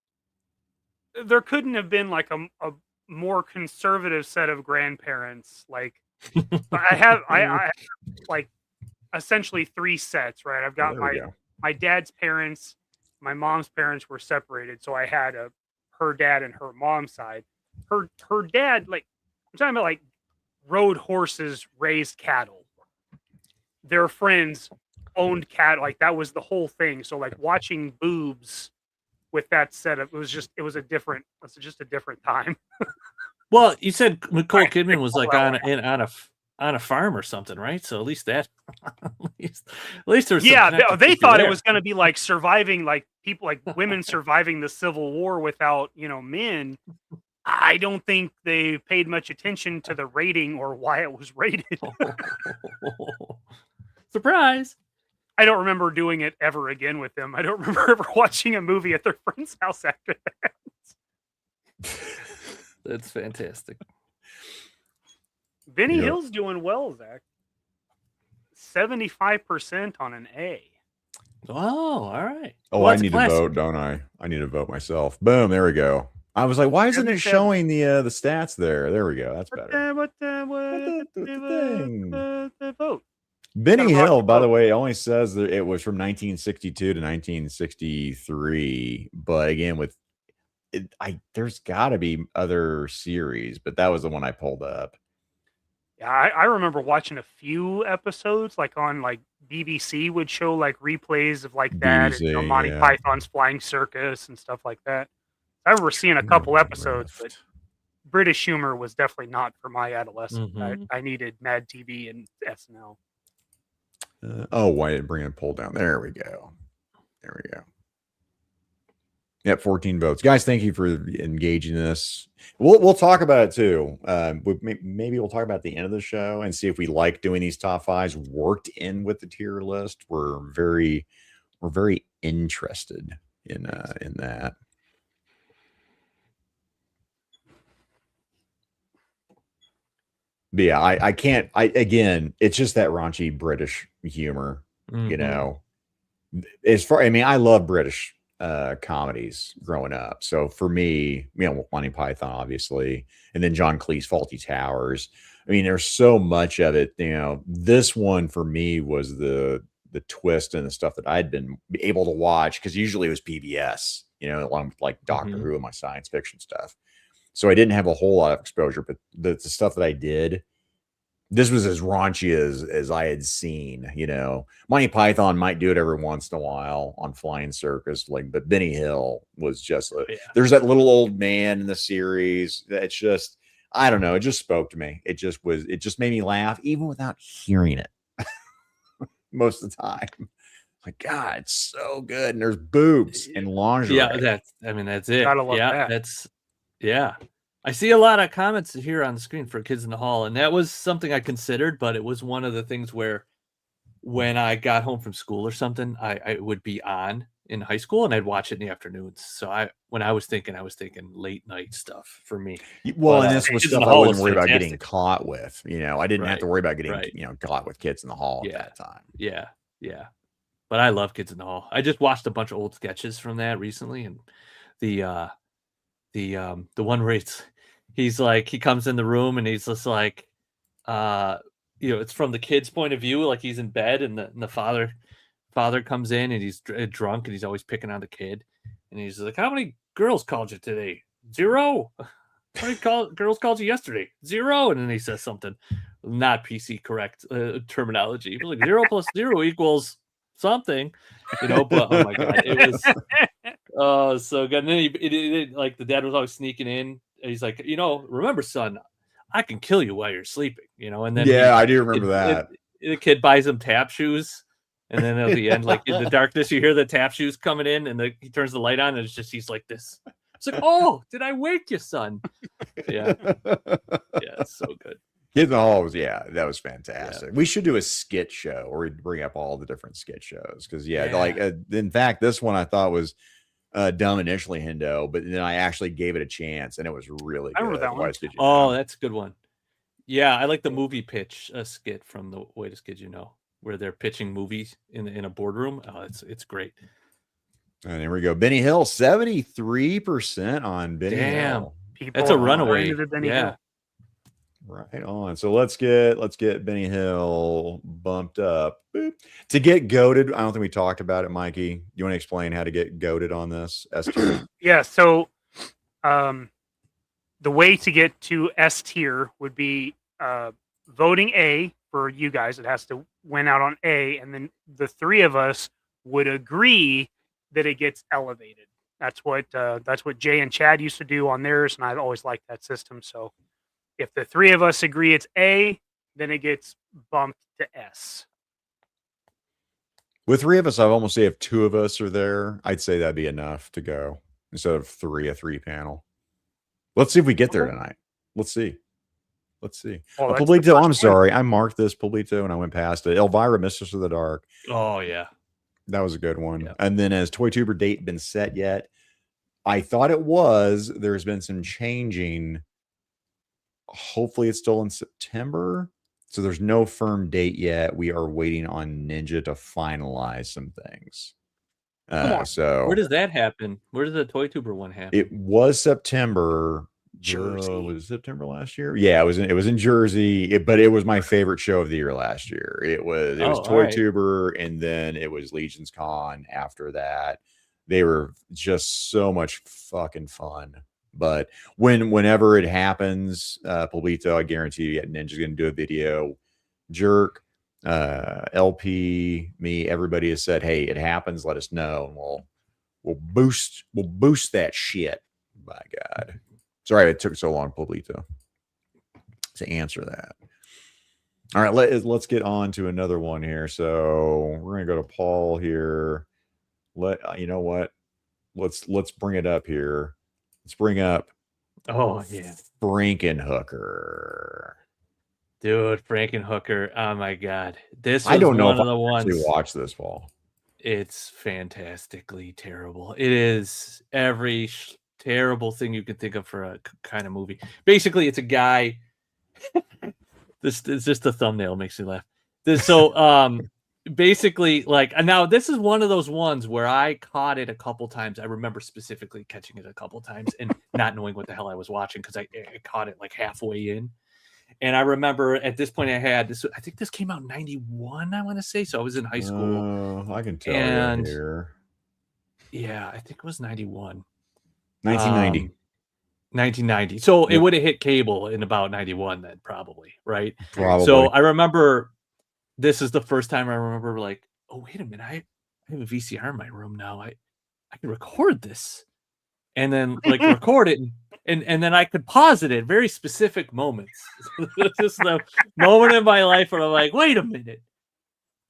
there couldn't have been like a more conservative set of grandparents. Like, I have like essentially 3 sets, right? I've got my dad's parents, my mom's parents were separated, so I had her dad and her mom's side. Her dad, like, I'm talking about like rode horses, raised cattle. their friends owned cat. Like that was the whole thing. So like watching boobs with that setup, it was just a different time. Well, you said Nicole Right, Kidman was like all on a farm or something, right? So at least that, at least there's Yeah, some they thought there. it was going to be like surviving, like people, like women surviving the Civil War without, men. I don't think they paid much attention to the rating or why it was rated. Surprise! I don't remember doing it ever again with them. I don't remember ever watching a movie at their friend's house after that. That's fantastic. Benny Yep. Hill's doing well, Zach. 75% on an A. Oh, all right. Oh, Well, I that's a need to classic. vote, don't I? I need to vote myself. Boom, there we go. I was like, why isn't it 77. showing the stats there? There we go. That's better. What the thing? the vote? Benny Gotta rock Hill, the by the boat. way, only says that it was from 1962 to 1963. But again, with it, there's got to be other series, but that was the one I pulled up. Yeah, I remember watching a few episodes, like on like BBC would show like replays of like that, and, BBC, Monty yeah. Python's Flying Circus and stuff like that. I remember seeing a couple episodes, but British humor was definitely not for my adolescence. Mhm. I needed Mad TV and SNL. Oh, why didn't bring it pull down? There we go. There we go. Yep, 14 votes, guys. Thank you for engaging this. We'll talk about it too. Maybe we'll talk about it at the end of the show and see if we like doing these top fives worked in with the tier list. We're very interested in that. But yeah, I can't. Again, it's just that raunchy British humor. You Mhm. know, I love British comedies growing up. So for me, Monty Python, obviously, and then John Cleese, Faulty Towers. I mean, there's so much of it. This one for me was the twist and the stuff that I'd been able to watch, because usually it was PBS, along with like Doctor Who and my science fiction stuff. So I didn't have a whole lot of exposure, but the stuff that I did, this was as raunchy as I had seen. Monty Python might do it every once in a while on Flying Circus, but Benny Hill was just there's that little old man in the series. It's just, I don't know, it just spoke to me. It just made me laugh even without hearing it most of the time. Like, God, it's so good. And there's boobs and lingerie. Yeah, that's it. Gotta love Yeah, that. yeah. I see a lot of comments here on the screen for Kids in the Hall, and that was something I considered, but it was one of the things where when I got home from school or something, I would be on in high school and I'd watch it in the afternoons. So when I was thinking late night stuff for me. Well, and this was Kids in stuff the I Hall wasn't was worried about fantastic. getting caught with. I didn't have to worry about getting caught with Kids in the Hall at that time. Yeah. But I love Kids in the Hall. I just watched a bunch of old sketches from that recently, and the one where he's like, he comes in the room and he's just like, it's from the kid's point of view, like he's in bed and the father comes in and he's drunk and he's always picking on the kid, and he's like, how many girls called you today? 0. How many girls called you yesterday? 0. And then he says something not PC correct terminology, like 0 plus 0 equals something, but oh my God, it was so good. And then like the dad was always sneaking in. He's like, remember, son, I can kill you while you're sleeping, and then I do remember that. The kid buys him tap shoes, and then at the end, like in the darkness, you hear the tap shoes coming in, and he turns the light on, and it's just he's like this. It's like, oh, did I wake you, son? Yeah, it's so good. Kids in the Hall that was fantastic. Yeah. We should do a skit show where we bring up all the different skit shows, because in fact, this one I thought was dumb initially, Hendo, but then I actually gave it a chance and it was really good. I remember that one. Oh, that's a good one. Yeah, I like the movie pitch skit from The Whitest Kids You Know, where they're pitching movies in a boardroom. Oh, it's great. And there we go. Benny Hill, 73% on Benny Hill. That's a runaway. Hill. Right on. So let's get Benny Hill bumped up. Boop. To get goated, I don't think we talked about it, Mikey. You want to explain how to get goated on this S tier? Yeah. So, the way to get to S tier would be voting A for you guys. It has to win out on A, and then the three of us would agree that it gets elevated. That's what Jay and Chad used to do on theirs, and I've always liked that system. So if the three of us agree it's A, then it gets bumped to S. With three of us, I'd almost say if two of us are there, I'd say that'd be enough to go instead of a three panel. Let's see if we get there tonight. Let's see. Oh, that's the Polito, first I'm one. sorry. I marked this Polito and I went past it. Elvira, Mistress of the Dark. Oh yeah. That was a good one. Yep. And then has Toy Tuber date been set yet? I thought it was. There's been some changing. Hopefully it's still in September. So there's no firm date yet. We are waiting on Ninja to finalize some things. So Where does that happen? Where does the Toy Tuber one happen? it was September. Jersey. Was it September last year? Yeah, it was in Jersey. But it was my favorite show of the year last year. It was Toy right. Tuber, and then it was Legion's Con after that. They were just so much fucking fun. But whenever it happens, Polito, I guarantee you, Ninja's gonna do a video. Jerk, LP, me, everybody has said, hey, it happens, let us know, and we'll boost that shit. By God. Sorry it took so long, Polito, to answer that. All right, let's get on to another one here. So we're gonna go to Paul here. You know what? Let's bring it up here. Let's bring up Frankenhooker. Dude, Frankenhooker. Oh my God. This I don't know one if of the I ones. actually watched this, Paul. It's fantastically terrible. It is every terrible thing you could think of for a kind of movie. Basically, it's a guy. This is just the thumbnail makes me laugh. Basically, like, now this is one of those ones where I caught it a couple times. I remember specifically catching it a couple times and not knowing what the hell I was watching because I caught it like halfway in. And I remember at this point I had this. I think this came out in 91, I want to say. So I was in high school. I can tell And you here. Yeah, I think it was 91. 1990. 1990. So Yep. it would have hit cable in about 91 then, probably, right? Probably. So I remember this is the first time I remember like, oh, wait a minute, I have a VCR in my room now. I can record this. And then like record it and then I could pause it at very specific moments. This is the moment in my life where I'm like, wait a minute,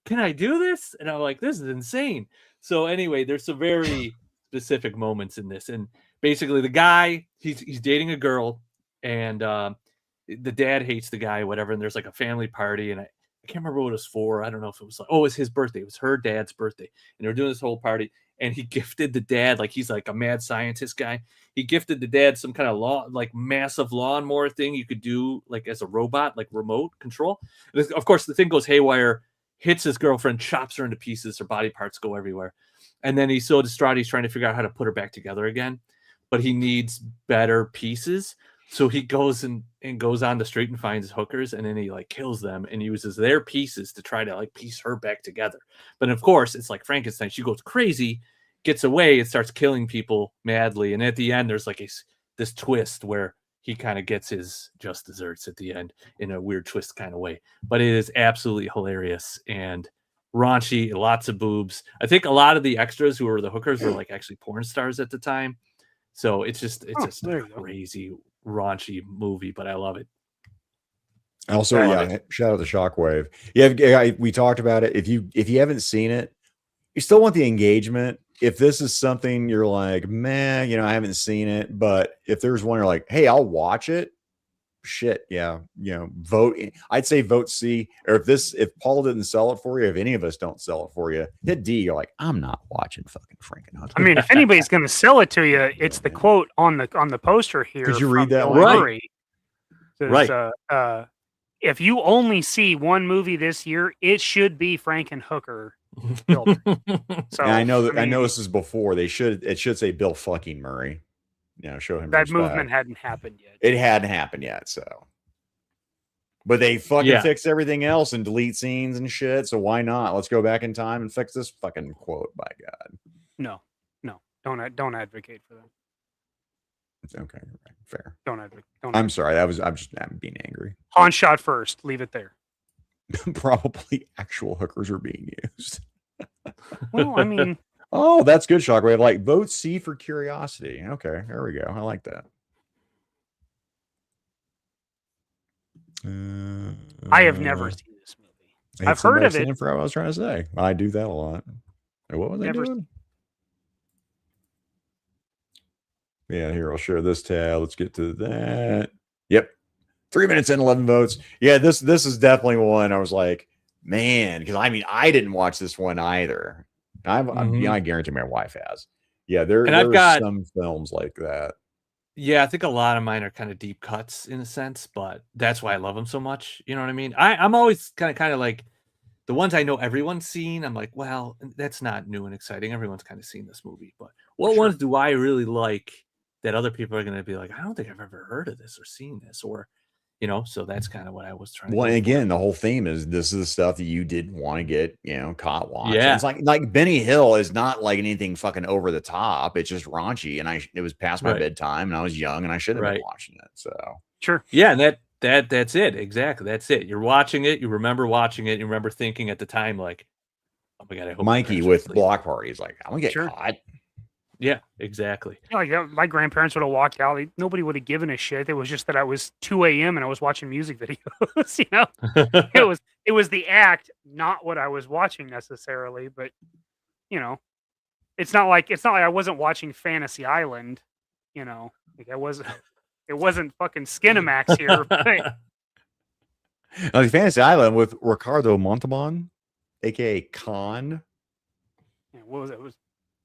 can I do this? And I'm like, this is insane. So anyway, there's some very specific moments in this. And basically the guy, he's dating a girl and the dad hates the guy, whatever. And there's like a family party. And I can't remember what it was for. I don't know if it was like, oh, it was his birthday. It was her dad's birthday. And they were doing this whole party. And he gifted the dad, like he's like a mad scientist guy. He gifted the dad some kind of massive lawnmower thing you could do like as a robot, like remote control. And of course, the thing goes haywire, hits his girlfriend, chops her into pieces. Her body parts go everywhere. And then he's so distraught, he's trying to figure out how to put her back together again. But he needs better pieces. So he goes and goes on the street and finds hookers, and then he like kills them and uses their pieces to try to like piece her back together. But of course, it's like Frankenstein. She goes crazy, gets away, and starts killing people madly. And at the end, there's like this twist where he kind of gets his just desserts at the end in a weird twist kind of way. But it is absolutely hilarious and raunchy, lots of boobs. I think a lot of the extras who were the hookers were like actually porn stars at the time. So it's just a crazy, raunchy movie, but I love it. Also, shout out to Shockwave. Yeah, we talked about it. If you haven't seen it, you still want the engagement. If this is something you're like, man, I haven't seen it, but if there's one you're like, hey, I'll watch it. Shit, yeah, vote. I'd say vote C. Or if Paul didn't sell it for you, if any of us don't sell it for you, hit D. You're like, I'm not watching fucking Frankenhooker. I mean, if anybody's going to sell it to you, it's the quote on the poster here. Did you read that one? Right. Right. If you only see one movie this year, it should be Frankenhooker. So I know that I know this is before. It should say Bill fucking Murray. Show him that respect. movement hadn't happened yet. It hadn't happened yet, so. But they fucking fixed everything else and delete scenes and shit. So why not? Let's go back in time and fix this fucking quote. By God. No, don't advocate for that. It's okay, right, fair. Don't advocate. I'm sorry. I'm being angry. Han shot first. Leave it there. Probably actual hookers are being used. Well, I mean, Oh, that's good, Shockwave. Like, vote C for curiosity. Okay, there we go. I like that. I have never seen this movie. I've heard of it. For what I was trying to say. I do that a lot. What was I Never doing? Yeah, here, I'll share this tab. Let's get to that. Yep. 3 minutes and 11 votes. Yeah, this is definitely one I was like, man, because I mean, I didn't watch this one either. I guarantee my wife has. Yeah, there are some films like that. Yeah, I think a lot of mine are kind of deep cuts in a sense, but that's why I love them so much. You know what I mean? I'm always kind of like the ones I know everyone's seen. I'm like, well, that's not new and exciting. Everyone's kind of seen this movie, but what ones do I really like that other people are going to be like, I don't think I've ever heard of this or seen this, or you know? So that's kind of what I was trying to. Well, and again, the whole theme is this is the stuff that you didn't want to get, caught watching. Yeah, it's like Benny Hill is not like anything fucking over the top. It's just raunchy, and it was past my bedtime, and I was young, and I shouldn't have been watching it. So sure, yeah, and that's it exactly. That's it. You're watching it. You remember watching it. You remember thinking at the time like, oh my god, I hope Mikey with block parties like I'm gonna get caught. Yeah, exactly. Like my grandparents would have walked out. Nobody would have given a shit. It was just that I was 2 a.m. and I was watching music videos. It was the act, not what I was watching necessarily. But it's not like I wasn't watching Fantasy Island. Like I wasn't. It wasn't fucking Skinamax here. But... Like Fantasy Island with Ricardo Montalban, aka Khan. Yeah, what was it?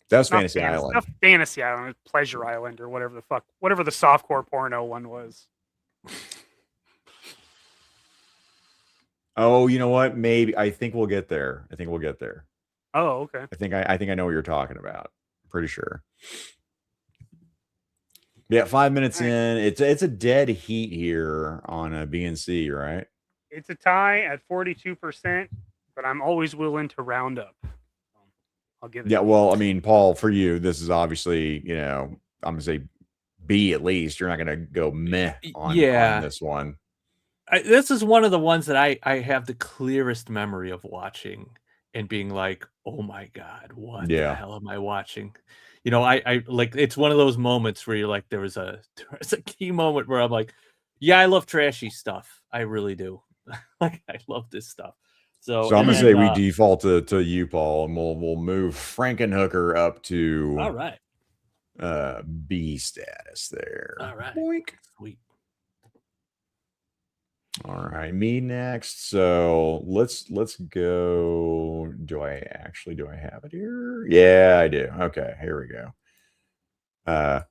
That's Fantasy Island. Not Fantasy Island, Pleasure Island, or whatever the softcore porno one was. Oh, you know what? Maybe I think we'll get there. Oh, okay. I think I know what you're talking about. Pretty sure. Yeah, 5 minutes in. It's a dead heat here on a BNC, right? It's a tie at 42%, but I'm always willing to round up. I'll give it. Yeah, well, I mean, Paul, for you, this is obviously, I'm gonna say B at least. You're not gonna go meh on this one. This is one of the ones that I have the clearest memory of watching and being like, oh my god, what the hell am I watching? I like, it's one of those moments where you're like, there's a key moment where I'm like, yeah, I love trashy stuff. I really do. Like, I love this stuff. So I'm gonna say we default to you, Paul, and we'll move Frankenhooker up to all right. B status there. All right. Boink. Sweet. All right, me next. So let's go. Do I have it here? Yeah, I do. Okay, here we go.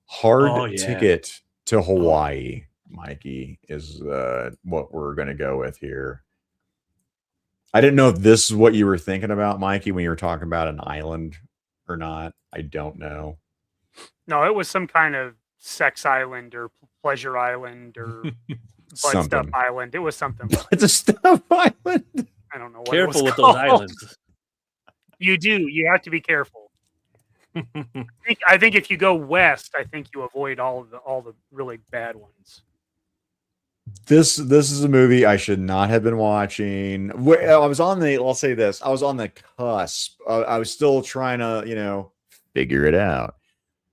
Hard Ticket to Hawaii, Mikey, is what we're gonna go with here. I didn't know if this is what you were thinking about, Mikey, when you were talking about an island or not. I don't know. No, it was some kind of sex island or pleasure island or butt stuff island. It was something. It's a stuff island. I don't know what Careful it was with called. those islands. You do. You have to be careful. I think if you go west, I think you avoid all the really bad ones. This is a movie I should not have been watching. I'll say this. I was on the cusp. I was still trying to, figure it out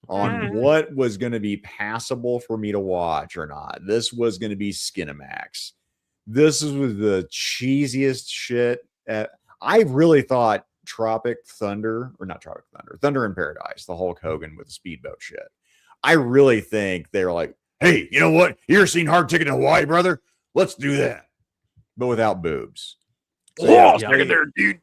on what was going to be passable for me to watch or not. This was going to be Skinamax. This was the cheesiest shit. I really thought Thunder in Paradise, the Hulk Hogan with the speedboat shit. I really think they were like, hey, you know what? You ever seen Hard Ticket to Hawaii, brother? Let's do that. But without boobs. So stick it there, dude.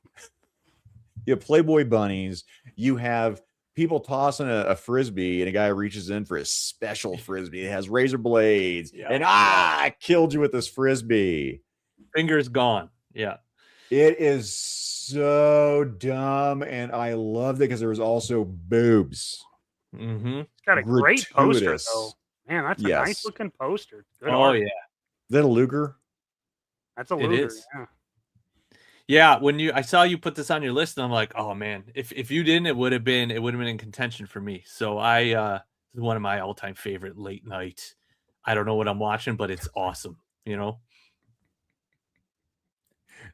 You have Playboy bunnies. You have people tossing a frisbee, and a guy reaches in for his special frisbee. It has razor blades. Yeah. And I killed you with this frisbee. Fingers gone. Yeah. It is so dumb, and I loved it because there was also boobs. Mm-hmm. It's got a great poster, though. Man, that's a nice looking poster. Good art. Yeah. Is that a Luger? That's a Luger. Yeah. Yeah, when I saw you put this on your list, and I'm like, oh man, if you didn't, it would have been in contention for me. So this is one of my all-time favorite late night. I don't know what I'm watching, but it's awesome,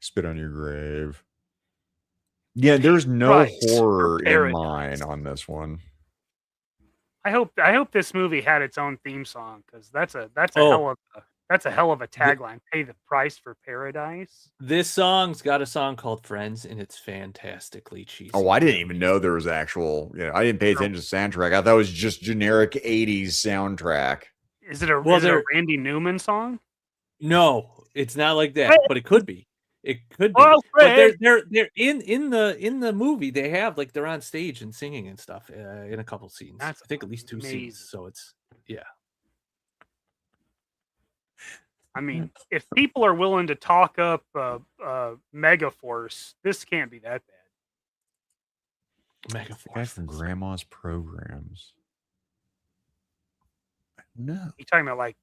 Spit on your grave. Yeah, there's no Christ, horror for in paradise. mine on this one. I hope this movie had its own theme song because that's a Oh. hell of a tagline. Pay the price for paradise. This song's got a song called Friends, and it's fantastically cheesy. Oh, I didn't even know there was actual. I didn't pay attention to the soundtrack. I thought it was just generic '80s soundtrack. Is it a Randy Newman song? No, it's not like that, but it could be. It could be. Well, but they're in the movie. They have like they're on stage and singing and stuff in a couple scenes. That's I think at least 2 amazing. scenes. So it's I mean, if people are willing to talk up Megaforce, this can't be that bad. The guy from Grandma's Programs. No. You talking about like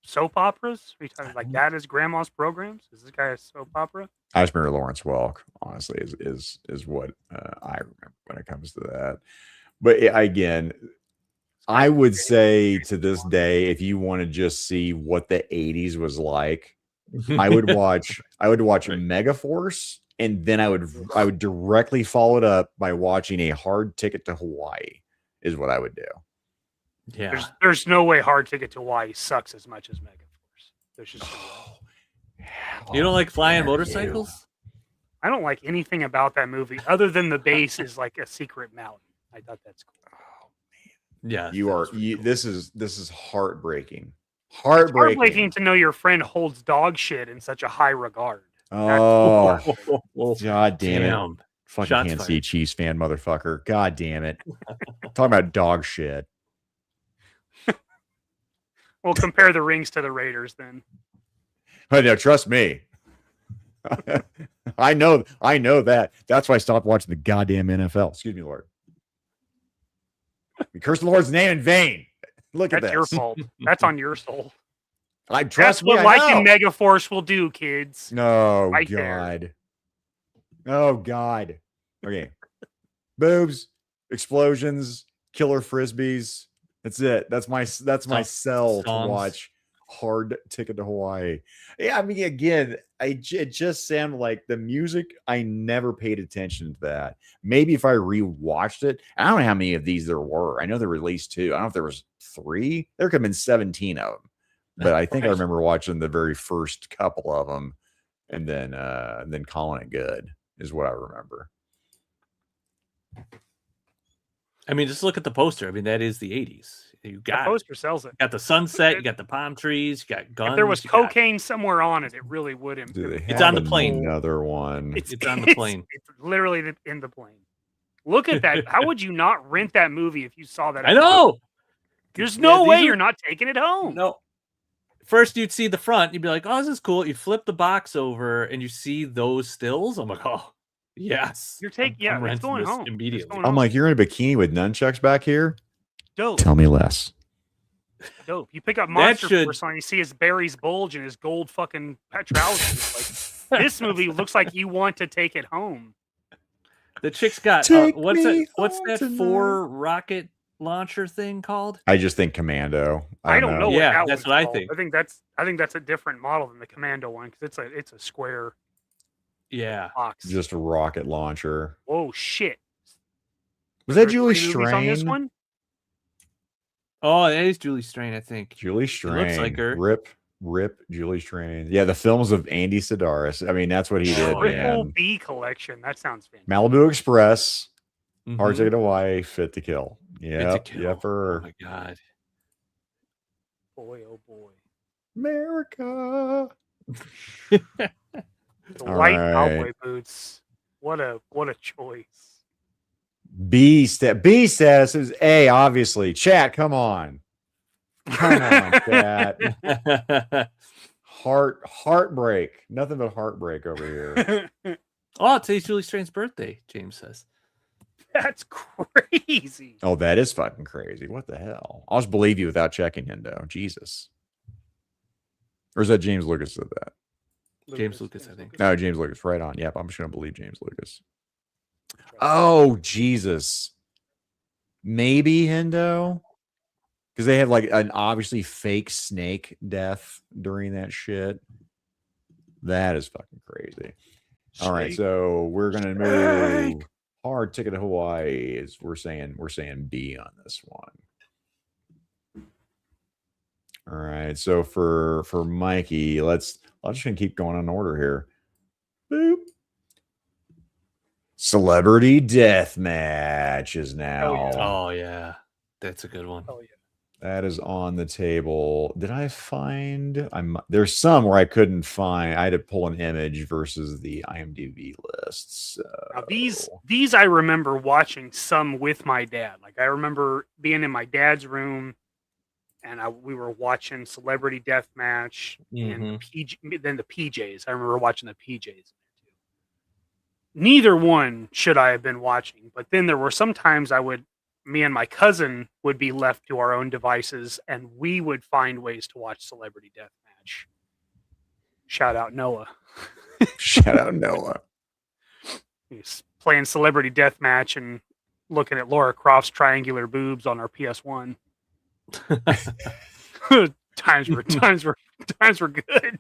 soap operas? Are you talking like that is Grandma's Programs? Is this guy a soap opera? I just remember Lawrence Welk, honestly, is what I remember when it comes to that. But again, I would say to this day, if you want to just see what the '80s was like, I would watch Megaforce, and then I would directly follow it up by watching A Hard Ticket to Hawaii. Is what I would do. Yeah, there's no way Hard Ticket to Hawaii sucks as much as Megaforce. There's just no way. You don't like flying motorcycles? I don't like anything about that movie other than the base is like a secret mountain. I thought that's cool. Yeah, This is heartbreaking. It's heartbreaking to know your friend holds dog shit in such a high regard. Oh, God damn it! Fucking Shots Kansas fired. City Chiefs fan, motherfucker! God damn it! Talking about dog shit. Well, compare the rings to the Raiders then. But no, trust me. I know that. That's why I stopped watching the goddamn NFL. Excuse me, Lord. We curse the Lord's name in vain. Look at That's this. your fault. That's on your soul. I That's trust me. what liking Megaforce will do, kids. No, Right God. Oh, God. Okay. Boobs, explosions, killer frisbees. That's it. That's my cell to watch Hard Ticket to Hawaii. Yeah, I mean, again, it just sounded like the music. I never paid attention to that. Maybe if I rewatched it, I don't know how many of these there were. I know they released 2. I don't know if there was 3. There could have been 17 of them, but I think I remember watching the very first couple of them, and then calling it good is what I remember. I mean, just look at the poster. I mean, that is the 80s. You got the poster sells it. You got the sunset, you got the palm trees, you got guns. If there was cocaine somewhere on it, it really would improve. It's on the plane. Another one. It's on the plane. It's literally in the plane. Look at that. How would you not rent that movie if you saw that? I know. There's no way you're not taking it home. No. First, you'd see the front. You'd be like, "Oh, this is cool." You flip the box over, and you see those stills. I'm like, "Oh, yes." You're taking. Yeah, I'm it's going renting this home immediately. I'm like, you're in a bikini with nunchucks back here? Dope. Tell me less. Dope. You pick up Monster Force on, you see his berries bulge and his gold fucking trousers. Like, this movie looks like you want to take it home. The chick's got what's that 4 rocket launcher thing called? I just think Commando. I don't know. Yeah, what that's what called. I think. I think that's a different model than the Commando one because it's a square. Yeah. Box. Just a rocket launcher. Oh shit! Was that Julie On this Strain? one? Oh, that is Julie Strain, I think. Julie Strain. Looks like her. Rip Julie Strain. Yeah, the films of Andy Sidaris. I mean, that's what he did, Triple man. B collection. That sounds fantastic. Malibu Express, Mhm. Hard Ticket to Hawaii, Fit to Kill. Yeah, Fit to Kill. yep. Oh my god. Boy, oh boy. America. The All white right. cowboy boots. What a choice. B status is A, obviously. Chat, come on. Come on, chat. Heartbreak. Nothing but heartbreak over here. Oh, today's Julie Strain's birthday, James says. That's crazy. Oh, that is fucking crazy. What the hell? I'll just believe you without checking, Hendo. Jesus. Or is that James Lucas said that? James Lucas, I think. No, James Lucas. Right on. Yep, I'm just going to believe James Lucas. Oh, Jesus. Maybe, Hendo? Because they had like an obviously fake snake death during that shit. That is fucking crazy. All right, so we're gonna move hard ticket to Hawaii. Is we're saying B on this one. All right, so for Mikey, I'm just gonna keep going on order here. Boop. Celebrity Death Match is now. Oh yeah, that's a good one. Oh yeah. That is on the table. Did I find? There's some where I couldn't find. I had to pull an image versus the IMDb lists. Now these I remember watching some with my dad. Like I remember being in my dad's room, and we were watching Celebrity Deathmatch and then the PJs. I remember watching the PJs. Neither one should I have been watching, but then there were some times me and my cousin would be left to our own devices, and we would find ways to watch Celebrity Deathmatch. Shout out Noah. Shout out Noah. He's playing Celebrity Deathmatch and looking at Laura Croft's triangular boobs on our PS1. times were good.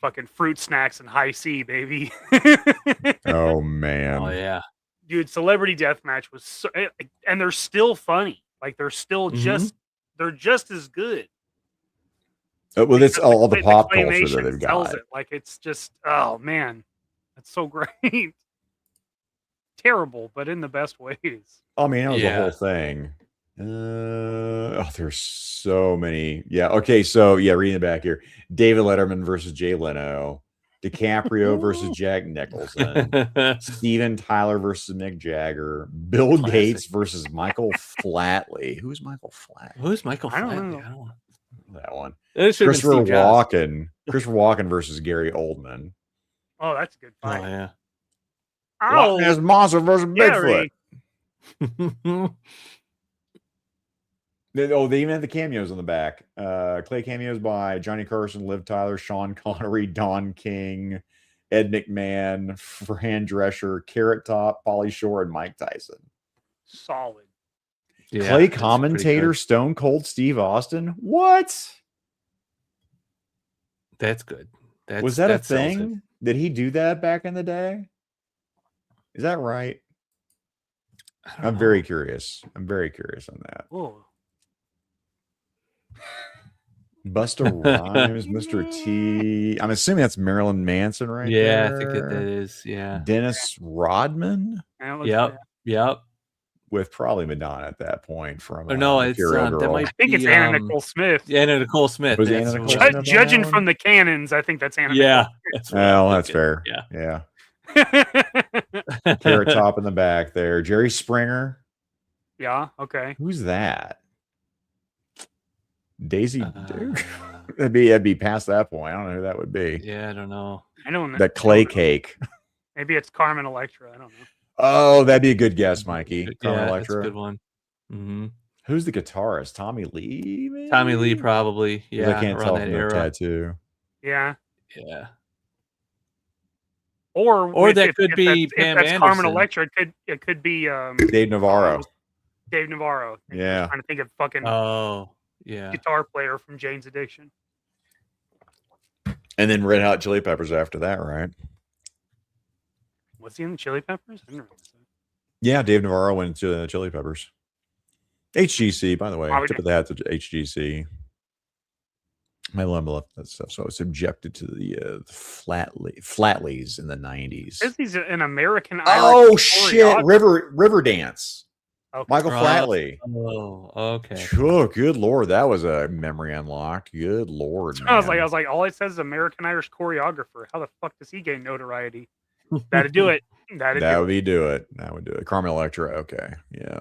Fucking fruit snacks and high C, baby. Oh man. Oh yeah. Dude, Celebrity Deathmatch was so, and they're still funny. Like they're still they're just as good. Well, that's all the pop culture that claymation they've sells got. it. Like it's just, oh man, that's so great. Terrible, but in the best ways. I mean, that was the whole thing. There's so many. Yeah. Okay. So yeah, reading the back here, David Letterman versus Jay Leno, DiCaprio versus Jack Nicholson, Steven Tyler versus Mick Jagger, Bill Gates versus Michael Flatley. Who's Michael Flatley? Who's Michael I don't Flatley? know. That one. Christopher Walken. Christopher Walken versus Gary Oldman. Oh, that's a good fight. Oh yeah. Oh, Loch Ness Monster versus Bigfoot. They even had the cameos on the back. Clay cameos by Johnny Carson, Liv Tyler, Sean Connery, Don King, Ed McMahon, Fran Drescher, Carrot Top, Pauly Shore, and Mike Tyson. Solid. Yeah, Clay commentator, Stone Cold Steve Austin. What? That's good. Was that a thing? Did he do that back in the day? Is that right? I'm very curious. I'm very curious on that. Oh. Busta Rhymes, Mr. T. I'm assuming that's Marilyn Manson, right? Yeah, there. I think that is. Yeah. Dennis Rodman. Yep. With probably Madonna at that point from. No, it's I think it's Anna Nicole Smith. Yeah, Anna Nicole Smith. Was Anna Nicole Smith judging from the cannons, I think that's Anna. Yeah. Well, that's fair. Yeah. Carrot Top in the back there. Jerry Springer. Yeah. Okay. Who's that? Daisy Duke. That'd be past that point. I don't know who that would be. Yeah, I don't know. I don't know. That Clay Cake. Maybe it's Carmen Electra. I don't know. Oh, that'd be a good guess, Mikey. Carmen Electra. Electra. That's a good one. Mm-hmm. Who's the guitarist? Tommy Lee? Maybe? Tommy Lee, probably. Yeah, I can't tell from the tattoo. Yeah. Yeah. Or that could be Pam that's Anderson. Carmen Electra. It could be Dave Navarro. Dave Navarro. Yeah. I'm trying to think of fucking guitar player from Jane's Addiction. And then Red Hot Chili Peppers after that, right? Was he in the Chili Peppers? I didn't realize that. Yeah, Dave Navarro went to the Chili Peppers. HGC, by the way. Tip of the hat to HGC. My mom loved that stuff, so I was subjected to the Flatleys in the 90s. Says he's an American Irish. Oh shit! River Dance. Okay. Michael Flatley. Oh, okay. Oh, good lord, that was a memory unlock. Good lord. Man. I was like, all it says is American Irish choreographer. How the fuck does he gain notoriety? That'd do it. That would do it. That would do it. Carmen Electra. Okay. Yeah.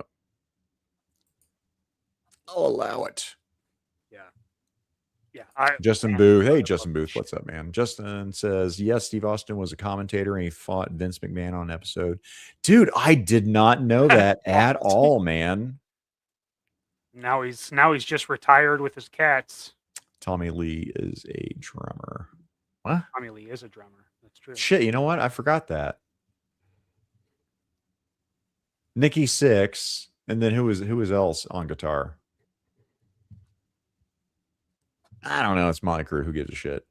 I'll allow it. Yeah. Justin Booth. Hey, Justin Booth. What's up, man? Justin says, yes, Steve Austin was a commentator and he fought Vince McMahon on an episode. Dude, I did not know that at all, man. Now he's just retired with his cats. Tommy Lee is a drummer. What? Tommy Lee is a drummer. That's true. Shit, you know what? I forgot that. Nikki Sixx, and then who was else on guitar? I don't know. It's Molly Crew. Who gives a shit?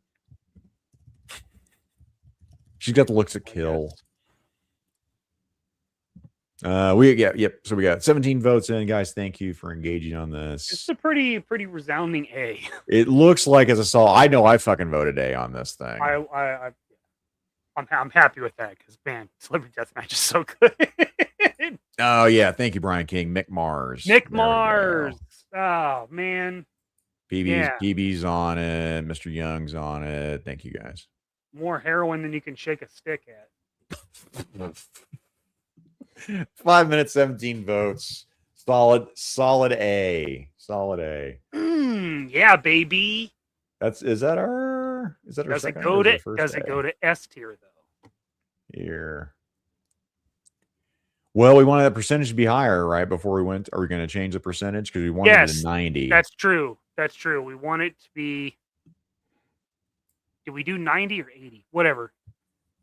She's got the looks that kill. So we got 17 votes in, guys. Thank you for engaging on this. It's a pretty resounding A. It looks like it's a solid. I know I fucking voted A on this thing. I'm happy with that because man, Celebrity Deathmatch is so good. Oh yeah, thank you, Brian King. Mick Mars. Nick Mars. Oh man. BB's on it. Mr. Young's on it. Thank you guys. More heroin than you can shake a stick at. 5 minutes, 17 votes. Solid A. Solid A. Yeah, baby. Is that our Does it second go or to is it first does it A? go to S tier though? Here. Well, we wanted that percentage to be higher, right? Before we went, are we going to change the percentage? Because we wanted it to 90. That's true. That's true. We want it to be. Did we do 90 or 80? Whatever.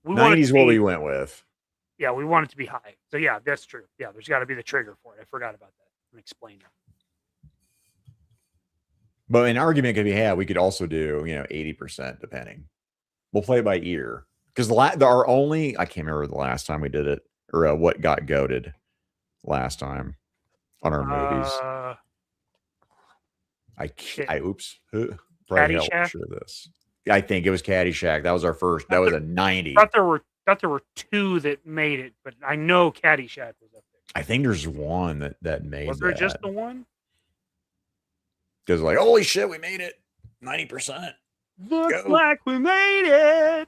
90 is what we went with. Yeah, we want it to be high. So yeah, that's true. Yeah, there's got to be the trigger for it. I forgot about that. I'm explain that. But an argument could be had. We could also do, 80% depending. We'll play it by ear. Because our only, I can't remember the last time we did it, or what got goated last time on our movies. Oops. Probably help sure this. I think it was Caddyshack. That was our first. That was a 90. Thought there were two that made it, but I know Caddyshack was up there. I think there's one that made. Was there just the one? Because like, holy shit, we made it. 90%. Looks like we made it.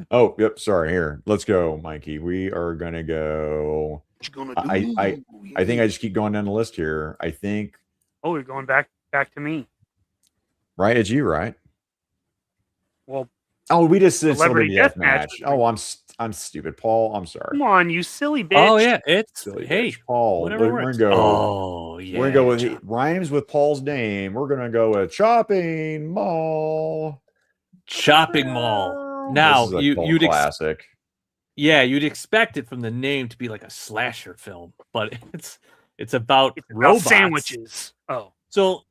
Oh, yep. Sorry. Here, let's go, Mikey. We are gonna go. What you gonna do? I think I just keep going down the list here. I think. Oh, you're going back to me. Right, it's you, right? Well. Oh, we just said Celebrity Deathmatch. Oh, I'm stupid, Paul. I'm sorry. Come on, you silly bitch. Oh yeah, it's Silly hey, bitch. Paul. whatever We're works. gonna go. Oh yeah, we're gonna go with rhymes with Paul's name. We're gonna go with shopping mall. Shopping mall. Now you'd classic. You'd expect it from the name to be like a slasher film, but it's about robots. Sandwiches. Oh, so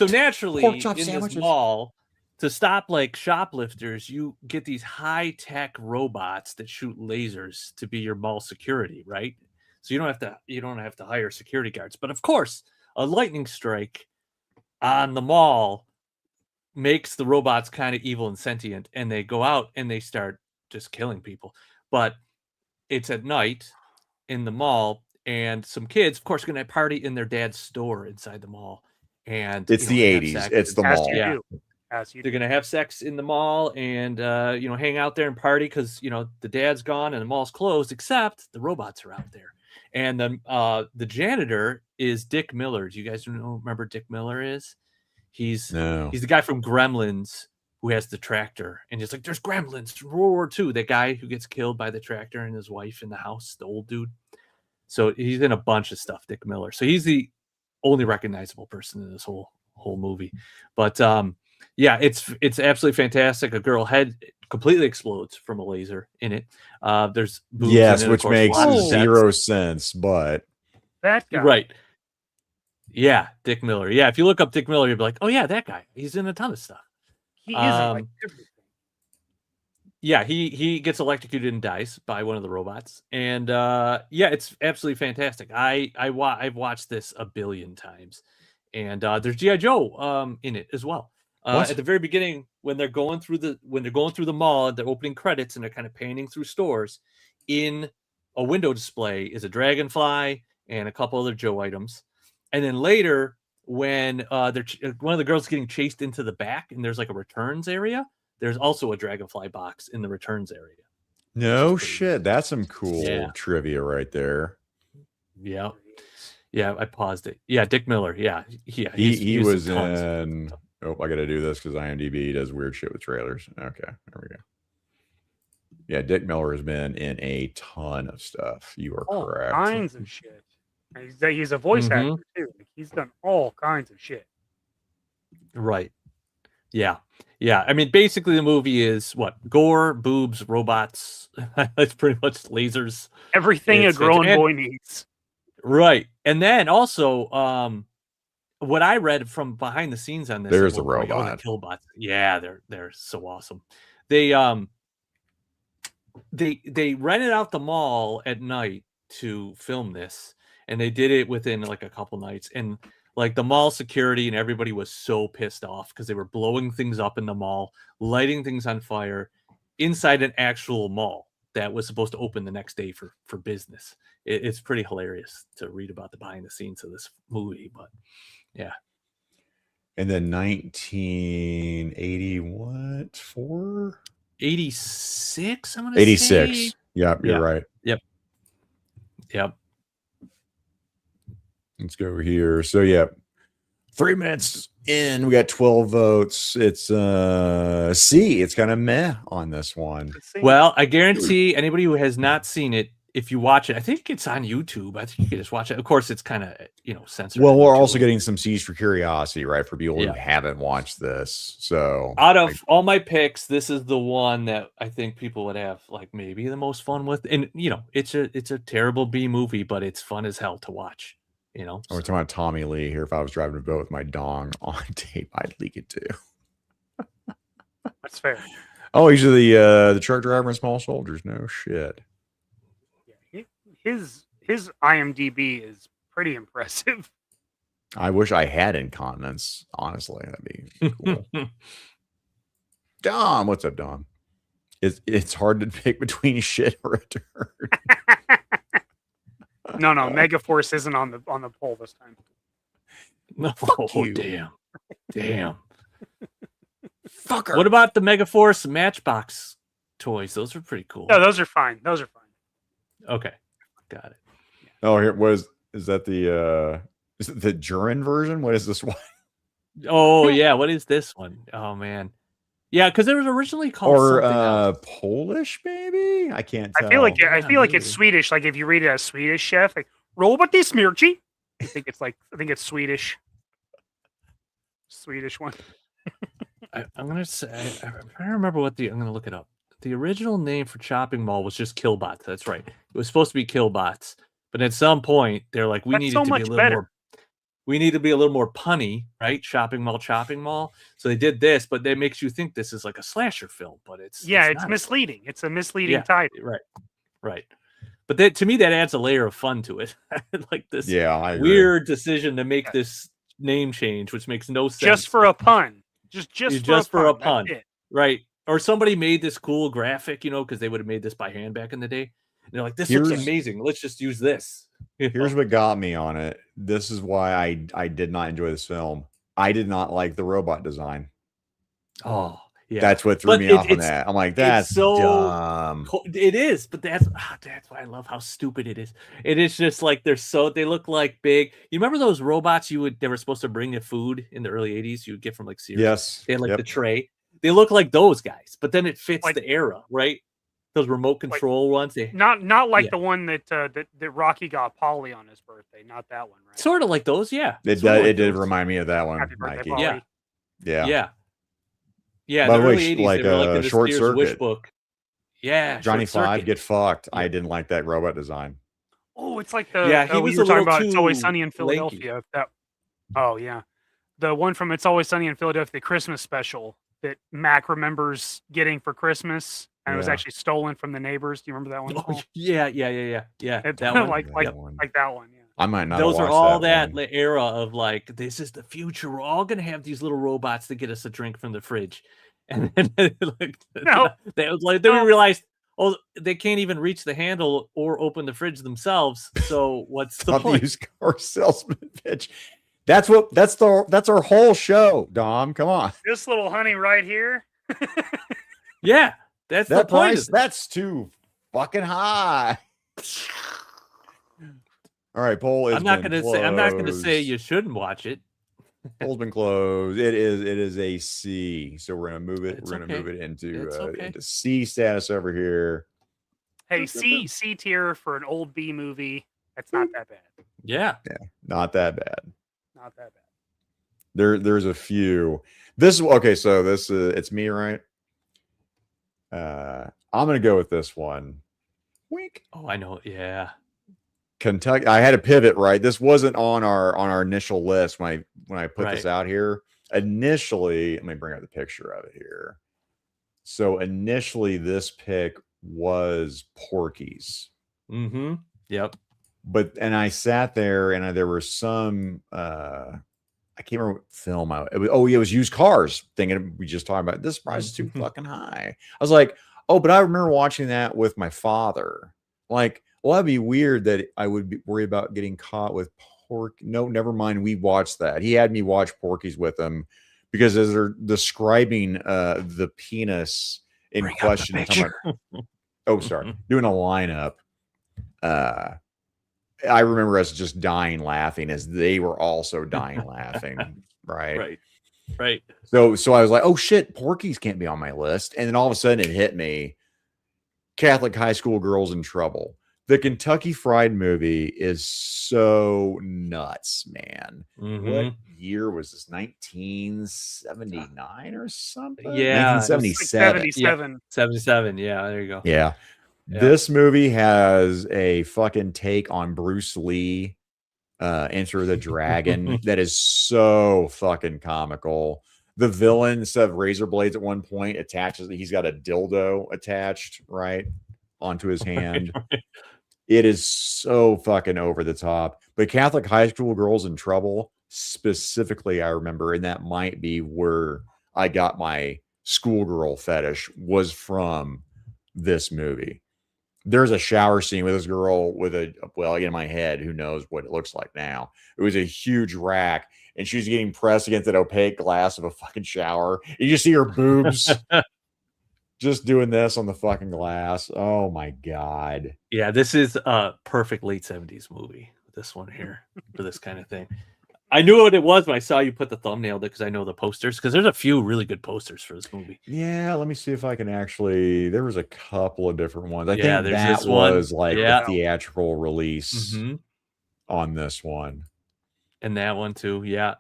naturally in sandwiches. this mall, to stop like shoplifters, you get these high-tech robots that shoot lasers to be your mall security, right? So you don't have to hire security guards. But of course, a lightning strike on the mall makes the robots kind of evil and sentient, and they go out and they start just killing people. But it's at night in the mall, and some kids, of course, are going to party in their dad's store inside the mall. And it's the 80s. It's the mall. Yeah. They're going to have sex in the mall and, hang out there and party because, the dad's gone and the mall's closed, except the robots are out there. And then the janitor is Dick Miller. Do you guys remember Dick Miller is? He's the guy from Gremlins who has the tractor. And he's like, there's Gremlins from World War II. That guy who gets killed by the tractor and his wife in the house, the old dude. So he's in a bunch of stuff, Dick Miller. So he's the only recognizable person in this whole movie. But it's absolutely fantastic. A girl head completely explodes from a laser in it. There's boobs in it, which makes zero sense, but that guy. Right. Yeah, Dick Miller. Yeah, if you look up Dick Miller, you'll be like, oh yeah, that guy. He's in a ton of stuff. He is in like everything. Yeah, he gets electrocuted and dies by one of the robots, and it's absolutely fantastic. I've watched this a billion times, and there's G.I. Joe in it as well. At the very beginning, when they're going through the mall, and they're opening credits and they're kind of panning through stores, in a window display is a dragonfly and a couple other Joe items, and then later when one of the girls getting chased into the back and there's like a returns area. There's also a dragonfly box in the returns area. No shit. That's some cool trivia right there. Yeah. Yeah, I paused it. Yeah, Dick Miller. Yeah. He was in... Oh, I got to do this because IMDb does weird shit with trailers. Okay, there we go. Yeah, Dick Miller has been in a ton of stuff. You are correct. All kinds of shit. He's a voice actor, too. He's done all kinds of shit. Right. Yeah. Yeah, I mean, basically the movie is what? Gore, boobs, robots. It's pretty much lasers. Everything a grown boy needs. Right. And then also, what I read from behind the scenes on this, There's the the robot. killbots. Yeah, they're so awesome. They rented out the mall at night to film this, and they did it within like a couple nights. And like the mall security and everybody was so pissed off because they were blowing things up in the mall, lighting things on fire inside an actual mall that was supposed to open the next day for business. It's pretty hilarious to read about the behind the scenes of this movie, but yeah. And then 1980, what? 86, I'm gonna 86. say. Yep, you're right. Yep. Let's go over here. So yeah, 3 minutes in, we got 12 votes. It's C. It's kind of meh on this one. Well, I guarantee anybody who has not seen it, if you watch it, I think it's on YouTube. I think you can just watch it. Of course, it's kind of censored. Well, we're also getting some C's for curiosity, right? For people who Yeah. haven't watched this. So out of all my picks, this is the one that I think people would have like maybe the most fun with. And it's a terrible B movie, but it's fun as hell to watch. We're talking about Tommy Lee here. If I was driving a boat with my dong on tape, I'd leak it too. That's fair. Oh, he's the truck driver in Small Soldiers. No shit. Yeah, his IMDb is pretty impressive. I wish I had incontinence. Honestly, that'd be cool. Dom, what's up, Dom? It's hard to pick between shit or a turd. No, Megaforce isn't on the poll this time. No, Fuck you. damn. Fucker. What about the Megaforce Matchbox toys? Those are pretty cool. No, those are fine. Okay, got it. Oh, is that the is it the German version? What is this one? Oh yeah, what is this one? Oh man, yeah, because it was originally called Or something else. Polish, maybe? I can't tell. I feel like it's maybe. Swedish. Like if you read it as Swedish chef, like robot smirchi. I think it's Swedish. Swedish one. I'm gonna say I'm trying to remember I'm gonna look it up. The original name for Chopping Mall was just Killbots. That's right. It was supposed to be Killbots, but at some point they're like, we need to be a little more. We need to be a little more punny, right? Chopping Mall. So they did this, but that makes you think this is like a slasher film, but it's it's misleading. It's a misleading title. Right. But to me, that adds a layer of fun to it. Like this I agree. weird decision to make this name change, which makes no sense. Just for a pun. Just for a pun. That's it. Right. Or somebody made this cool graphic, because they would have made this by hand back in the day. And they're like, this looks amazing. Let's just use this. Here's what got me on it. This is why I did not enjoy this film. I did not like the robot design. Oh, yeah. That's what threw me off on that. I'm like, that's so dumb. It is, but that's why I love how stupid it is. It is just like they look like big. You remember those robots they were supposed to bring you food in the early 80s? You would get from like Sears. Yes. They had like the tray. They look like those guys, but then it fits the era, right? Those remote control ones. Not like the one that Rocky got Polly on his birthday. Not that one, right? Sort of like those, yeah. It did remind me of that one. Happy birthday, Mikey. Polly. Yeah. By the the way, early 80s, like they were like the Short Sears Circuit. Wish book. Yeah, Johnny Short Five, Circuit. get fucked. I didn't like that robot design. Oh, it's like the he was you were a talking little about It's too Always Sunny in lanky. Philadelphia. The one from It's Always Sunny in Philadelphia, the Christmas special that Mac remembers getting for Christmas, and it was actually stolen from the neighbors. Do you remember that one? Oh, yeah. That one. like that one. Yeah. I might not. Those have are watched all that that era of like, this is the future. We're all gonna have these little robots to get us a drink from the fridge, and then then we realized, oh, they can't even reach the handle or open the fridge themselves. So what's the point? Used car salesman pitch. That's our whole show, Dom. Come on. This little honey right here. Yeah, that's the That point. price, that's too fucking high. All right, poll is. I'm not gonna say you shouldn't watch it. Poll's been closed. It is a C. So we're gonna move it. It's we're gonna okay. move it into It's okay. into C status over here. Hey, C tier for an old B movie. That's not that bad. Yeah. Not that bad. Not that bad. There's a few. This okay. So this it's me, right? I'm gonna go with this one. Wink. Oh, I know. Yeah. Kentucky. I had to pivot, right? This wasn't on our initial list when I put this Right. out here. Initially, let me bring up the picture of it here. So initially, this pick was Porky's. Mm-hmm. Yep. And I sat there and there were some I can't remember what film it was Used Cars, thinking we just talked about this price is too fucking high. I was like, oh, but I remember watching that with my father. Like, well, that'd be weird that I would worry about getting caught with pork. No, never mind. We watched that. He had me watch Porky's with him because as they're describing the penis in Bring up the question, and talking picture. about, oh, sorry, doing a lineup. I remember us just dying laughing as they were also dying laughing. Right. Right. So I was like, oh shit, Porky's can't be on my list. And then all of a sudden it hit me. Catholic high school girls in trouble. The Kentucky Fried movie is so nuts, man. What year was this? 1979 or something? Yeah. 1977. Like 77. 77. Yeah, there you go. Yeah. This movie has a fucking take on Bruce Lee, Enter the Dragon, that is so fucking comical. The villain, instead of razor blades at one point, he's got a dildo attached, right, onto his hand. It is so fucking over the top. But Catholic high school girls in trouble, specifically, I remember, and that might be where I got my schoolgirl fetish, was from this movie. There's a shower scene with this girl with in my head, who knows what it looks like now. It was a huge rack, and she's getting pressed against that opaque glass of a fucking shower. You just see her boobs just doing this on the fucking glass. Oh my God. Yeah, this is a perfect late 70s movie. This one here for this kind of thing. I knew what it was when I saw you put the thumbnail there because I know the posters, because there's a few really good posters for this movie. Yeah, let me see if I can actually. There was a couple of different ones. I think there's that this one. was like the theatrical release on this one. And that one too. Yeah.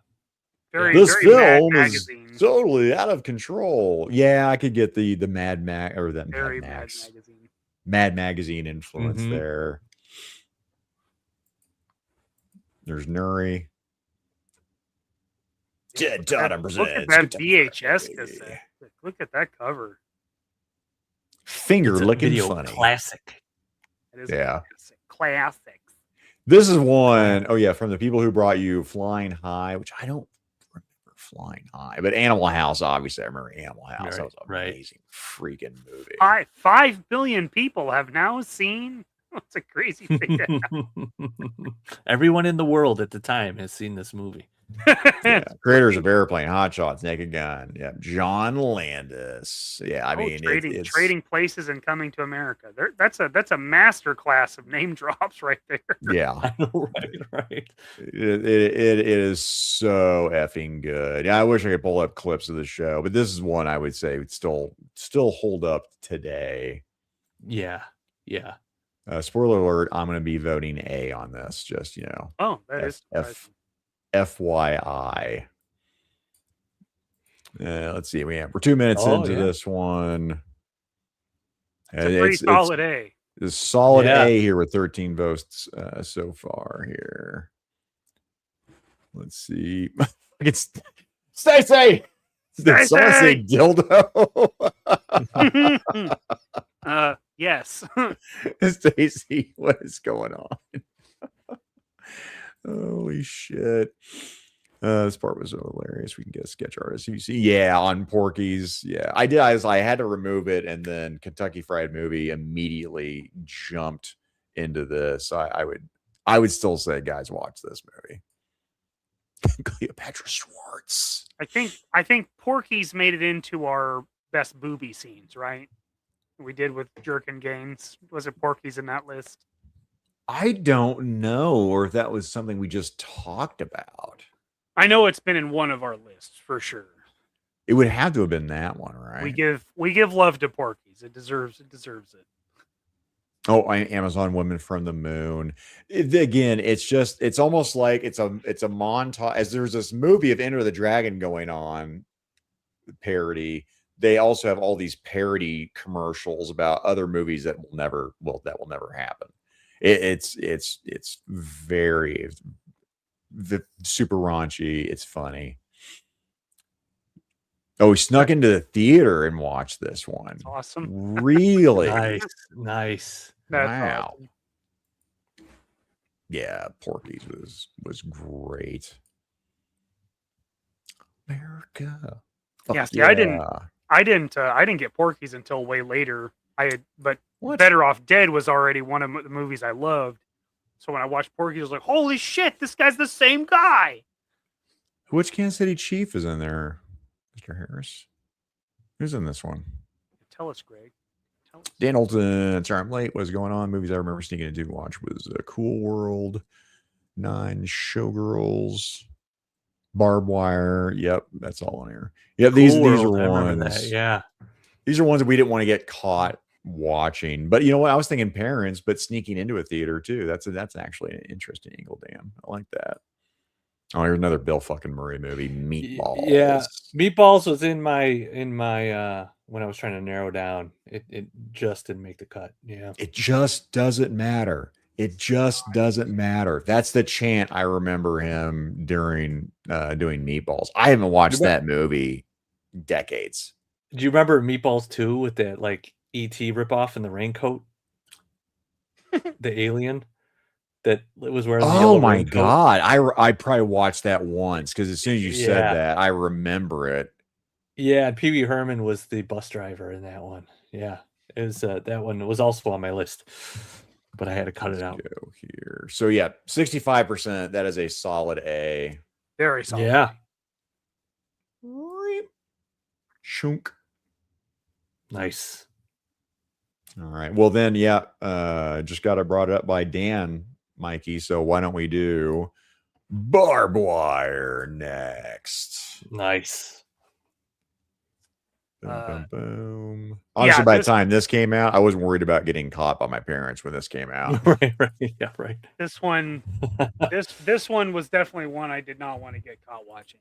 This film is totally out of control. Yeah, I could get the Mad Max or that Mad Magazine influence there. Look There's Nuri. at that VHS cassette. Look at that cover. Finger licking funny. Classic. It is classics. This is one, from the people who brought you Flying High, which I don't remember Flying High, but Animal House, obviously I remember Animal House. That was an amazing freaking movie. 5 billion people have now seen. It's a crazy thing. Everyone in the world at the time has seen this movie. Creators of Airplane, Hot Shots, Naked Gun. Yeah, John Landis. Yeah, I mean, Trading Places and Coming to America. That's a master class of name drops right there. Yeah, I know, right. It is so effing good. Yeah, I wish I could pull up clips of the show, but this is one I would say would still hold up today. Yeah. Spoiler alert: I'm going to be voting A on this. Just Oh, that is FYI. Let's see. We're 2 minutes into this one. It's a pretty solid A. It's solid A here with 13 votes so far here. Let's see. It's Stacey. Did someone say dildo? Yes. Stacey, what is going on? Holy shit. This part was so hilarious. We can get a sketch artist. You see, on Porky's. Yeah, I did. I had to remove it, and then Kentucky Fried Movie immediately jumped into this. I would still say, guys, watch this movie. Cleopatra Schwartz. I think Porky's made it into our best booby scenes, right? We did with Jerkin Gaines. Was it Porky's in that list? I don't know, or if that was something we just talked about. I know it's been in one of our lists for sure. It would have to have been that one, right? We give love to Porky's. It deserves it. Oh, Amazon Women from the Moon. Again, it's almost like it's a montage. As there's this movie of Enter the Dragon going on, parody. They also have all these parody commercials about other movies that will never happen. It's very super raunchy. It's funny. Oh, he snuck into the theater and watched this one. That's awesome. Really? Nice. That's Wow. awesome. Yeah, Porky's was great. America. Yeah, Fuck see, I didn't get Porky's until way later. But What? Better Off Dead was already one of the movies I loved. So when I watched Porky's, I was like, holy shit, this guy's the same guy. Which Kansas City Chief is in there? Mr. Harris? Who's in this one? Tell us, Greg. Tell us. Dan Olton. Sorry, I'm late. What's going on? Movies I remember sneaking into to watch was Cool World, 9 Showgirls, Barbed Wire. Yep, that's all in here. Yep, these are ones. Yeah. These are ones that we didn't want to get caught watching. But you know what? I was thinking parents, but sneaking into a theater too. That's actually an interesting angle, Dan. I like that. Oh, here's another Bill fucking Murray movie, Meatballs. Yeah, Meatballs was in my when I was trying to narrow down. It just didn't make the cut. Yeah, It just doesn't matter. It just doesn't matter. That's the chant I remember him during doing Meatballs. I haven't watched that movie decades. Do you remember Meatballs 2 with that like E.T. ripoff in the raincoat? The alien that was wearing the yellow my raincoat? God. I probably watched that once because as soon as you said that, I remember it. Yeah, and Pee Wee Herman was the bus driver in that one. Yeah, it was that one was also on my list, but I had to cut it out. Go here. So yeah, 65%. That is a solid A. Very solid. Yeah, Shunk. nice. All right. Well then, yeah. Just got it brought up by Dan, Mikey. So why don't we do Barbed Wire next? Nice. Boom, boom, boom. Honestly, by the time this came out, I wasn't worried about getting caught by my parents when this came out. Right. Yeah, right. This one, this one was definitely one I did not want to get caught watching.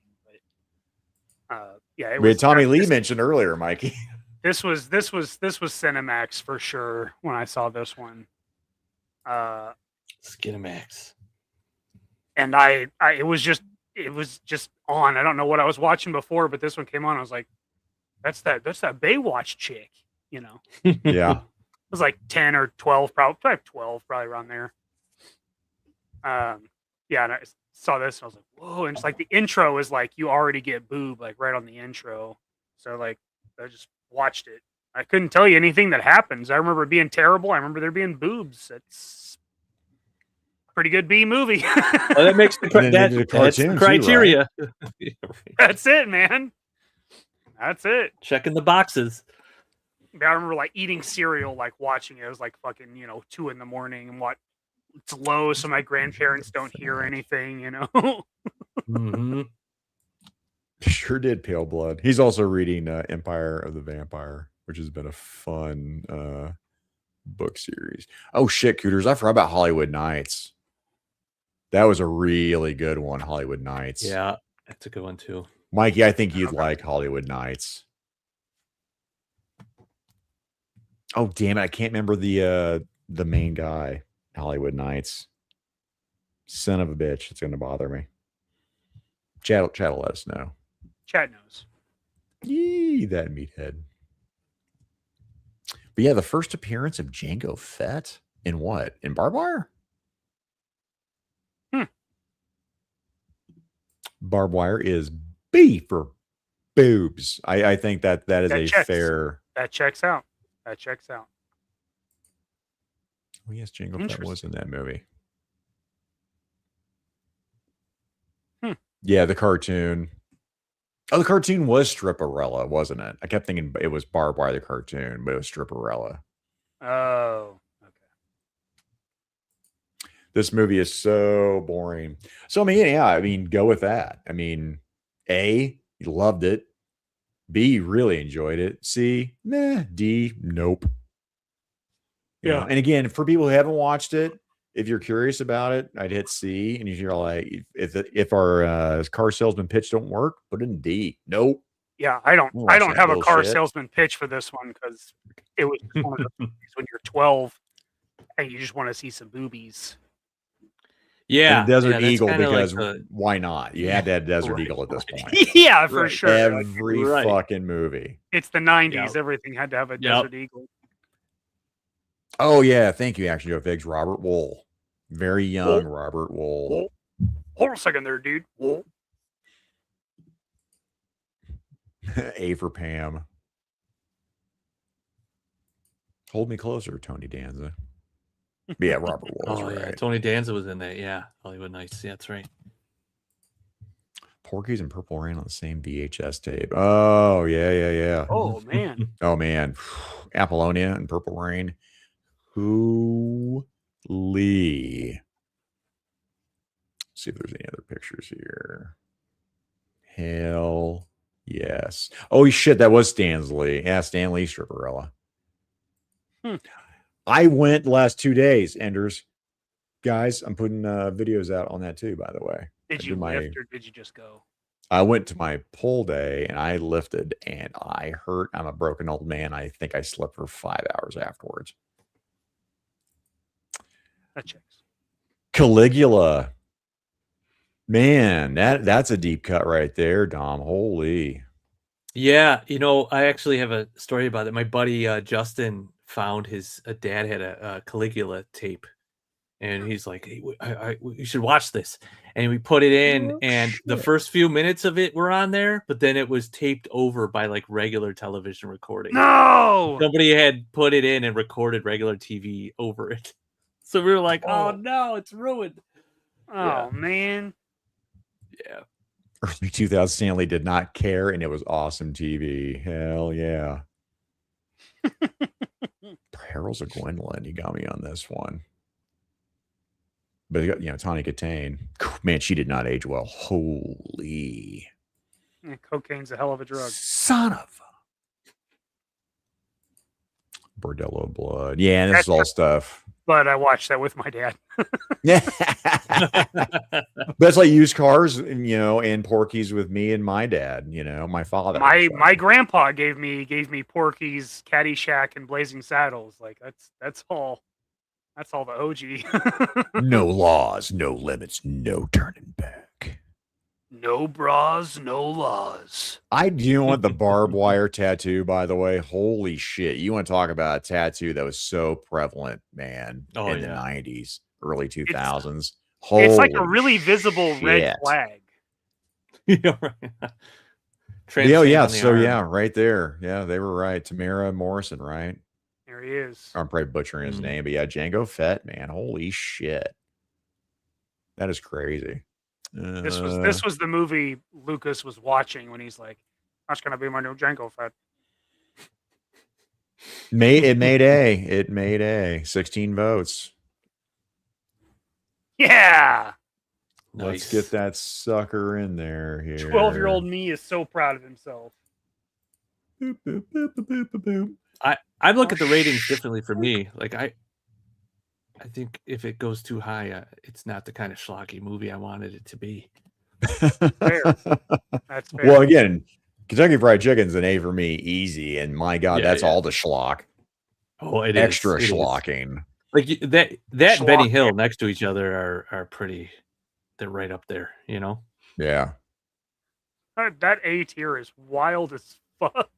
But yeah, We had Tommy Lee mentioned earlier, Mikey. This was Cinemax for sure when I saw this one. Skinemax. And it was just on. I don't know what I was watching before, but this one came on. I was like, that's that Baywatch chick, you know. Yeah. It was like 10 or 12, probably 12, probably around there. Yeah, and I saw this and I was like, whoa, and it's like the intro is like you already get boob like right on the intro. So like I just watched it. I couldn't tell you anything that happens. I remember it being terrible. I remember there being boobs. It's a pretty good B movie. Well, that makes that's the criteria. Too, right? That's it, man. That's it. Checking the boxes. I remember like eating cereal, like watching it. It was like fucking, 2 a.m. and it's low so my grandparents don't hear anything, Mm-hmm. Sure did. Pale Blood. He's also reading Empire of the Vampire, which has been a fun book series. Oh shit, Cooters. I forgot about Hollywood Nights. That was a really good one, Hollywood Nights. Yeah, that's a good one too. Mikey, I think you'd like Hollywood Nights. Oh damn it, I can't remember the main guy. Hollywood Nights. Son of a bitch, it's gonna bother me. Chat will let us know. Chat knows. Yee, that meathead. But yeah, the first appearance of Jango Fett in what? In Barbed Wire? Barbed Wire is B for boobs. I think that is a fair. That checks out. That checks out. Oh yes, Jango Fett was in that movie. Yeah, the cartoon. Oh, the cartoon was Stripperella, wasn't it? I kept thinking it was Barbed Wire, the cartoon, but it was Stripperella. Oh, okay. This movie is so boring. So, I mean, go with that. I mean, A, you loved it. B, you really enjoyed it. C, meh. D, nope. You know? And again, for people who haven't watched it, if you're curious about it, I'd hit C. And you're like, if our car salesman pitch don't work, put in D. Nope. Yeah, I don't have a car salesman pitch for this one because it was one of the movies when you're 12 Hey, you just want to see some boobies. Yeah, And the Desert that's Eagle, kinda like because why not? You had to have Desert Right, Eagle at this right. point. Yeah, for Right. sure. Like, Every Right. fucking movie. it's the 90s. Yep. Everything had to have a Yep. Desert Eagle. Oh yeah, thank you, Action Joe Figs. Robert Wool, very young Robert Wool. Hold on a second there, dude. A for Pam. Hold me closer, Tony Danza. But yeah, Robert Wool's Oh yeah, right. Tony Danza was in that. Yeah, Hollywood Nights. Yeah, that's right. Porky's and Purple Rain on the same VHS tape. Oh yeah. Oh, man. Oh man, Apollonia and Purple Rain. Who Lee? See if there's any other pictures here. Hell yes. Oh shit, that was Stanley. Yeah, Stanley Stripperella. I went the last 2 days, Enders. Guys, I'm putting videos out on that too, by the way. Did you lift or did you just go? I went to my pull day and I lifted and I hurt. I'm a broken old man. I think I slept for 5 hours afterwards. That checks. Caligula. Man, that's a deep cut right there, Dom. Holy. Yeah, I actually have a story about it. My buddy Justin found his dad had a Caligula tape, and he's like, "Hey, you should watch this." And we put it in, and the first few minutes of it were on there, but then it was taped over by like regular television recording. No! Somebody had put it in and recorded regular TV over it. So we were like, "Oh no, it's ruined." Oh, man. Yeah. Early 2000 Stanley did not care, and it was awesome TV. Hell yeah. Perils of Gwendolyn, you got me on this one. But you got, Tawny Katane. Man, she did not age well. Holy. Yeah, cocaine's a hell of a drug. Son of a Bordello blood. Yeah, this is all stuff. But I watched that with my dad. Yeah. That's like used cars, and Porky's with me and my dad, my father. My grandpa gave me Porky's, Caddyshack, and Blazing Saddles. Like that's all the OG. No laws, no limits, no turning back. No bras, no laws. You want the barbed wire tattoo, by the way? Holy shit. You want to talk about a tattoo that was so prevalent, man, in the 90s, early 2000s. It's like a really visible red flag. Yeah. Right there. Yeah, they were right. Tamara Morrison, right? There he is. I'm probably butchering his name, but yeah, Django Fett, man. Holy shit. That is crazy. This was the movie Lucas was watching when he's like, "That's gonna be my new Django Fett." It made a 16 votes. Yeah. Let's get that sucker in there here. 12-year-old me is so proud of himself. Boop, boop, boop, boop, boop, boop. I look at the ratings differently for me. Like I think if it goes too high, it's not the kind of schlocky movie I wanted it to be. Fair. That's fair. Well, again, Kentucky Fried Chicken's an A for me, easy, and my God, that's all the schlock. Oh, it extra is. schlocking. Like that and Benny Hill next to each other are pretty. They're right up there, Yeah. That A tier is wild as fuck.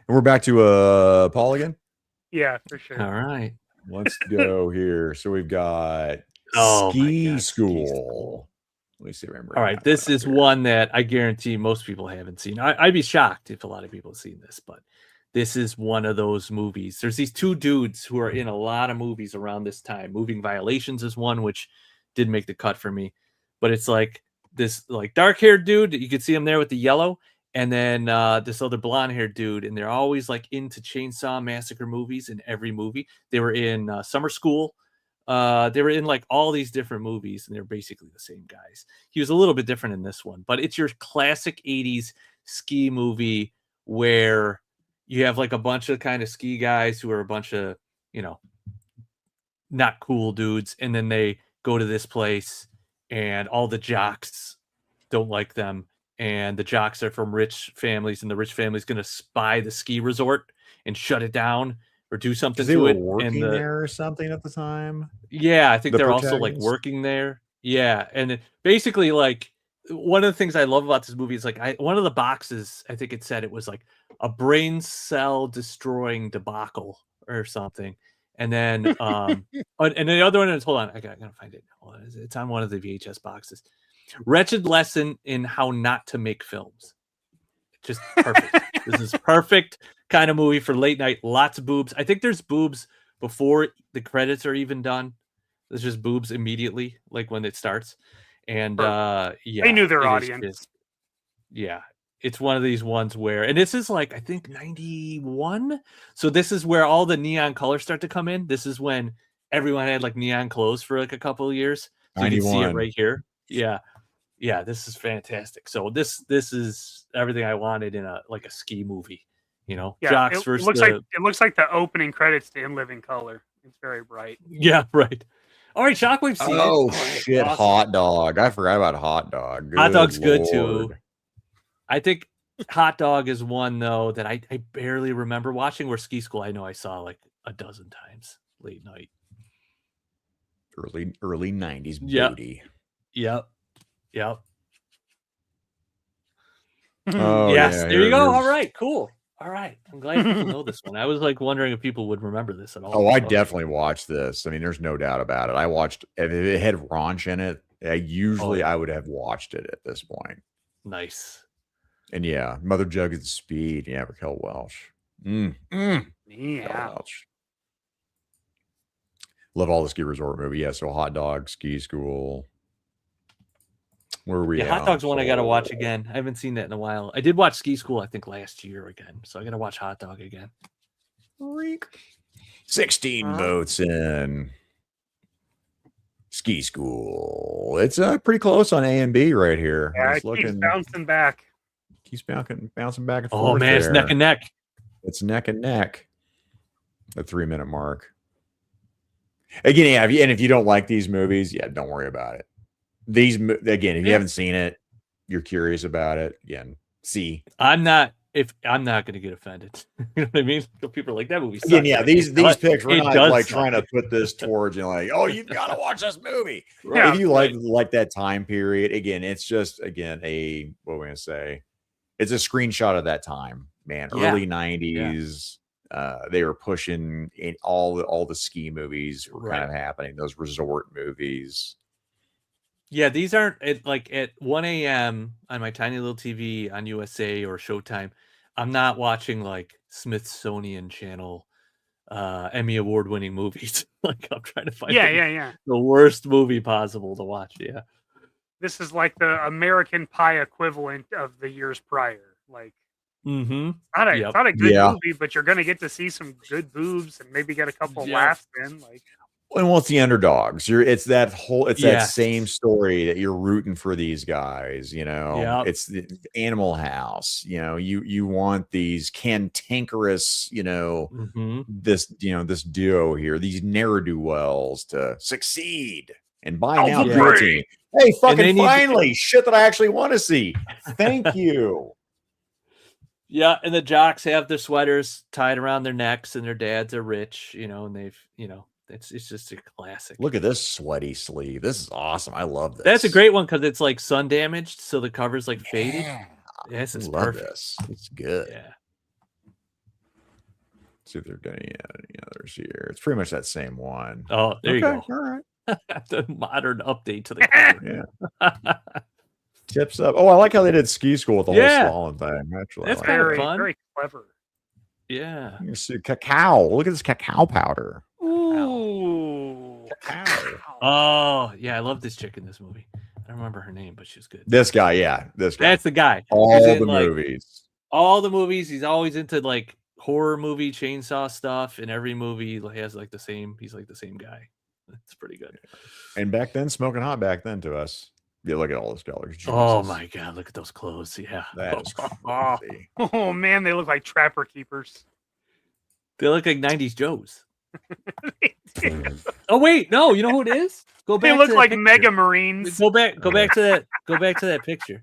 We're back to Paul again. Yeah, for sure. All right, let's go here. So we've got Ski School. Let me see. Remember. All right, this is one that I guarantee most people haven't seen. I'd be shocked if a lot of people have seen this, but this is one of those movies. There's these two dudes who are in a lot of movies around this time. Moving Violations is one, which did make the cut for me, but it's like this like dark-haired dude. You could see him there with the yellow. And then this other blonde-haired dude, and they're always like into Chainsaw Massacre movies in every movie. They were in Summer School. They were in like all these different movies, and they're basically the same guys. He was a little bit different in this one, but it's your classic 80s ski movie where you have like a bunch of kind of ski guys who are a bunch of, not cool dudes. And then they go to this place and all the jocks don't like them. And the jocks are from rich families, and the rich family is going to spy the ski resort and shut it down or do something Because they to were it. working there or something at the time. Yeah, I think The they're also like protagonist? working there. Yeah, and basically, like one of the things I love about this movie is like one of the boxes. I think it said it was like a brain cell destroying debacle or something, and then and the other one is hold on, I gotta find it. Hold on, it's on one of the VHS boxes. Wretched lesson in how not to make films. Just perfect. This is perfect kind of movie for late night. Lots of boobs. I think there's boobs before the credits are even done. There's just boobs immediately, like when it starts. And yeah, they knew their it is audience. just- yeah, it's one of these ones where, and this is like I think 91. So this is where all the neon colors start to come in. This is when everyone had like neon clothes for like a couple of years. So you can see it 91. right here. Yeah, this is fantastic. So this is everything I wanted in a like a ski movie, you know. Yeah, Jocks it versus looks like the opening credits to In Living Color. It's very bright. yeah, right. All right, Shockwave's seen it. Oh All right, shit, awesome. Hot Dog. I forgot about Hot Dog. Hot Dog's good too. Lord. I think Hot Dog is one though that I barely remember watching. Where Ski School, I know I saw like a dozen times late night. Early 90s Yep. booty. Yep. Oh, Yes, yeah, there you go. here's- All right, cool. All right, I'm glad people know this one. I was like wondering if people would remember this at all. Oh, I Okay. definitely watched this. I mean, there's no doubt about it. I watched if it had Raunch in it. I would have watched it at this point. Nice. And yeah, Mother Juggins Speed. Yeah, Raquel Welch. Yeah. Raquel Welch. Love all the ski resort movie. Yeah, so Hot Dog, Ski School. Where were we? Yeah, at Hot Dog's one I got to on watch again. I haven't seen that in a while. I did watch Ski School, I think, last year again. So I got to watch Hot Dog again. 16 votes in Ski School. It's pretty close on A and B right here. Yeah, It's it keeps bouncing back. Keeps bouncing back and forth. Oh, man, it's neck and neck. It's neck and neck. The 3-minute mark. Again, yeah, and if you don't like these movies, yeah, don't worry about it. Again, if you haven't seen it, you're curious about it. Again, see. I'm not going to get offended. You know what I mean? People are like, that movie sucks. Again, yeah, these picks, we're not like suck. trying to put this towards, like, oh, you've got to watch this movie. Yeah, If you like that time period, again, it's just what we're gonna say. It's a screenshot of that time, man. Yeah. Early 90s. They were pushing in all the ski movies were kind of happening, those resort movies. Yeah, these aren't at 1 a.m. on my tiny little TV on USA or Showtime. I'm not watching like Smithsonian Channel Emmy Award winning movies. Like I'm trying to find Yeah. the worst movie possible to watch. Yeah. This is like the American Pie equivalent of the years prior. Like Mm-hmm. it's not a good Yeah. movie, but you're gonna get to see some good boobs and maybe get a couple Yeah. laughs in. Like And what's the underdogs? It's that that Yes. same story that you're rooting for these guys, you know. Yep. It's the Animal House, you know, you want these cantankerous, you know, Mm-hmm. this duo here, these ne'er-do-wells to succeed and buy Oh, now the guillotine. Hey, they fucking need to- finally, shit that I actually want to see. Thank you. Yeah, and the jocks have their sweaters tied around their necks, and their dads are rich, you know, and they've, you know, it's just a classic. Look at this sweaty sleeve. This is awesome. I love this. That's a great one because it's like sun damaged, so the cover's like faded. Yeah. Yes, I it's love perfect. this. It's good. Yeah. See if they're doing any others here. It's pretty much that same one. Oh, there you Okay, go. All right. The modern update to the cover. Yeah. Tips up. Oh, I like how they did Ski School with the Yeah. whole slalom thing. Actually, That's I like kinda very, fun. very clever. Yeah. that. You see cacao. Look at this cacao powder. Ooh. Cacao. Oh, yeah. I love this chick in this movie. I don't remember her name, but she's good. This guy, yeah. This guy. That's the guy. all He's in, the like, movies. All the movies. He's always into like horror movie chainsaw stuff. In every movie, he has like the same. He's like the same guy. It's pretty good. And back then, smoking hot back then to us. Yeah, look at all those colors. Oh Jesus. my god! Look at those clothes. Yeah. That is crazy. Oh man, they look like trapper keepers. They look like 90s Joes. Oh wait, no, you know who it is? Go back. They look to that like picture. Mega Marines. Go back to that picture.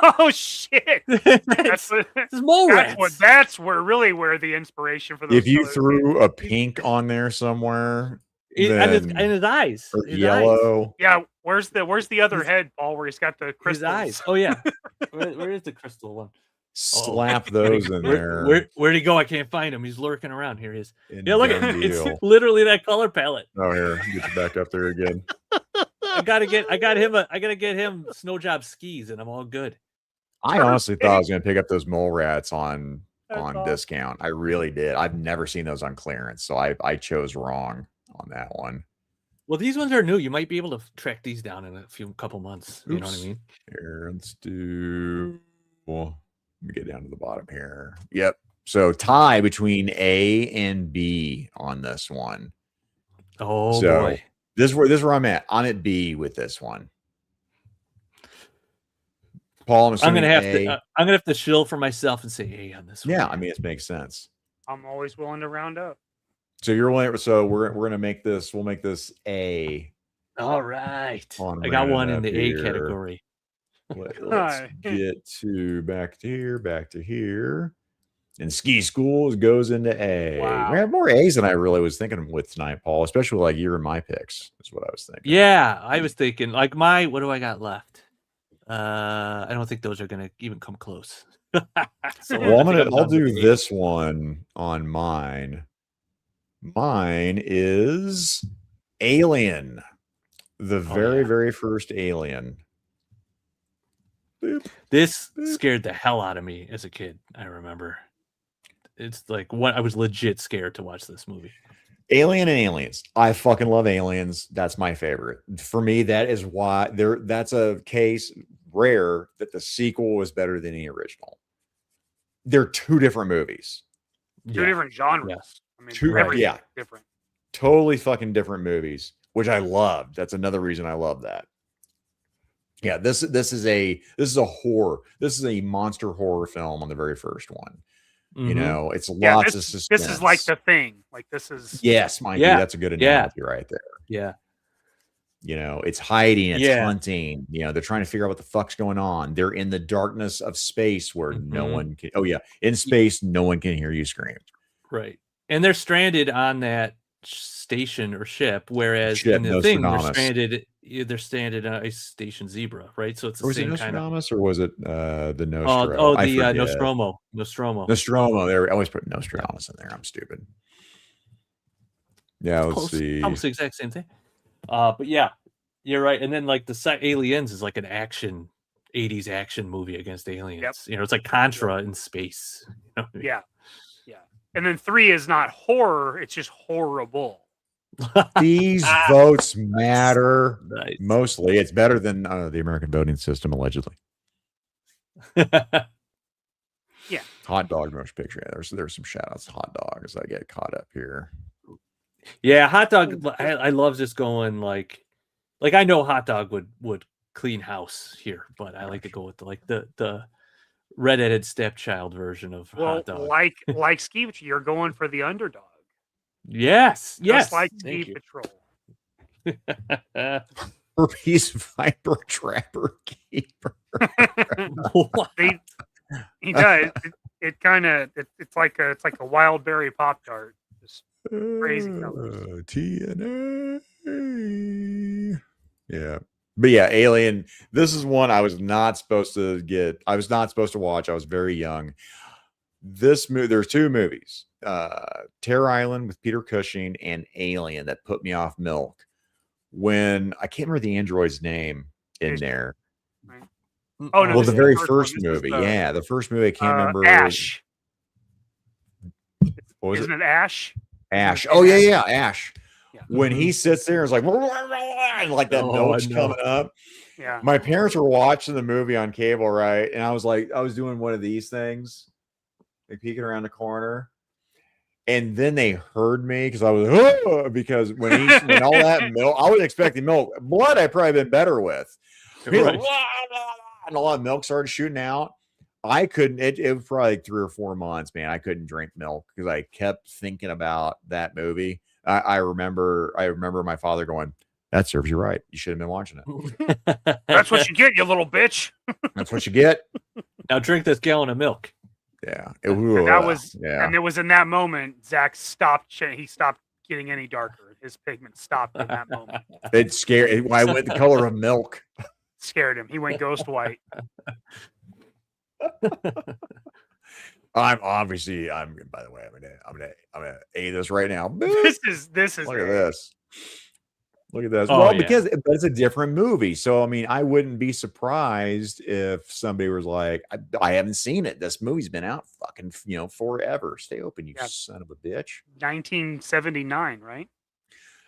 Oh shit! That's what, mole rats. That's where the inspiration for those. If you colors threw a pink on there somewhere, And his then eyes. or His eyes. yellow. Yeah, where's the other head, Paul, where he's got the His crystals? eyes. Oh yeah. Where is the crystal one? Slap those in there. Where'd he go? I can't find him. He's lurking around. Here he is. And Yeah, look done at it's deal. literally that color palette. Oh, here, get you back up there again. I gotta get him snow job skis, and I'm all good. I honestly thought I was going to pick up those mole rats on awesome. discount. I really did. I've never seen those on clearance, so I chose wrong on that one. Well, these ones are new. You might be able to track these down in a couple months. You know what I mean? Here, let's do. Well, let me get down to the bottom here. Yep. So tie between A and B on this one. Oh so boy. This is where I'm at. I'm at B with this one. Paul, I'm gonna have to shill for myself and say A on this one. Yeah, I mean it makes sense. I'm always willing to round up. So you're willing. So we're gonna make this. We'll make this A. All right. I got one in the A category. Let's get to back to here. And ski schools goes into A. Wow. We have more A's than I really was thinking with tonight, Paul, especially like you and my picks is what I was thinking. Yeah, I was thinking like what do I got left? I don't think those are gonna even come close. So well, I'll do this one on mine. Mine is Alien. The very first Alien. Boop. This scared the hell out of me as a kid. I remember. It's like what I was legit scared to watch this movie. Alien and Aliens. I fucking love Aliens. That's my favorite. For me, that is why that's a case rare that the sequel was better than the original. They're two different movies. Two different genres. Yes. I mean, different. Totally fucking different movies, which I loved. That's another reason I love that. Yeah, this is a horror. This is a monster horror film on the very first one. Mm-hmm. You know, it's lots of suspense. This is like The Thing. Like this is that's a good analogy right there. Yeah. You know, it's hiding, it's hunting. You know, they're trying to figure out what the fuck's going on. They're in the darkness of space where no one can. Oh yeah, in space, no one can hear you scream. Right, and they're stranded on that station or ship, whereas in the Thing, they're stranded on a station Zebra, right? So it's the same kind of. Or was it the Nostromo? Nostromo. There, I always put Nostradamus in there. I'm stupid. Yeah, let's see. Almost the exact same thing. But yeah, you're right. And then like the Aliens is like an 80s action movie against aliens. Yep. You know, it's like Contra in space. You know? Yeah. And then 3 is not horror; it's just horrible. These votes matter. Nice. Mostly, it's better than the American voting system, allegedly. Yeah. Hot dog motion picture. Yeah, there's some shout outs to hot dog as I get caught up here. Yeah, hot dog. I love just going like I know hot dog would clean house here, but I like to go with the redheaded stepchild version of hot dog. Like Ski Patrol, you're going for the underdog. Yes. Just like Ski Patrol. Herpes Viper Trapper Keeper. He does. It kind of it's like a wild berry Pop-Tart. Just crazy colors. TNA. Yeah. But yeah, Alien. This is one I was not supposed to get. I was not supposed to watch. I was very young. This movie, there's two movies, Terror Island with Peter Cushing and Alien, that put me off milk. When I can't remember the android's name in there. Right. Oh no! Well, the very first movie, the first movie I can't remember. Ash. What was Isn't it Ash? Ash. Oh yeah, Ash. Yeah. When he sits there and is like, and like that milk's coming up. Yeah. My parents were watching the movie on cable, right? And I was doing one of these things, like peeking around the corner. And then they heard me because I was because when all that milk, I wasn't expecting milk. Blood I'd probably been better with. Right. Like, and all that milk started shooting out. I couldn't. It was probably like 3 or 4 months, man. I couldn't drink milk because I kept thinking about that movie. I remember my father going, That serves you right. You should have been watching it. That's what you get, you little bitch. That's what you get. Now drink this gallon of milk. Yeah. And that was, yeah. and it was in that moment Zach stopped. He stopped getting any darker. His pigment stopped in that moment. It scared. Why went the color of milk? Scared him. He went ghost white. I'm obviously. By the way, I'm gonna A this right now. This is. Look at this. Look at this. Oh, Well, yeah. because it's a different movie. So, I mean, I wouldn't be surprised if somebody was like, I haven't seen it. This movie's been out fucking, forever. Stay open, you Yeah. son of a bitch. 1979, right?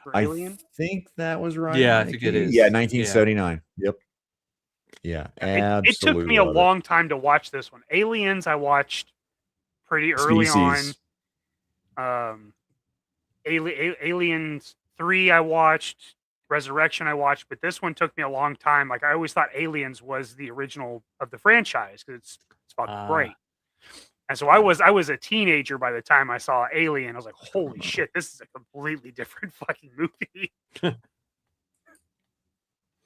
For I Alien? think that was right. Yeah, I think it is. Yeah, Yeah. 1979. Yep. Yeah, absolutely. It took me a love it. long time to watch this one. Aliens, I watched pretty early Species. on. Aliens 3, I watched. Resurrection, I watched. But this one took me a long time. Like, I always thought Aliens was the original of the franchise because it's fucking great. And so I was a teenager by the time I saw Alien. I was like, holy shit, this is a completely different fucking movie.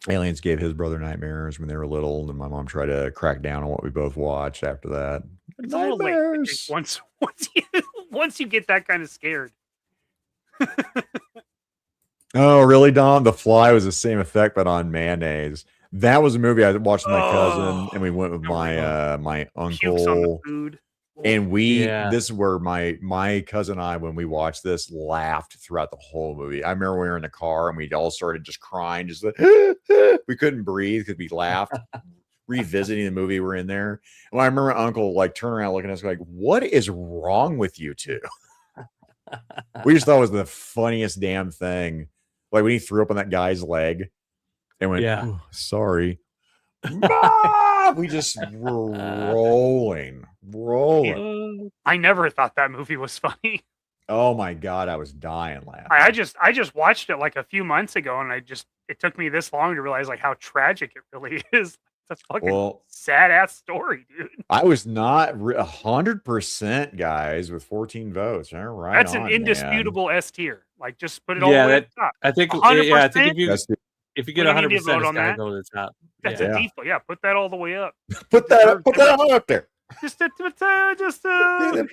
Aliens gave his brother nightmares when they were little, and my mom tried to crack down on what we both watched after that. It's a little late. I think, Nightmares. once you get that kind of scared. Oh, really, Dom? The Fly was the same effect, but on mayonnaise. That was a movie I watched with my cousin, and we went with my Pukes on the uncle. food. And Yeah. this is where my cousin and I, when we watched this, laughed throughout the whole movie. I remember we were in the car and we all started just crying, just like, we couldn't breathe because we laughed, revisiting the movie we're in there. And I remember Uncle like turn around looking at us like, what is wrong with you two? We just thought it was the funniest damn thing. Like when he threw up on that guy's leg and went, Yeah. "Oh, sorry." Ah! We just were rolling. I never thought that movie was funny. Oh my god, I was dying laughing. I just watched it like a few months ago, and it took me this long to realize like how tragic it really is. That's fucking Well, sad ass story, dude. I was not 100%, guys, with 14 votes. All right, That's on, an man. indisputable S tier. Like, just put it all Yeah, the way at the top. I think 100%? yeah, I think if you That's the- if you get We don't need to 100%, vote it's on gotta that. go to the top. That's Yeah. a default. Yeah, put that all the way up. put that up there. Just put it.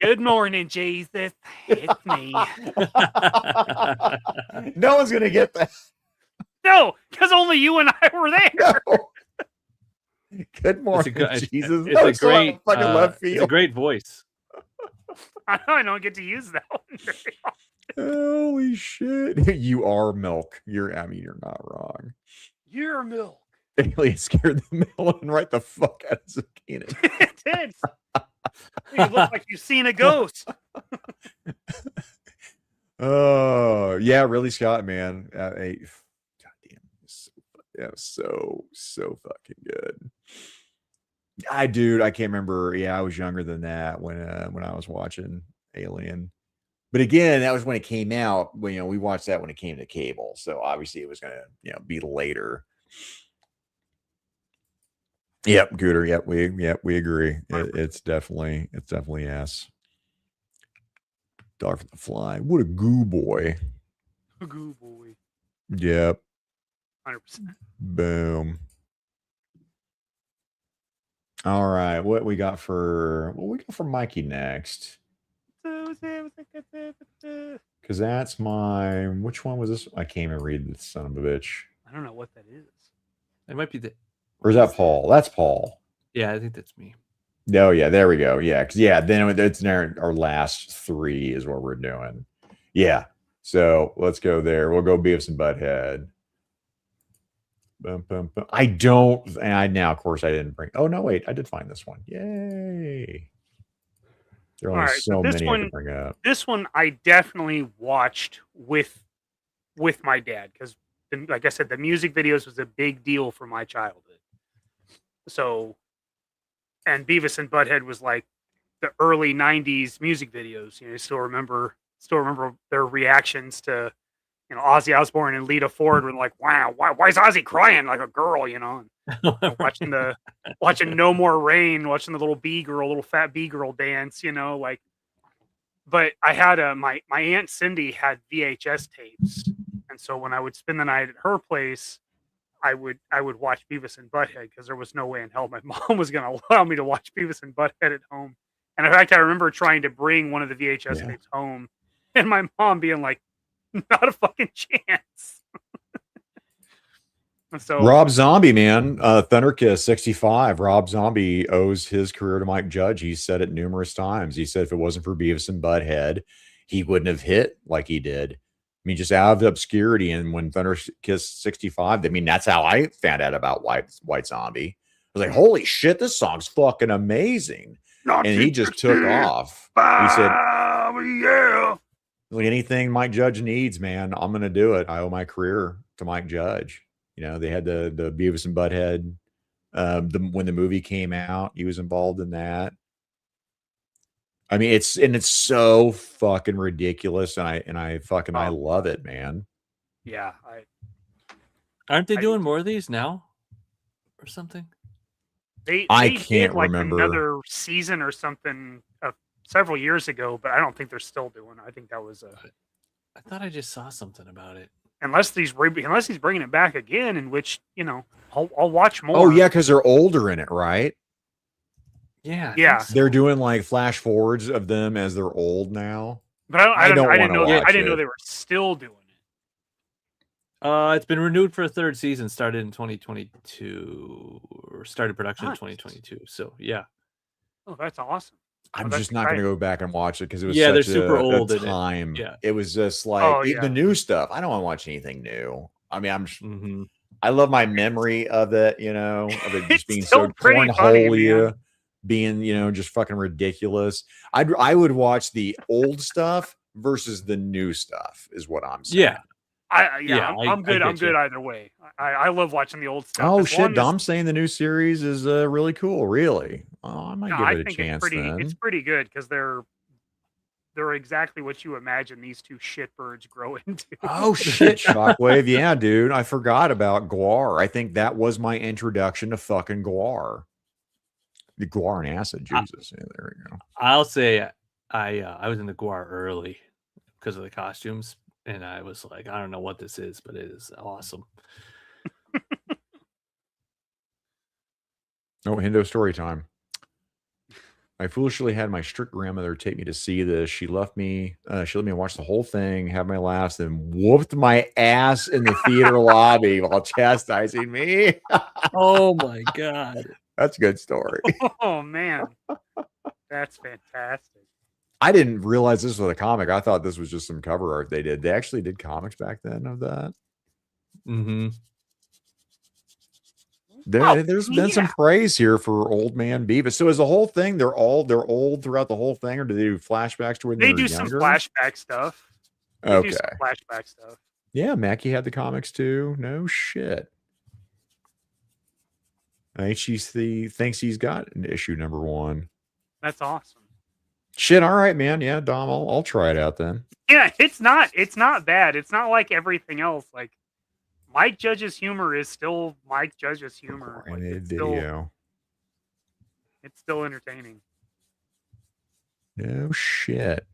Good morning, Jesus. It's me. No one's gonna get that. No, because only you and I were there. No. Good morning, Jesus. It's No, a great fucking left It's a field. great voice. I don't get to use that one very often. Holy shit! You are milk. You're not wrong. Your milk. Alien scared the melon right the fuck out of zucchini. It did. You look like you've seen a ghost. Oh yeah, really, Scott, man. God damn, so fucking good. I can't remember. Yeah, I was younger than that when I was watching Alien. But again, that was when it came out. When we watched that when it came to cable, so obviously it was gonna be later. Yep, Gooter. Yep, we agree. It's definitely yes. Dog for the Fly. What a goo boy. Goo boy. Yep. 100%. Boom. All right. What we got for Mikey next? Because that's which one was this? I can't even read this son of a bitch. I don't know what that is. It might be the Or is that Paul? That's Paul. Yeah, I think that's me. Oh yeah, there we go. Yeah, because then it's our last three is what we're doing. Yeah. So let's go there. We'll go Beavis and Butthead. Bum, bum, bum. Now of course I didn't bring. Oh no, wait, I did find this one. Yay. There are only Alright, so so this many I one- could bring up. This one I definitely watched with my dad because, like I said, the music videos was a big deal for my childhood. So, and Beavis and Butthead was like the early '90s music videos. I still remember their reactions to, Ozzy Osbourne and Lita Ford were like, "Wow, why is Ozzy crying like a girl?" And watching No More Rain, watching the little fat B girl dance. But I had my aunt Cindy had VHS tapes, and so when I would spend the night at her place, I would watch Beavis and Butthead because there was no way in hell my mom was going to allow me to watch Beavis and Butthead at home. And in fact, I remember trying to bring one of the VHS tapes home, and my mom being like, "Not a fucking chance." So Rob Zombie, man, Thunderkiss 65. Rob Zombie owes his career to Mike Judge. He said it numerous times. He said if it wasn't for Beavis and Butthead, he wouldn't have hit like he did. I mean, just out of the obscurity. And when Thunderkiss 65, I mean, that's how I found out about White Zombie. I was like, holy shit, this song's fucking amazing. And he just took off. He said, yeah. Like anything Mike Judge needs, man, I'm going to do it. I owe my career to Mike Judge. You know, they had the Beavis and Butthead. When the movie came out, he was involved in that. I mean, it's so fucking ridiculous, and I love it, man. Yeah, aren't they doing more of these now, or something? They can't did like remember another season or something several years ago, but I don't think they're still doing it. I think that was I thought I just saw something about it. Unless he's bringing it back again, in which I'll watch more. Oh yeah, because they're older in it, right? Yeah, yeah. so. They're doing like flash forwards of them as they're old now. But I didn't know it. they were still doing it. It's been renewed for a third season. Started in 2022, or started production in 2022. So yeah. Oh, that's awesome. I'm just not going to go back and watch it because it was they're such super old a time. Yeah. It was just like even the new stuff. I don't want to watch anything new. I mean, I love my memory of it, of it just being so cornhole, being, just fucking ridiculous. I would watch the old stuff versus the new stuff is what I'm saying. Yeah. I'm good. I'm good either way. I love watching the old stuff. Oh shit! Dom's saying the new series is really cool. Really? Oh, I might give it a chance. It's pretty good because they're exactly what you imagine these two shitbirds grow into. Oh shit! Shockwave, yeah, dude. I forgot about Guar. I think that was my introduction to fucking Guar. The Guar and acid juices. Yeah, there we go. I'll say I was in the Guar early because of the costumes. And I was like, I don't know what this is, but it is awesome. Oh, Hendo story time. I foolishly had my strict grandmother take me to see this. She let me watch the whole thing, have my laughs, and whooped my ass in the theater lobby while chastising me. Oh my God. That's a good story. Oh man. That's fantastic. I didn't realize this was a comic. I thought this was just some cover art they did. They actually did comics back then of that. Mm-hmm. There's been some praise here for Old Man Beavis. So is the whole thing they're old throughout the whole thing, or do they do flashbacks to when they do younger? some flashback stuff? Okay, do some flashback stuff. Yeah, Mackie had the comics too. No shit. I think thinks he's got an issue number 1. That's awesome. Shit, all right, man. Yeah, Dom, I'll try it out then. Yeah, it's not bad. It's not like everything else. Like Mike Judge's humor is still Mike Judge's humor. Like, it's still entertaining. No shit.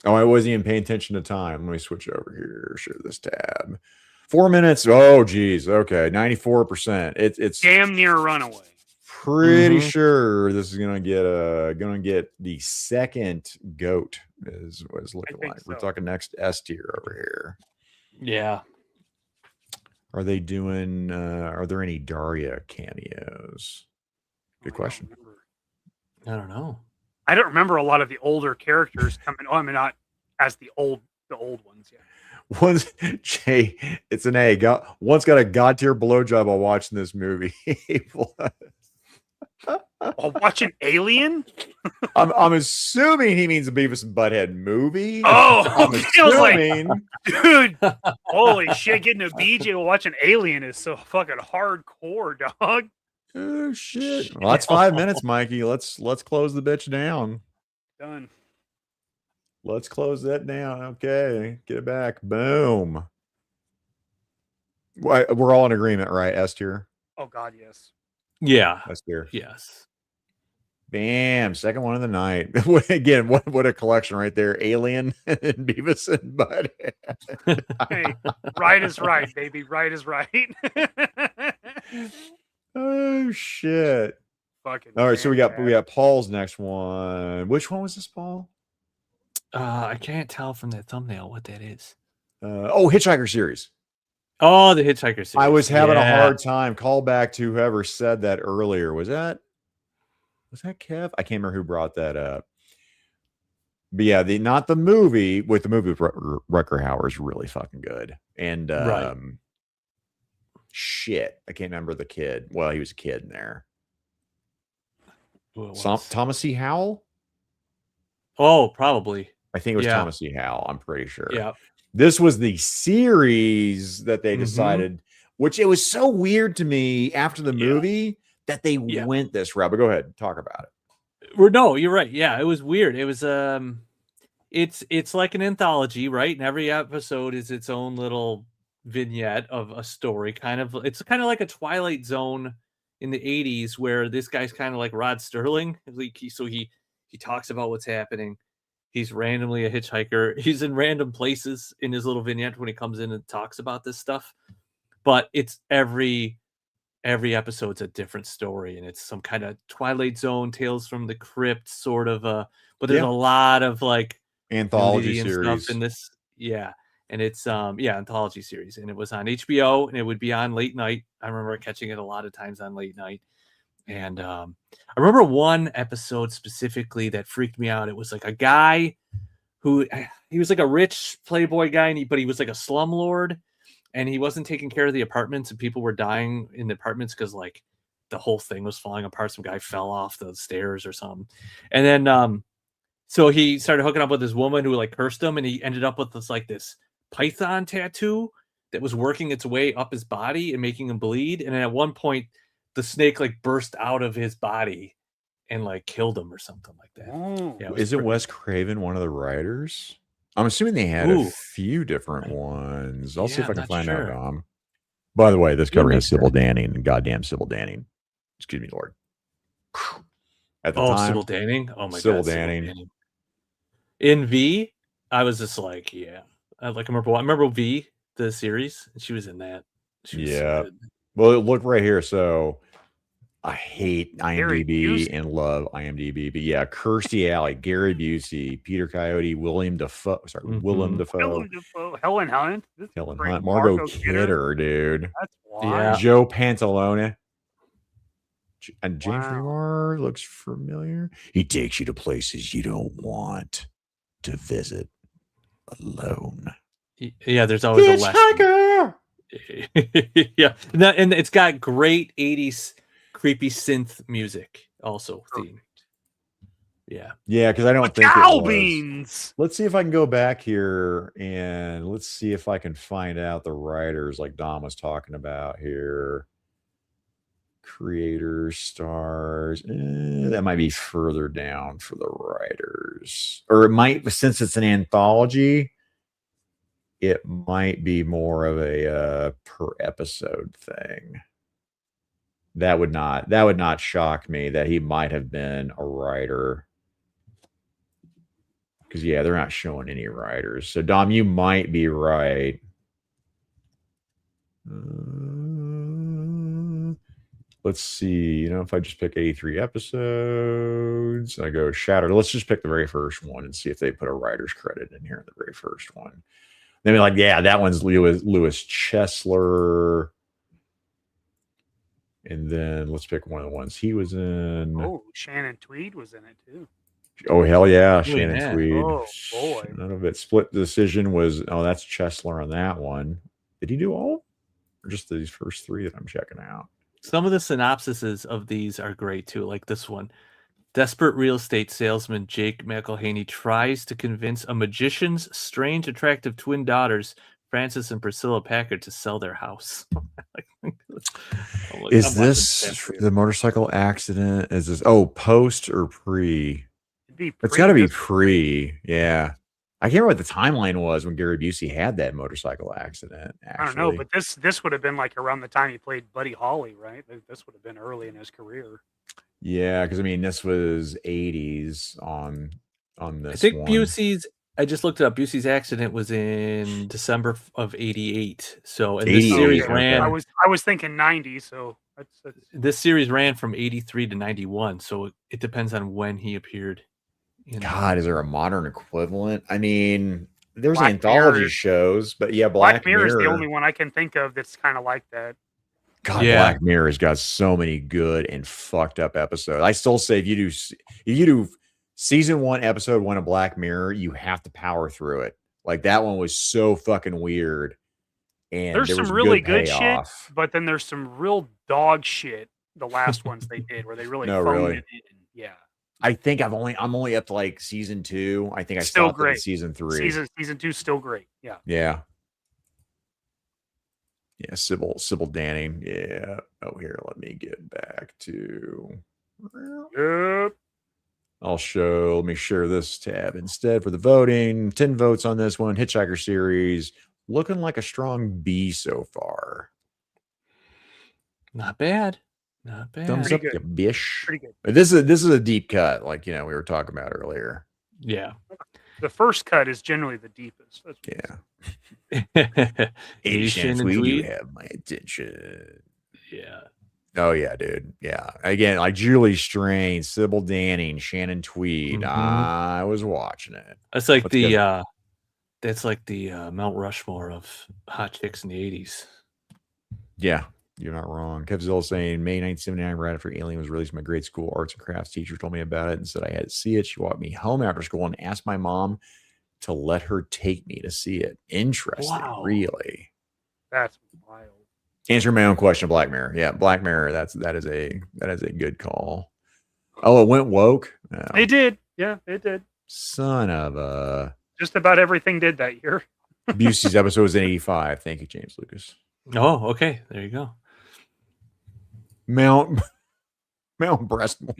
Oh, I wasn't even paying attention to time. Let me switch over here. Share this tab. 4 minutes. Oh, geez. Okay, 94%. It's damn near runaway. Pretty sure this is gonna get the second goat is what it's looking like. So. We're talking next S tier over here. Yeah. Are they doing are there any Daria cameos? Good question. I don't know. I don't remember a lot of the older characters coming. Oh, I mean, not as the old ones. Yeah. One's Jay. It's an A. One's got a god tier blowjob while watching this movie. While watching Alien? I'm assuming he means a Beavis and Butthead movie. Oh, I'm assuming. Like, dude, holy shit, getting a BJ while watching Alien is so fucking hardcore, dog. Oh shit. Well, that's 5 minutes, Mikey. Let's close the bitch down. Done. Let's close that down. Okay. Get it back. Boom. We're all in agreement, right? S tier. Oh god, yes. Yeah. S tier. Yes. Bam, second one of the night. Again, what a collection right there. Alien and Beavis and Butthead. Hey, right is right, baby. Right is right. Oh shit. Fucking All right, so we fantastic. got Paul's next one. Which one was this, Paul? I can't tell from that thumbnail what that is. Hitchhiker series. Oh, the Hitchhiker series. I was having a Yeah. hard time. Call back to whoever said that earlier. Was that Kev? I can't remember who brought that up. But yeah, not the movie. With the movie with Rutger Hauer is really fucking good. And Right. shit, I can't remember the kid. Well, he was a kid in there. Who it was. Thomas C. Howell? Oh, probably. I think it was Yeah. Thomas C. Howell. I'm pretty sure. Yeah. This was the series that they Mhm. decided, which it was so weird to me after the Yeah. movie that they Yeah. went this route. But go ahead, talk about it. No, you're right. Yeah, it was weird. It was it's like an anthology, right? And every episode is its own little vignette of a story. It's kind of like a Twilight Zone in the 80s where this guy's kind of like Rod Sterling. He talks about what's happening. He's randomly a hitchhiker. He's in random places in his little vignette when he comes in and talks about this stuff. But it's every episode's a different story, and it's some kind of Twilight Zone, Tales from the Crypt sort of but there's a lot of like Anthology nudity and series. stuff in this. Yeah. And it's anthology series, and it was on HBO, and it would be on late night. I remember catching it a lot of times on late night. And I remember one episode specifically that freaked me out. It was like a guy he was like a rich playboy guy, but he was like a slumlord, and he wasn't taking care of the apartments, and people were dying in the apartments because like the whole thing was falling apart. Some guy fell off the stairs or something. And then so he started hooking up with this woman who like cursed him, and he ended up with this python tattoo that was working its way up his body and making him bleed. And then at one point the snake like burst out of his body and like killed him or something like that. Oh. Yeah, Isn't Wes Craven one of the writers? I'm assuming they had Ooh. a few different ones. I'll see if Yeah, I can not find sure. out, Dom. By the way, this cover make has Sybil Danning and goddamn Sybil Danning. Excuse me, Lord. At the time, Sybil Danning. Oh my Sybil god, Sybil Danning. In V, I was just like, yeah. I remember V, the series. She was in that. She was so Yeah. good. Well, look right here. So I hate Gary IMDb Busey. and love IMDb. But yeah, Kirstie Alley, Gary Busey, Peter Coyote, Willem Dafoe. Willem Dafoe, Helen Hunt, Helen great Hunt, Margot Margot Kidder. Kidder, dude. That's why. Yeah. Joe Pantalone. And James Wow. Remar looks familiar. He takes you to places you don't want to visit alone. Yeah, there's always a lesson. Hitchhiker! Yeah, and it's got great 80s creepy synth music also themed. Yeah. Yeah, because I don't think Cow it was. beans. Let's see if I can go back here and let's see if I can find out the writers like Dom was talking about here. Creators, stars. That might be further down for the writers. Or it might, since it's an anthology, it might be more of a per episode thing. That would not shock me that he might have been a writer. Because yeah, they're not showing any writers. So Dom, you might be right. Let's see. If I just pick 83 episodes, I go Shatter. Let's just pick the very first one and see if they put a writer's credit in here in the very first one. Then be like, yeah, that one's Louis Chesler. And then let's pick one of the ones he was in. Oh, Shannon Tweed was in it too. Oh, hell yeah. Oh, Shannon yeah. Tweed. Oh, boy. None of it. Split decision was, that's Chesler on that one. Did he do all? Or just these first three that I'm checking out? Some of the synopsises of these are great too, like this one. Desperate real estate salesman Jake McElhaney tries to convince a magician's strange, attractive twin daughters, Frances and Priscilla Packard, to sell their house. Is this the motorcycle accident? Is this post or pre? It's got to be pre. Yeah. I can't remember what the timeline was when Gary Busey had that motorcycle accident. Actually. I don't know, but this would have been like around the time he played Buddy Holly, right? This would have been early in his career. Yeah, because I mean, this was 80s on this I think one. Busey's. I just looked it up. Busey's accident was in December of '88. So, and this 88, series okay. ran. I was thinking 90. So that's This series ran from '83 to '91. So it depends on when he appeared. God, is there a modern equivalent? I mean, there's Black anthology Mirror. shows, but yeah, Black Mirror is the only one I can think of that's kind of like that. God, Yeah. Black Mirror has got so many good and fucked up episodes. I still say if you do season 1, episode 1 of Black Mirror, you have to power through it. Like that one was so fucking weird. And There's there was some really good payoff. shit, but then there's some real dog shit. The last ones they did where they really No, phoned really? it in. Yeah. I think I'm only up to like season 2. I think I Still stopped great. at season 3. Season 2 still great. Yeah. Yeah. Yeah, Sybil Danning. Yeah. Oh, here, let me get back to. Yep. Let me share this tab instead for the voting. 10 votes on this one. Hitchhiker series. Looking like a strong B so far. Not bad. Not bad. Thumbs Pretty up, good. you bish. Pretty good. This is a deep cut, like we were talking about earlier. Yeah. The first cut is generally the deepest. That's Yeah. Asian and you Tweed. have my attention. Yeah. Oh yeah, dude. Yeah. Again, like Julie Strain, Sybil Danning, Shannon Tweed. Mhm. I was watching it. That's like Let's get- that's like the Mount Rushmore of hot chicks in the 80s. Yeah, you're not wrong. Kevzilla saying May 1979, right after Alien was released, my grade school arts and crafts teacher told me about it and said I had to see it. She walked me home after school and asked my mom to let her take me to see it. Interesting, Wow. really. That's wild. Answer my own question, Black Mirror. Yeah, Black Mirror. That is a good call. Oh, it went woke. Oh, They did. Yeah, it did. son of a. Just about everything did that year. Busey's episode was in 85. Thank you, James Lucas. Oh, okay. There you go. Mount Breastmore.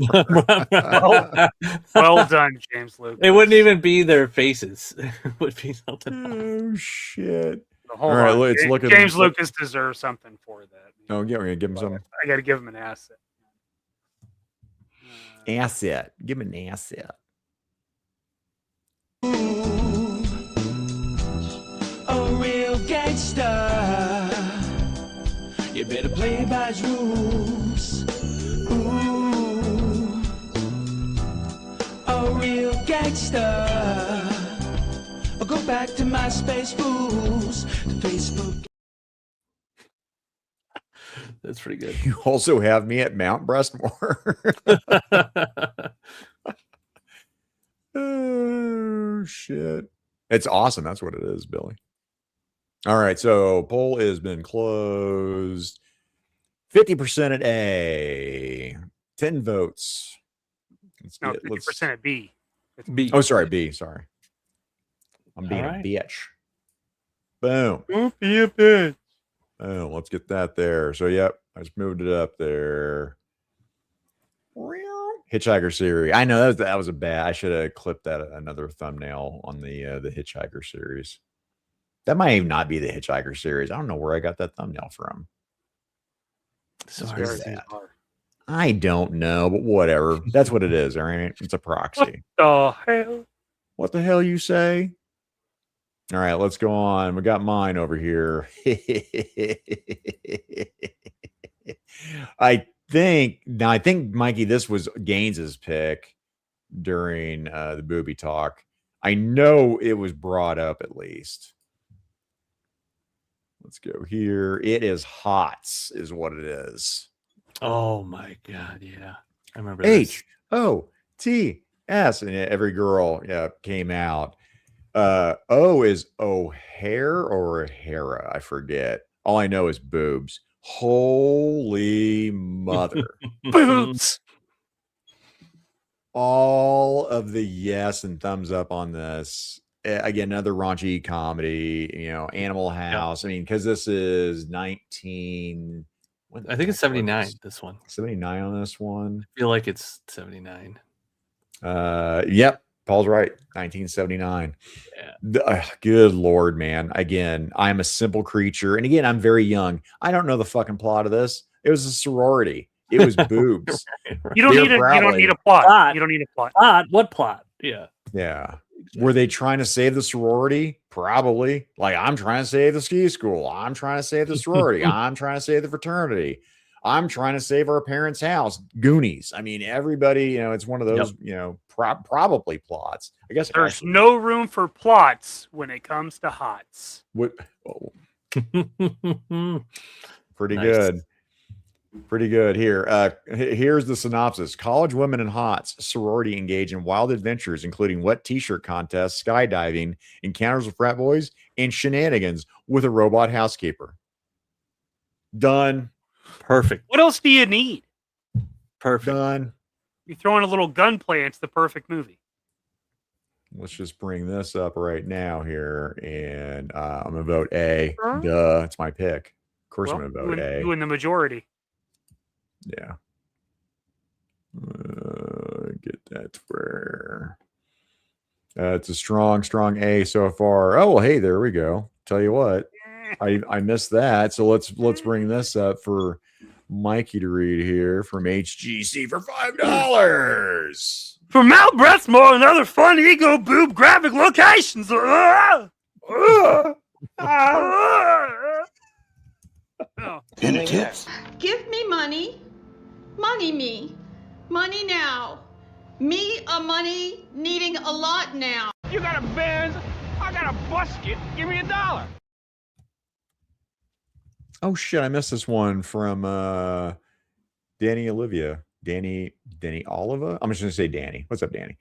Well done, James Lucas. It wouldn't even be their faces. It would be something else. Oh shit. Hold All right, on. let's look at James the- Lucas deserves something for that. Oh, yeah, we're gonna give him some I got to give him an asset. asset. Give him an asset. A real gangster. You better play by his rules. Ooh. A real gangster. I'll go back to MySpace rules. To Facebook. That's pretty good. You also have me at Mount Breastmore. Oh shit. It's awesome. That's what it is, Billy. All right, so poll has been closed. 50% at A. 10 votes. No, 50% at B. It's B. Oh, sorry, B. Sorry. I'm being All right. a bitch. Boom. Don't be a bitch. Oh, let's get that there. So, yep, I just moved it up there. Hitchhiker series. I know that was a bad. I should have clipped that another thumbnail on the Hitchhiker series. That might even not be the Hitchhiker series. I don't know where I got that thumbnail from. Sorry. What is that? I don't know, but whatever. That's what it is. All right, it's a proxy. The hell? What the hell you say? All right, let's go on. We got mine over here. I think, Mikey, this was Gaines's pick during the booby talk. I know it was brought up at least. Let's go here. It is HOTS, is what it is. Oh my god, yeah. I remember this. HOTS. And every girl came out. O is O'Hare or O'Hara. I forget. All I know is boobs. Holy mother. Boobs. All of the yes and thumbs up on this. Again, another raunchy comedy, Animal House. I mean, because this is 19. I think it's 79, this one. 79 on this one. I feel like it's 79. Yep. Paul's right. 1979. Yeah. Good Lord, man. Again, I'm a simple creature. And again, I'm very young. I don't know the fucking plot of this. It was a sorority. It was boobs. You don't Dear need a Bradley. plot. You don't need a plot. Plot? What plot? Yeah. Yeah. Were they trying to save the sorority? Probably. Like, I'm trying to save the ski school. I'm trying to save the sorority. I'm trying to save the fraternity. I'm trying to save our parents' house. Goonies. I mean, everybody, it's one of those, probably plots. I guess There's no room for plots when it comes to hots. What? Pretty Nice. good. Pretty good. Here's the synopsis. College women and hots sorority engage in wild adventures, including wet t-shirt contests, skydiving, encounters with frat boys, and shenanigans with a robot housekeeper. Done. Perfect. What else do you need? Perfect. Done. You throw in a little gunplay, it's the perfect movie. Let's just bring this up right now here, and I'm gonna vote A. Huh? Duh, it's my pick. Of course, Well, I'm gonna vote A. you in the majority. Yeah. Get that where. It's a strong A so far. Oh, well, hey, there we go. Tell you what, I missed that. So let's bring this up for Mikey to read here from HGC for $5. For Mount Breathmore and other fun ego boob graphic locations. Any tips? Give me money. Money me. Money now. Me a money needing a lot now. You got a Benz, I got a busket. Give me $1. Oh shit, I missed this one from Danny Olivia. Danny Oliva. I'm just gonna say Danny. What's up, Danny?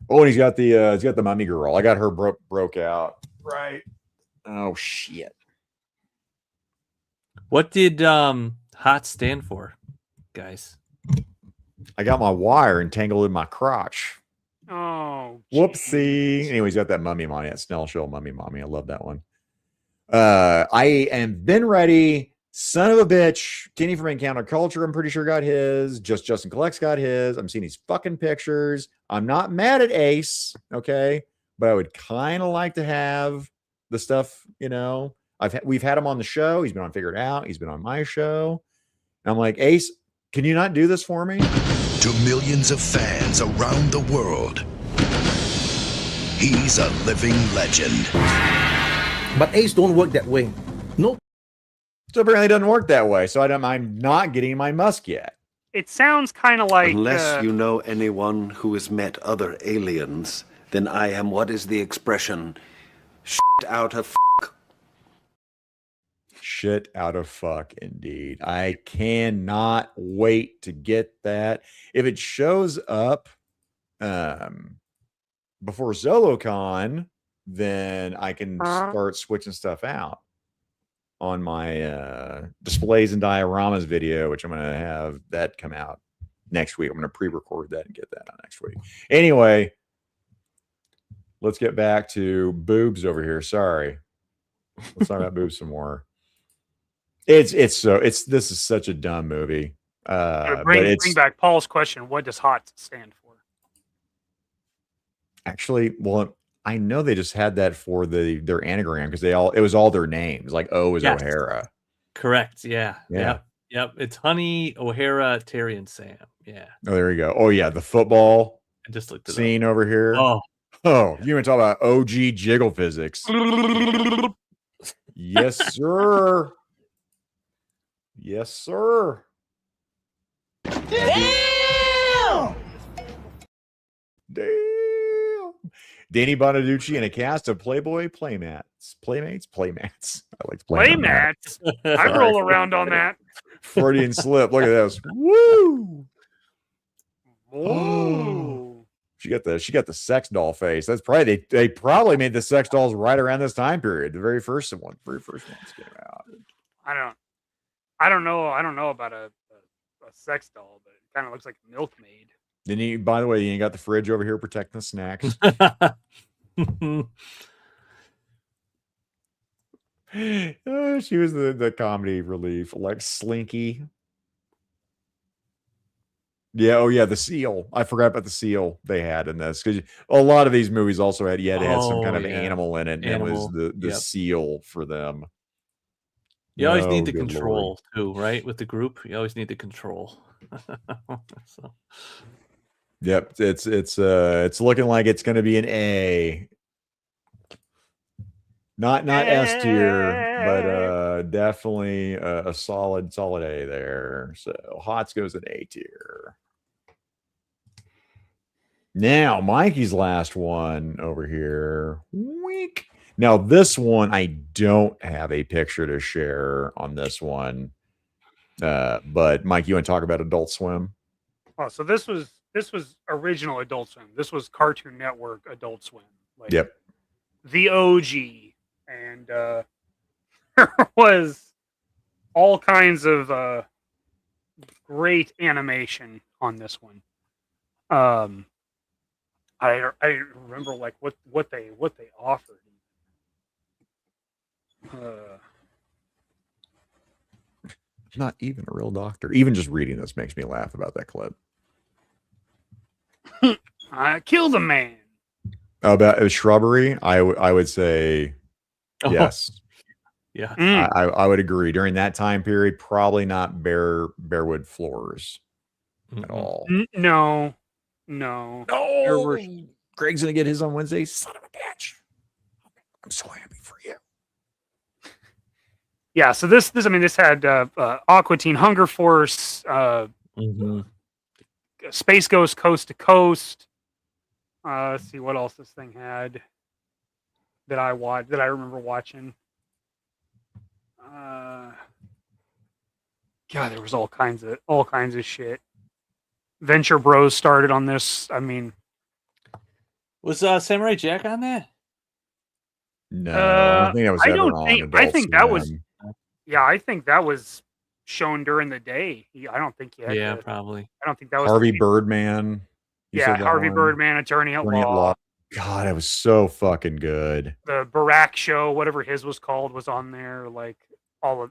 Oh, and he's got the mummy girl. I got her broke out. Right. Oh shit. What did hot stand for, guys? I got my wire entangled in my crotch. Oh, Whoopsie. Anyway, he's got that mummy mommy, that Snell Show mummy mommy. I love that one. I am been ready. Son of a bitch. Kenny from Encounter Culture, I'm pretty sure got his. Justin Collects got his. I'm seeing these fucking pictures. I'm not mad at Ace, okay? But I would kind of like to have the stuff, we've had him on the show. He's been on Figure It Out. He's been on my show. And I'm like, Ace, can you not do this for me? To millions of fans around the world, he's a living legend. But Ace don't work that way. No. So apparently it doesn't work that way. So I'm not getting my musk yet. It sounds kind of like... Unless you know anyone who has met other aliens, then I am, what is the expression? Shit out of fuck. Shit out of fuck, indeed. I cannot wait to get that. If it shows up before ZoloCon, then I can start switching stuff out on my displays and dioramas video, which I'm going to have that come out next week. I'm going to pre-record that and get that out next week. Anyway, let's get back to boobs over here. Sorry. Let's talk about boobs some more. This is such a dumb movie. Bring back Paul's question. What does HOT stand for? Actually, well, I know they just had that for their anagram because it was all their names. Like O is O'Hara. Correct. Yeah. Yep. It's Honey, O'Hara, Terry, and Sam. Yeah. Oh, there you go. Oh yeah, the football I just looked at scene over here. Oh, you want to talk about OG jiggle physics? Yes, sir. Yes, sir. Damn! Danny Bonaducci and a cast of Playboy Playmates. I like to play Playmats. I roll around on that. Freudian slip. Look at this. Woo! Oh, she got the sex doll face. That's probably they probably made the sex dolls right around this time period. The very first ones came out. I don't know about a sex doll, but it kind of looks like a milkmaid. Then by the way, you got the fridge over here protecting the snacks. She was the comedy relief, like Slinky. Yeah, oh yeah, the seal. I forgot about the seal they had in this because a lot of these movies also had some kind of animal in it, and it was the seal for them. You always need the control too, right? With the group, you always need the control. So, Yep, it's looking like it's going to be an A. Not S tier, but definitely a solid A there. So Hots goes an A tier. Now Mikey's last one over here. Week. Now this one I don't have a picture to share on this one. But Mike, you want to talk about Adult Swim? Oh, so this was original Adult Swim. This was Cartoon Network Adult Swim. Like, Yep. The OG. And there was all kinds of great animation on this one. I remember like what they offered. Not even a real doctor. Even just reading this makes me laugh about that clip. I killed a man. About shrubbery, I would say yes. Yeah. I would agree. During that time period, probably not barewood floors at all. No. Greg's gonna get his on Wednesday. Son of a bitch. I'm so happy for you. Yeah, so this had Aqua Teen Hunger Force, Space Ghost Coast to Coast. Let's see what else this thing had that I remember watching. God, there was all kinds of shit. Venture Bros started on this. I mean, was Samurai Jack on that? No, I don't think that was ever on Adult I think that was. Swim. Yeah, I think that was shown during the day. I don't think you had. Yeah, probably. I don't think that was Harvey Birdman. Yeah, Harvey Birdman, Attorney at Law. God, it was so fucking good. The Barack Show, whatever his was called, was on there. Like all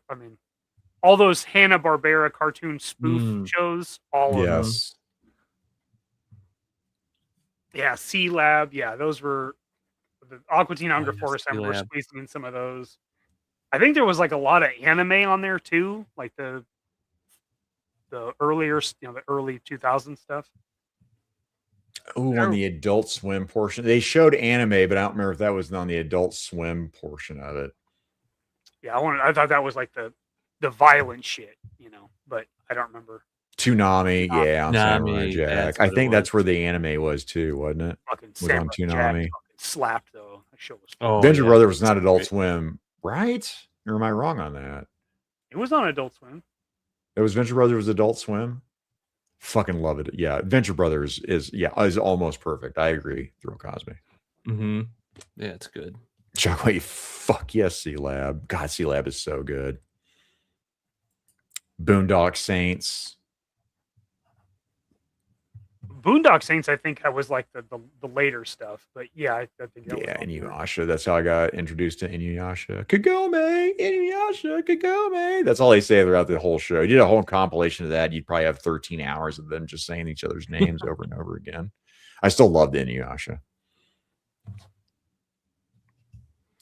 those Hanna-Barbera cartoon spoof shows. All of them. Yeah, C Lab. Yeah, those were the Aqua Teen Hunger Force. I remember squeezing in some of those. I think there was like a lot of anime on there too, like the earlier, the early 2000s stuff. Oh, on the Adult Swim portion, they showed anime, but I don't remember if that was on the Adult Swim portion of it. Yeah, I thought that was like the violent shit, but I don't remember. Toonami, yeah, on Samurai Jack. I think that's where the anime was too, wasn't it? Fucking was Samurai on Toonami. Jack fucking slapped though. That show was. Venture Brothers was not Adult Swim, right? Or am I wrong on that? It was on Adult Swim. It was Venture Brothers was Adult Swim. Fucking love it. Yeah, Venture Brothers is almost perfect. I agree. Throw Cosby. Yeah, it's good. Shockwave, fuck yes, C Lab. God, C Lab is so good. Boondock Saints. Boondock Saints, I think, was like the later stuff, but yeah, I think. Inuyasha. That's how I got introduced to Inuyasha. Kagome, Inuyasha, Kagome. That's all they say throughout the whole show. You did a whole compilation of that. You'd probably have 13 hours of them just saying each other's names over and over again. I still loved Inuyasha.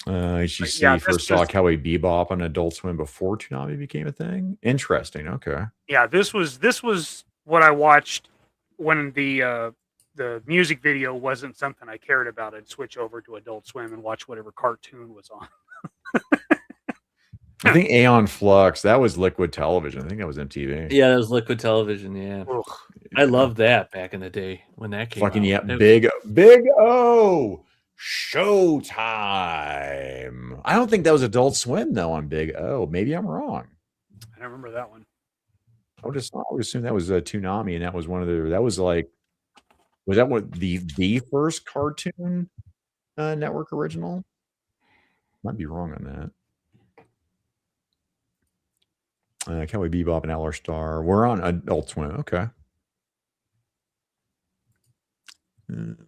HGC first saw Cowboy Bebop on Adult Swim before Toonami became a thing. Interesting. Okay. Yeah, this was what I watched when the music video wasn't something I cared about. I'd switch over to Adult Swim and watch whatever cartoon was on. I think Aeon Flux, that was Liquid Television. I think that was MTV. Yeah, that was Liquid Television. Yeah. I loved that back in the day when that came out. Yeah, Big O Showtime. I don't think that was Adult Swim though on Big O. Maybe I'm wrong. I don't remember that one. I would assume that was Toonami, and that was one of the. That was like, was that what the first Cartoon Network original? Might be wrong on that. Cowboy Bebop and Outlaw Star. We're on Adult Swim. Okay.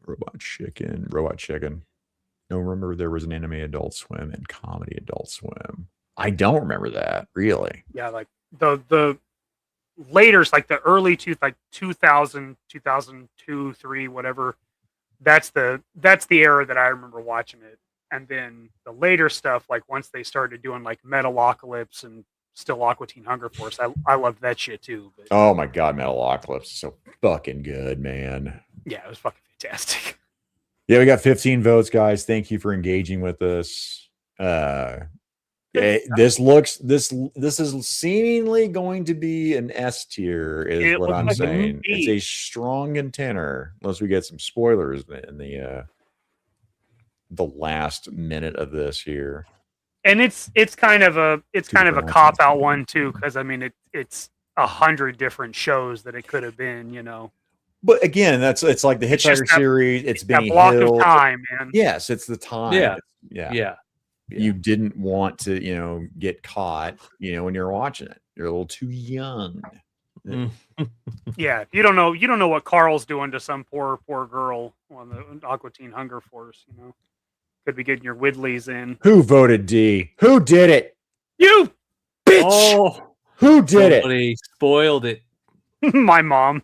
Robot Chicken. No, remember there was an anime Adult Swim and comedy Adult Swim. I don't remember that really. Yeah, like the later, like the early 2000, 2002, 3, whatever. That's the era that I remember watching it. And then the later stuff, like once they started doing like Metalocalypse and still Aqua Teen Hunger Force. I loved that shit too. But Oh my god, Metalocalypse is so fucking good, man. yeah, it was fucking fantastic. Yeah, we got 15 votes, guys. Thank you for engaging with us. This is seemingly going to be an S tier, is It what looks I'm like a saying. B. It's a strong contender, unless we get some spoilers in the last minute of this here. And it's kind of a pronounced. cop out one too, because I mean it's 100 different shows that it could have been, you know. But again, it's like the It's just Hitchhiker that- series. It's Benny that block Hill. of time, man. Yes, it's the time. Yeah. You didn't want to, get caught, when you're watching it. You're a little too young. Yeah, you don't know what Carl's doing to some poor girl on the Aqua Teen Hunger Force, you know. Could be getting your Widleys in. Who voted D? Who did it? You bitch! Oh, who did it? Somebody spoiled it. My mom.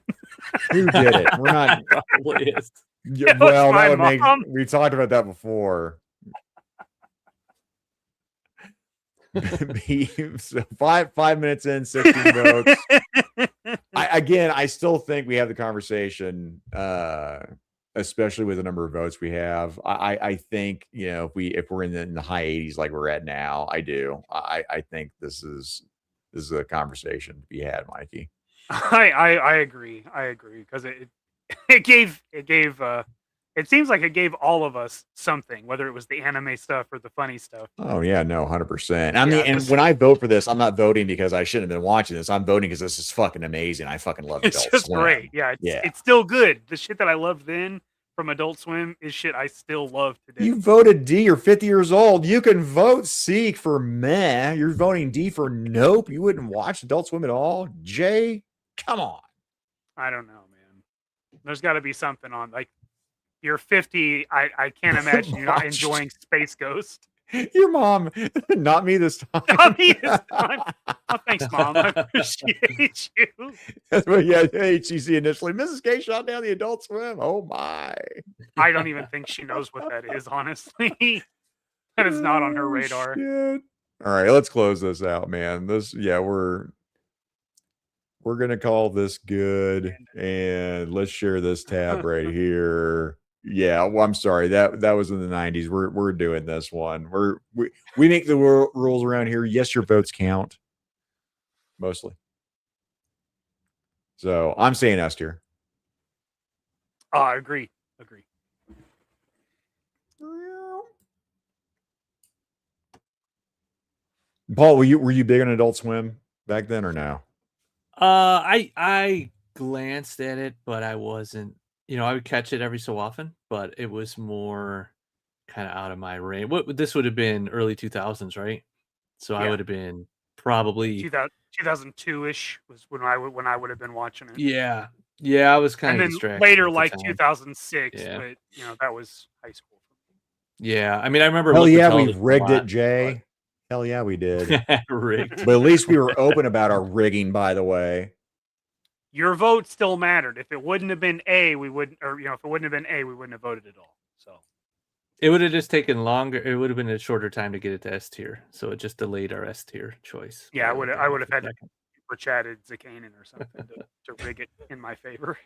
Who did it? We're not. Probably is. Yeah, It was well, my that would mom. we talked about that before. So 5 minutes in, 16 votes. I still think we have the conversation, especially with the number of votes we have. I think, if we're in the high 80s like we're at now, I do. I think this is a conversation to be had, Mikey. I agree because it seems like it gave all of us something, whether it was the anime stuff or the funny stuff. Oh yeah, no, 100%. I mean, and when I vote for this, I'm not voting because I shouldn't have been watching this. I'm voting because this is fucking amazing. I fucking love It's Adult just Swim. great. Yeah, it's still good. The shit that I loved then from Adult Swim is shit I still love today. You voted D. You're 50 years old. You can vote C for meh. You're voting D for nope. You wouldn't watch Adult Swim at all. Jay, come on. I don't know, man. There's got to be something on. Like, you're 50. I can't imagine you not enjoying Space Ghost. Your mom, not me this time. Not me this time. Oh, thanks, Mom. I appreciate you. That's what, yeah, HCC initially. Mrs. K shot down the Adult Swim. Oh my. I don't even think she knows what that is, honestly. That is not on her radar. Shit. All right, let's close this out, man. We're gonna call this good, and let's share this tab right here. Yeah, well, I'm sorry, that was in the 90s. We're doing this one. We make the rules around here. Yes, your votes count, mostly. So I'm saying S tier. I agree. Paul, were you big on Adult Swim back then or no? I glanced at it, but I wasn't. I would catch it every so often, but it was more kind of out of my range. This would have been early 2000s, right? So I would have been probably 2002-ish was when I would have been watching it. Yeah, I was kind and of then distracted later, at the like time. 2006. Yeah. But that was high school. Yeah, I mean, I remember. Hell looking yeah, at we television a rigged it, lot, Jay. Hell yeah, we did. Rigged. But at least we were open about our rigging, by the way. Your vote still mattered. If it wouldn't have been A, we wouldn't, or if it wouldn't have been A, we wouldn't have voted at all. So It would have just taken longer. It would have been a shorter time to get it to S tier, so it just delayed our S tier choice. yeah, I would have had to super chatted Zakanin or something to rig it in my favor.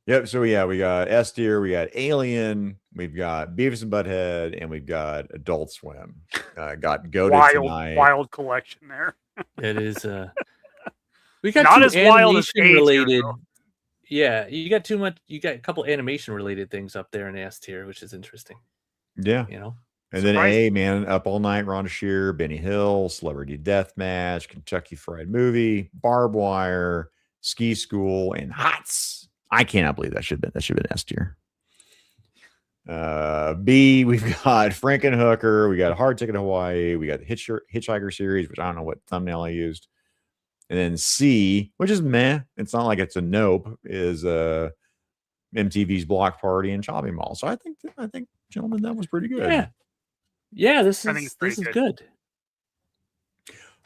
Yep. So yeah, we got S tier, we got Alien, we've got Beavis and Butthead, and we've got Adult Swim. Got Goated tonight. Wild collection there. It is. We got Not two as wild as animation A tier, related. though. Yeah, you got too much. You got a couple animation related things up there in S tier, which is interesting. Yeah. And then A, man, Up All Night, Rhonda Shear, Benny Hill, Celebrity Deathmatch, Kentucky Fried Movie, Barbed Wire, Ski School, and Hots. I cannot believe that should have been S tier. B, we've got Frankenhooker, we got Hard Ticket to Hawaii, we got the Hitchhiker series, which I don't know what thumbnail I used. And then C, which is meh, it's not like it's a nope, is MTV's Block Party and Chopping Mall. So I think, gentlemen, that was pretty good. Yeah, this I think is it's pretty good.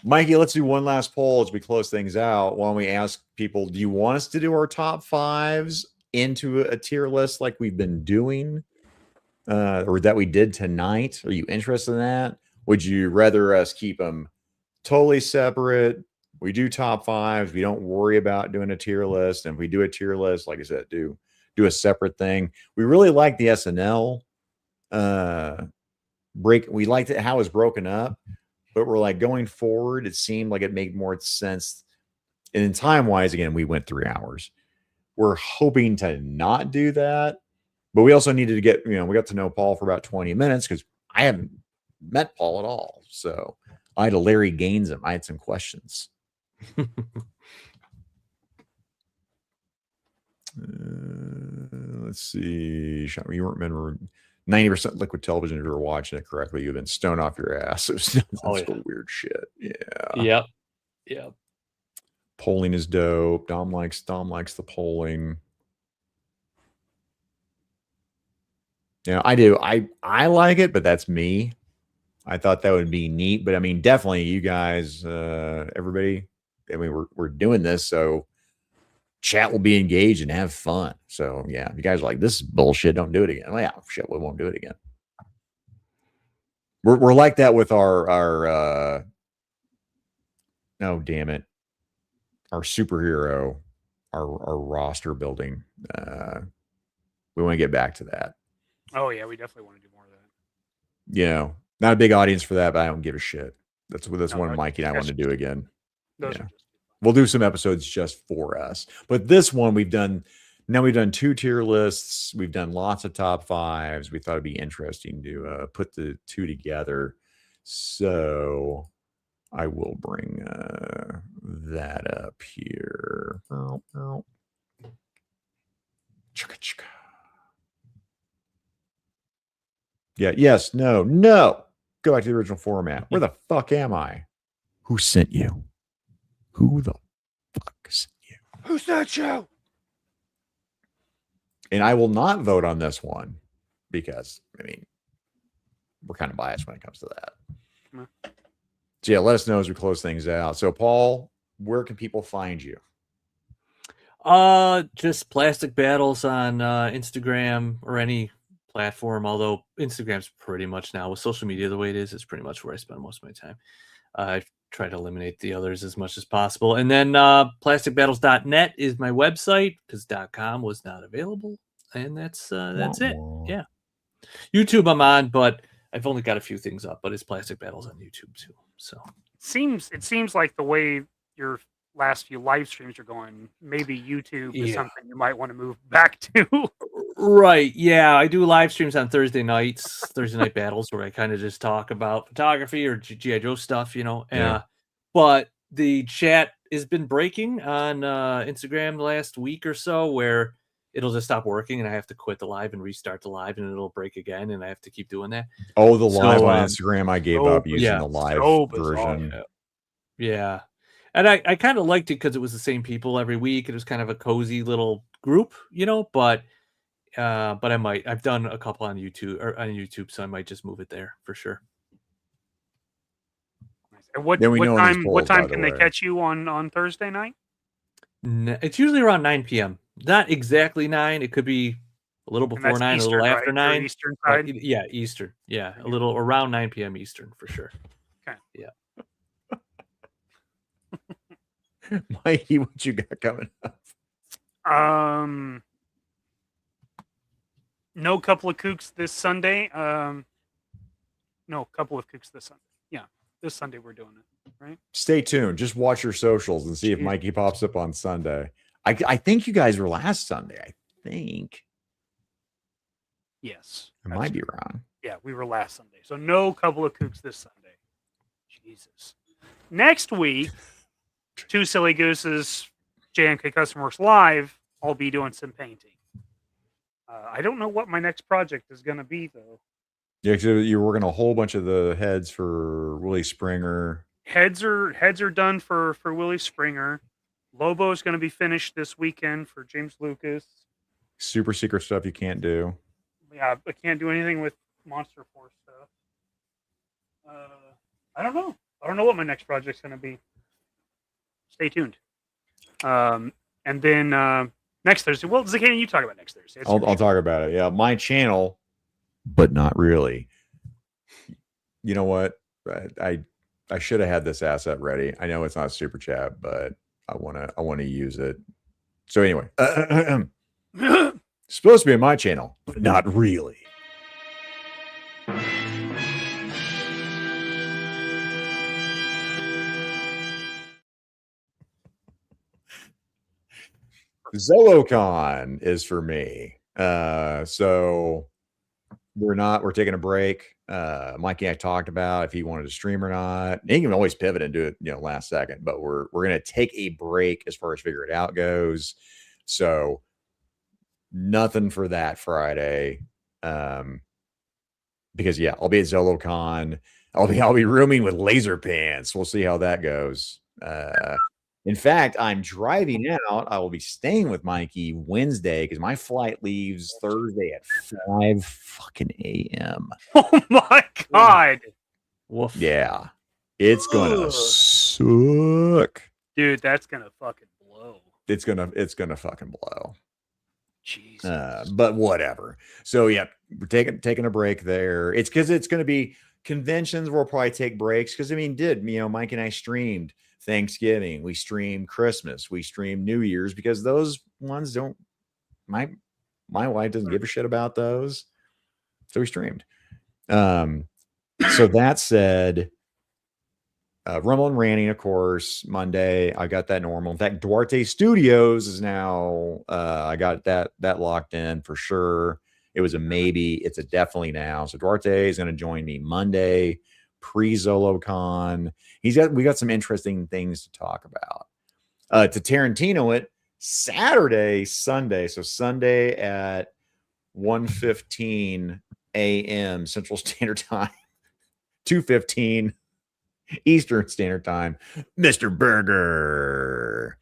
Mikey, let's do one last poll as we close things out. Why don't we ask people, do you want us to do our top fives into a tier list like we've been doing, or that we did tonight? Are you interested in that? Would you rather us keep them totally separate. We do top fives. We don't worry about doing a tier list. And if we do a tier list, like I said, do a separate thing. We really like the SNL break. We liked it how it's broken up, but we're like going forward, it seemed like it made more sense. And in time wise, again, we went 3 hours. We're hoping to not do that, but we also needed to get, we got to know Paul for about 20 minutes because I haven't met Paul at all. So I had to Larry Gaines him. I had some questions. Let's see. You remember 90% liquid television if you were watching it correctly. You've been stoned off your ass. It was weird shit. Yeah. Yep. Polling is dope. Dom likes the polling. Yeah, I do. I like it, but that's me. I thought that would be neat, but I mean, definitely you guys, everybody. I mean, we're doing this, so chat will be engaged and have fun. So yeah, if you guys are like, this is bullshit, don't do it again. Well, yeah, shit, we won't do it again. We're like that with our oh damn it, our superhero, our roster building. We want to get back to that. Oh yeah, we definitely want to do more of that. Yeah, not a big audience for that, but I don't give a shit. That's one Mikey and I want to do again. Yeah. We'll do some episodes just for us. But this one we've done 2 tier lists. We've done lots of top fives. We thought it'd be interesting to put the 2 together. So I will bring that up here. Yeah, yes, no. Go back to the original format. Where the fuck am I? Who sent you? Who the fuck sent you? Who sent you? And I will not vote on this one because, I mean, we're kind of biased when it comes to that. So yeah, let us know as we close things out. So Paul, where can people find you? Just Plastic Battles on Instagram or any platform, although Instagram's pretty much now with social media the way it is, it's pretty much where I spend most of my time. I try to eliminate the others as much as possible. And then plasticbattles.net is my website because .com was not available. And that's it. Yeah. YouTube I'm on, but I've only got a few things up, but it's Plastic Battles on YouTube too. So it seems like the way your last few live streams are going, maybe YouTube is something you might want to move back to. Right. Yeah. I do live streams on Thursday night battles where I kind of just talk about photography or G.I. Joe stuff, but the chat has been breaking on Instagram the last week or so where it'll just stop working and I have to quit the live and restart the live and it'll break again and I have to keep doing that. Oh, the live on Instagram, I gave up using the live version. Yeah. And I kind of liked it because it was the same people every week. It was kind of a cozy little group, but I've done a couple on YouTube, so I might just move it there for sure. And what time can they catch you on Thursday night? It's usually around 9 p.m. Not exactly 9. It could be a little before 9, Eastern, a little after 9. Eastern side? Yeah, Eastern. Yeah, a little around 9 p.m. Eastern for sure. Okay. Yeah. Mikey, what you got coming up? No couple of kooks this Sunday. No couple of kooks this Sunday. Yeah, this Sunday we're doing it. Right. Stay tuned. Just watch your socials and see if Mikey pops up on Sunday. I think you guys were last Sunday. I think. Yes. I might be wrong. Yeah, we were last Sunday. So no couple of kooks this Sunday. Jesus. Next week. 2 Silly Gooses, JMK Customworks Live, I'll be doing some painting. I don't know what my next project is going to be, though. Yeah, you're working a whole bunch of the heads for Willie Springer. Heads are done for Willie Springer. Lobo is going to be finished this weekend for James Lucas. Super secret stuff you can't do. Yeah, I can't do anything with Monster Force stuff. I don't know. I don't know what my next project's going to be. Stay tuned. And then next Thursday. Well, Zakane, you talk about next Thursday. I'll talk about it. Yeah, my channel, but not really. You know what? I should have had this asset ready. I know it's not super chat, but I wanna use it. So anyway, supposed to be on my channel, but not really. ZoloCon is for me. So we're taking a break. Mikey and I talked about if he wanted to stream or not. He can always pivot and do it, last second, but we're gonna take a break as far as figure it out goes. So nothing for that Friday. Because I'll be at ZoloCon. I'll be rooming with Laser Pants. We'll see how that goes. In fact, I'm driving out. I will be staying with Mikey Wednesday because my flight leaves Thursday at 5 fucking a.m. Oh my god. Woof. Yeah. It's gonna suck. Dude, that's gonna fucking blow. It's gonna fucking blow. Jesus. But whatever. So we're taking a break there. It's because it's gonna be conventions. We'll probably take breaks because Mike and I streamed Thanksgiving, we stream Christmas, we stream New Year's because those ones don't. My wife doesn't give a shit about those, so we streamed. So that said, Rumble and Ranting, of course, Monday. I got that normal. In fact, Duarte Studios is now. I got that locked in for sure. It was a maybe. It's a definitely now. So Duarte is going to join me Monday. Pre-ZoloCon. We got some interesting things to talk about. To Tarantino it Saturday, Sunday. So Sunday at 1:15 a.m. Central Standard Time, 2:15 Eastern Standard Time. Mr. Burger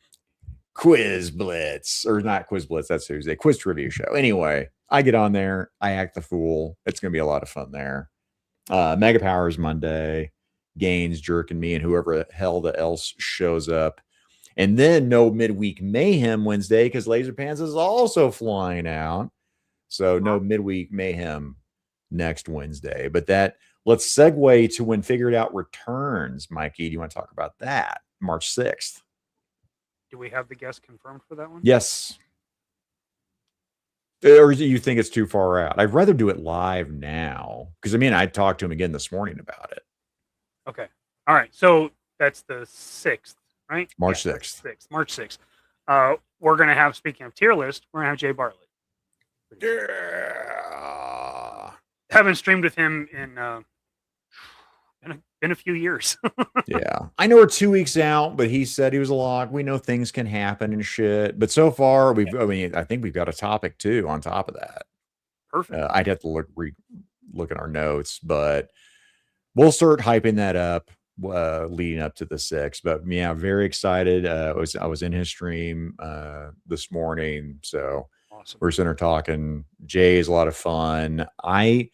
Quiz Blitz, or not Quiz Blitz, that's Tuesday. Quiz Trivia Show. Anyway, I get on there. I act the fool. It's going to be a lot of fun there. Mega Powers Monday, Gaines, Jerk, and me, and whoever the hell else shows up. And then no midweek mayhem Wednesday because Laser Pants is also flying out. So no midweek mayhem next Wednesday. But let's segue to when Figure It Out returns. Mikey, do you want to talk about that? March 6th. Do we have the guest confirmed for that one? Yes. Or do you think it's too far out? I'd rather do it live now because I talked to him again this morning about it. Okay. All right. So that's the 6th, right? March 6th. March 6th. We're going to have, speaking of tier list, we're going to have Jay Bartlett. Yeah. Haven't streamed with him in a few years. Yeah. I know we're 2 weeks out, but he said he was a lock. We know things can happen and shit. But so far, I think we've got a topic too on top of that. Perfect. I'd have to look at our notes, but we'll start hyping that up leading up to the 6th. But yeah, very excited. I was in his stream this morning. So awesome. We're sitting there talking. Jay is a lot of fun. I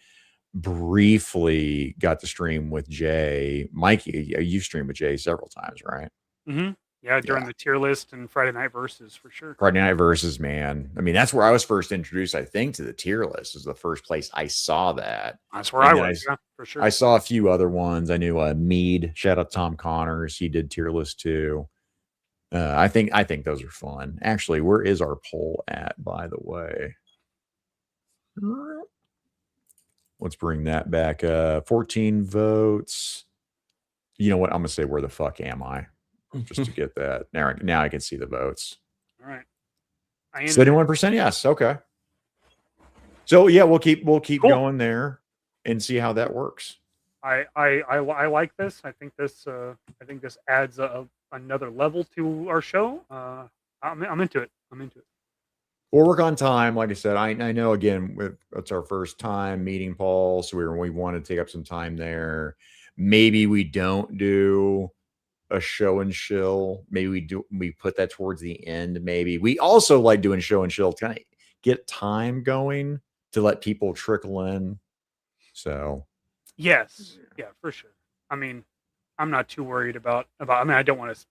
briefly got to stream with Jay. Mikey, you streamed with Jay several times, right? Mm-hmm. Yeah, during the tier list and Friday Night Versus for sure. Friday Night Versus, man. That's where I was first introduced, I think, to the tier list. Is the first place I saw that. That's where I was, for sure. I saw a few other ones. I knew Mead. Shout out Tom Connors. He did tier list too. I think those are fun. Actually, where is our poll at, by the way? Let's bring that back. 14 votes. You know what? I'm going to say, where the fuck am I? Just to get that. Now I can see the votes. All right. 71% yes. Okay. So yeah, we'll keep going there and see how that works. I like this. I think this adds another level to our show. I'm into it. We'll work on time. Like I said, I know again it's our first time meeting Paul, so we want to take up some time there. Maybe we don't do a show and shill. Maybe we put that towards the end. Maybe we also like doing show and shill to kind of get time going to let people trickle in. So yes, yeah, for sure. I'm not too worried about. I don't want to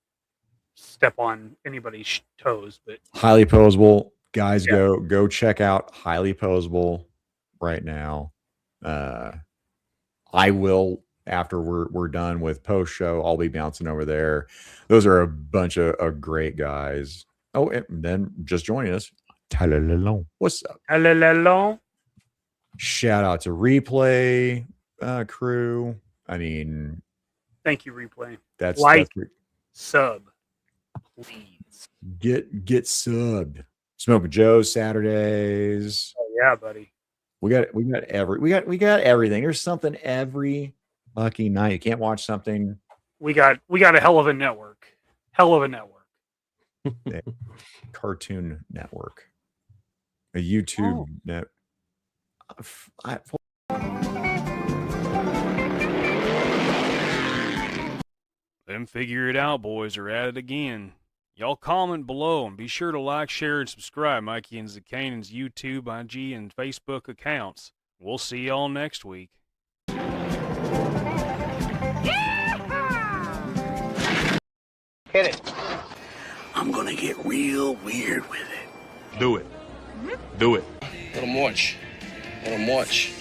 step on anybody's toes, but highly posable. Guys, go check out Highly Posable right now. I will after we're done with post show. I'll be bouncing over there. Those are a bunch of great guys. Oh, and then just joining us, Talalong. What's up? Talalong. Shout out to Replay crew. I mean, thank you, Replay. That's sub, please. Get subbed. Smoking Joe Saturdays. Oh yeah, buddy. We got everything. There's something every fucking night. You can't watch something. We got a hell of a network. Cartoon Network. A YouTube net. Them figure it out boys are at it again. Y'all comment below and be sure to like, share, and subscribe Mikey and Zakanan's YouTube, IG, and Facebook accounts. We'll see y'all next week. Hit it. I'm gonna get real weird with it. Do it. Do it. Let him watch. Let him watch.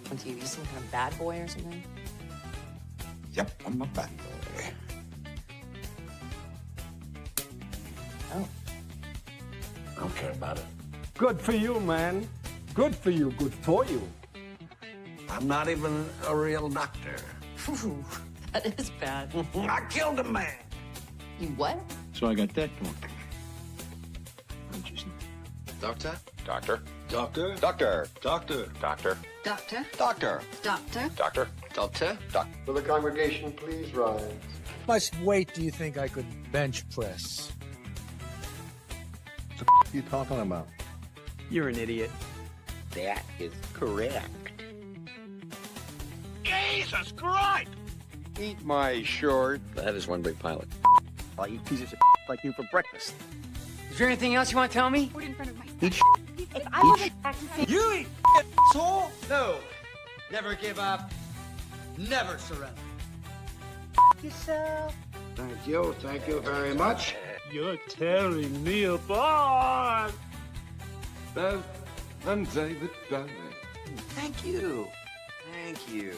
On TV, some kind of bad boy or something? Yep, I'm a bad boy. Oh. I don't care about it. Good for you, man. Good for you. Good for you. I'm not even a real doctor. That is bad. I killed a man. You what? So I got that going. Doctor? Doctor. Doctor? Doctor. Doctor? Doctor. Doctor? Doctor. Doctor? Doctor. Doctor? Will the congregation please rise? How much weight do you think I could bench press? What the are you talking about? You're an idiot. That is correct. Jesus Christ! Eat my short. That is one big pilot. I'll eat pieces of like you for breakfast. Is there anything else you want to tell me? In front of my Eat If I wasn't practicing... You eat asshole? No. Never give up. Never surrender. Yourself. Thank you. Thank you very much. You're tearing me apart. Beth and David Bowie. Thank you. Thank you.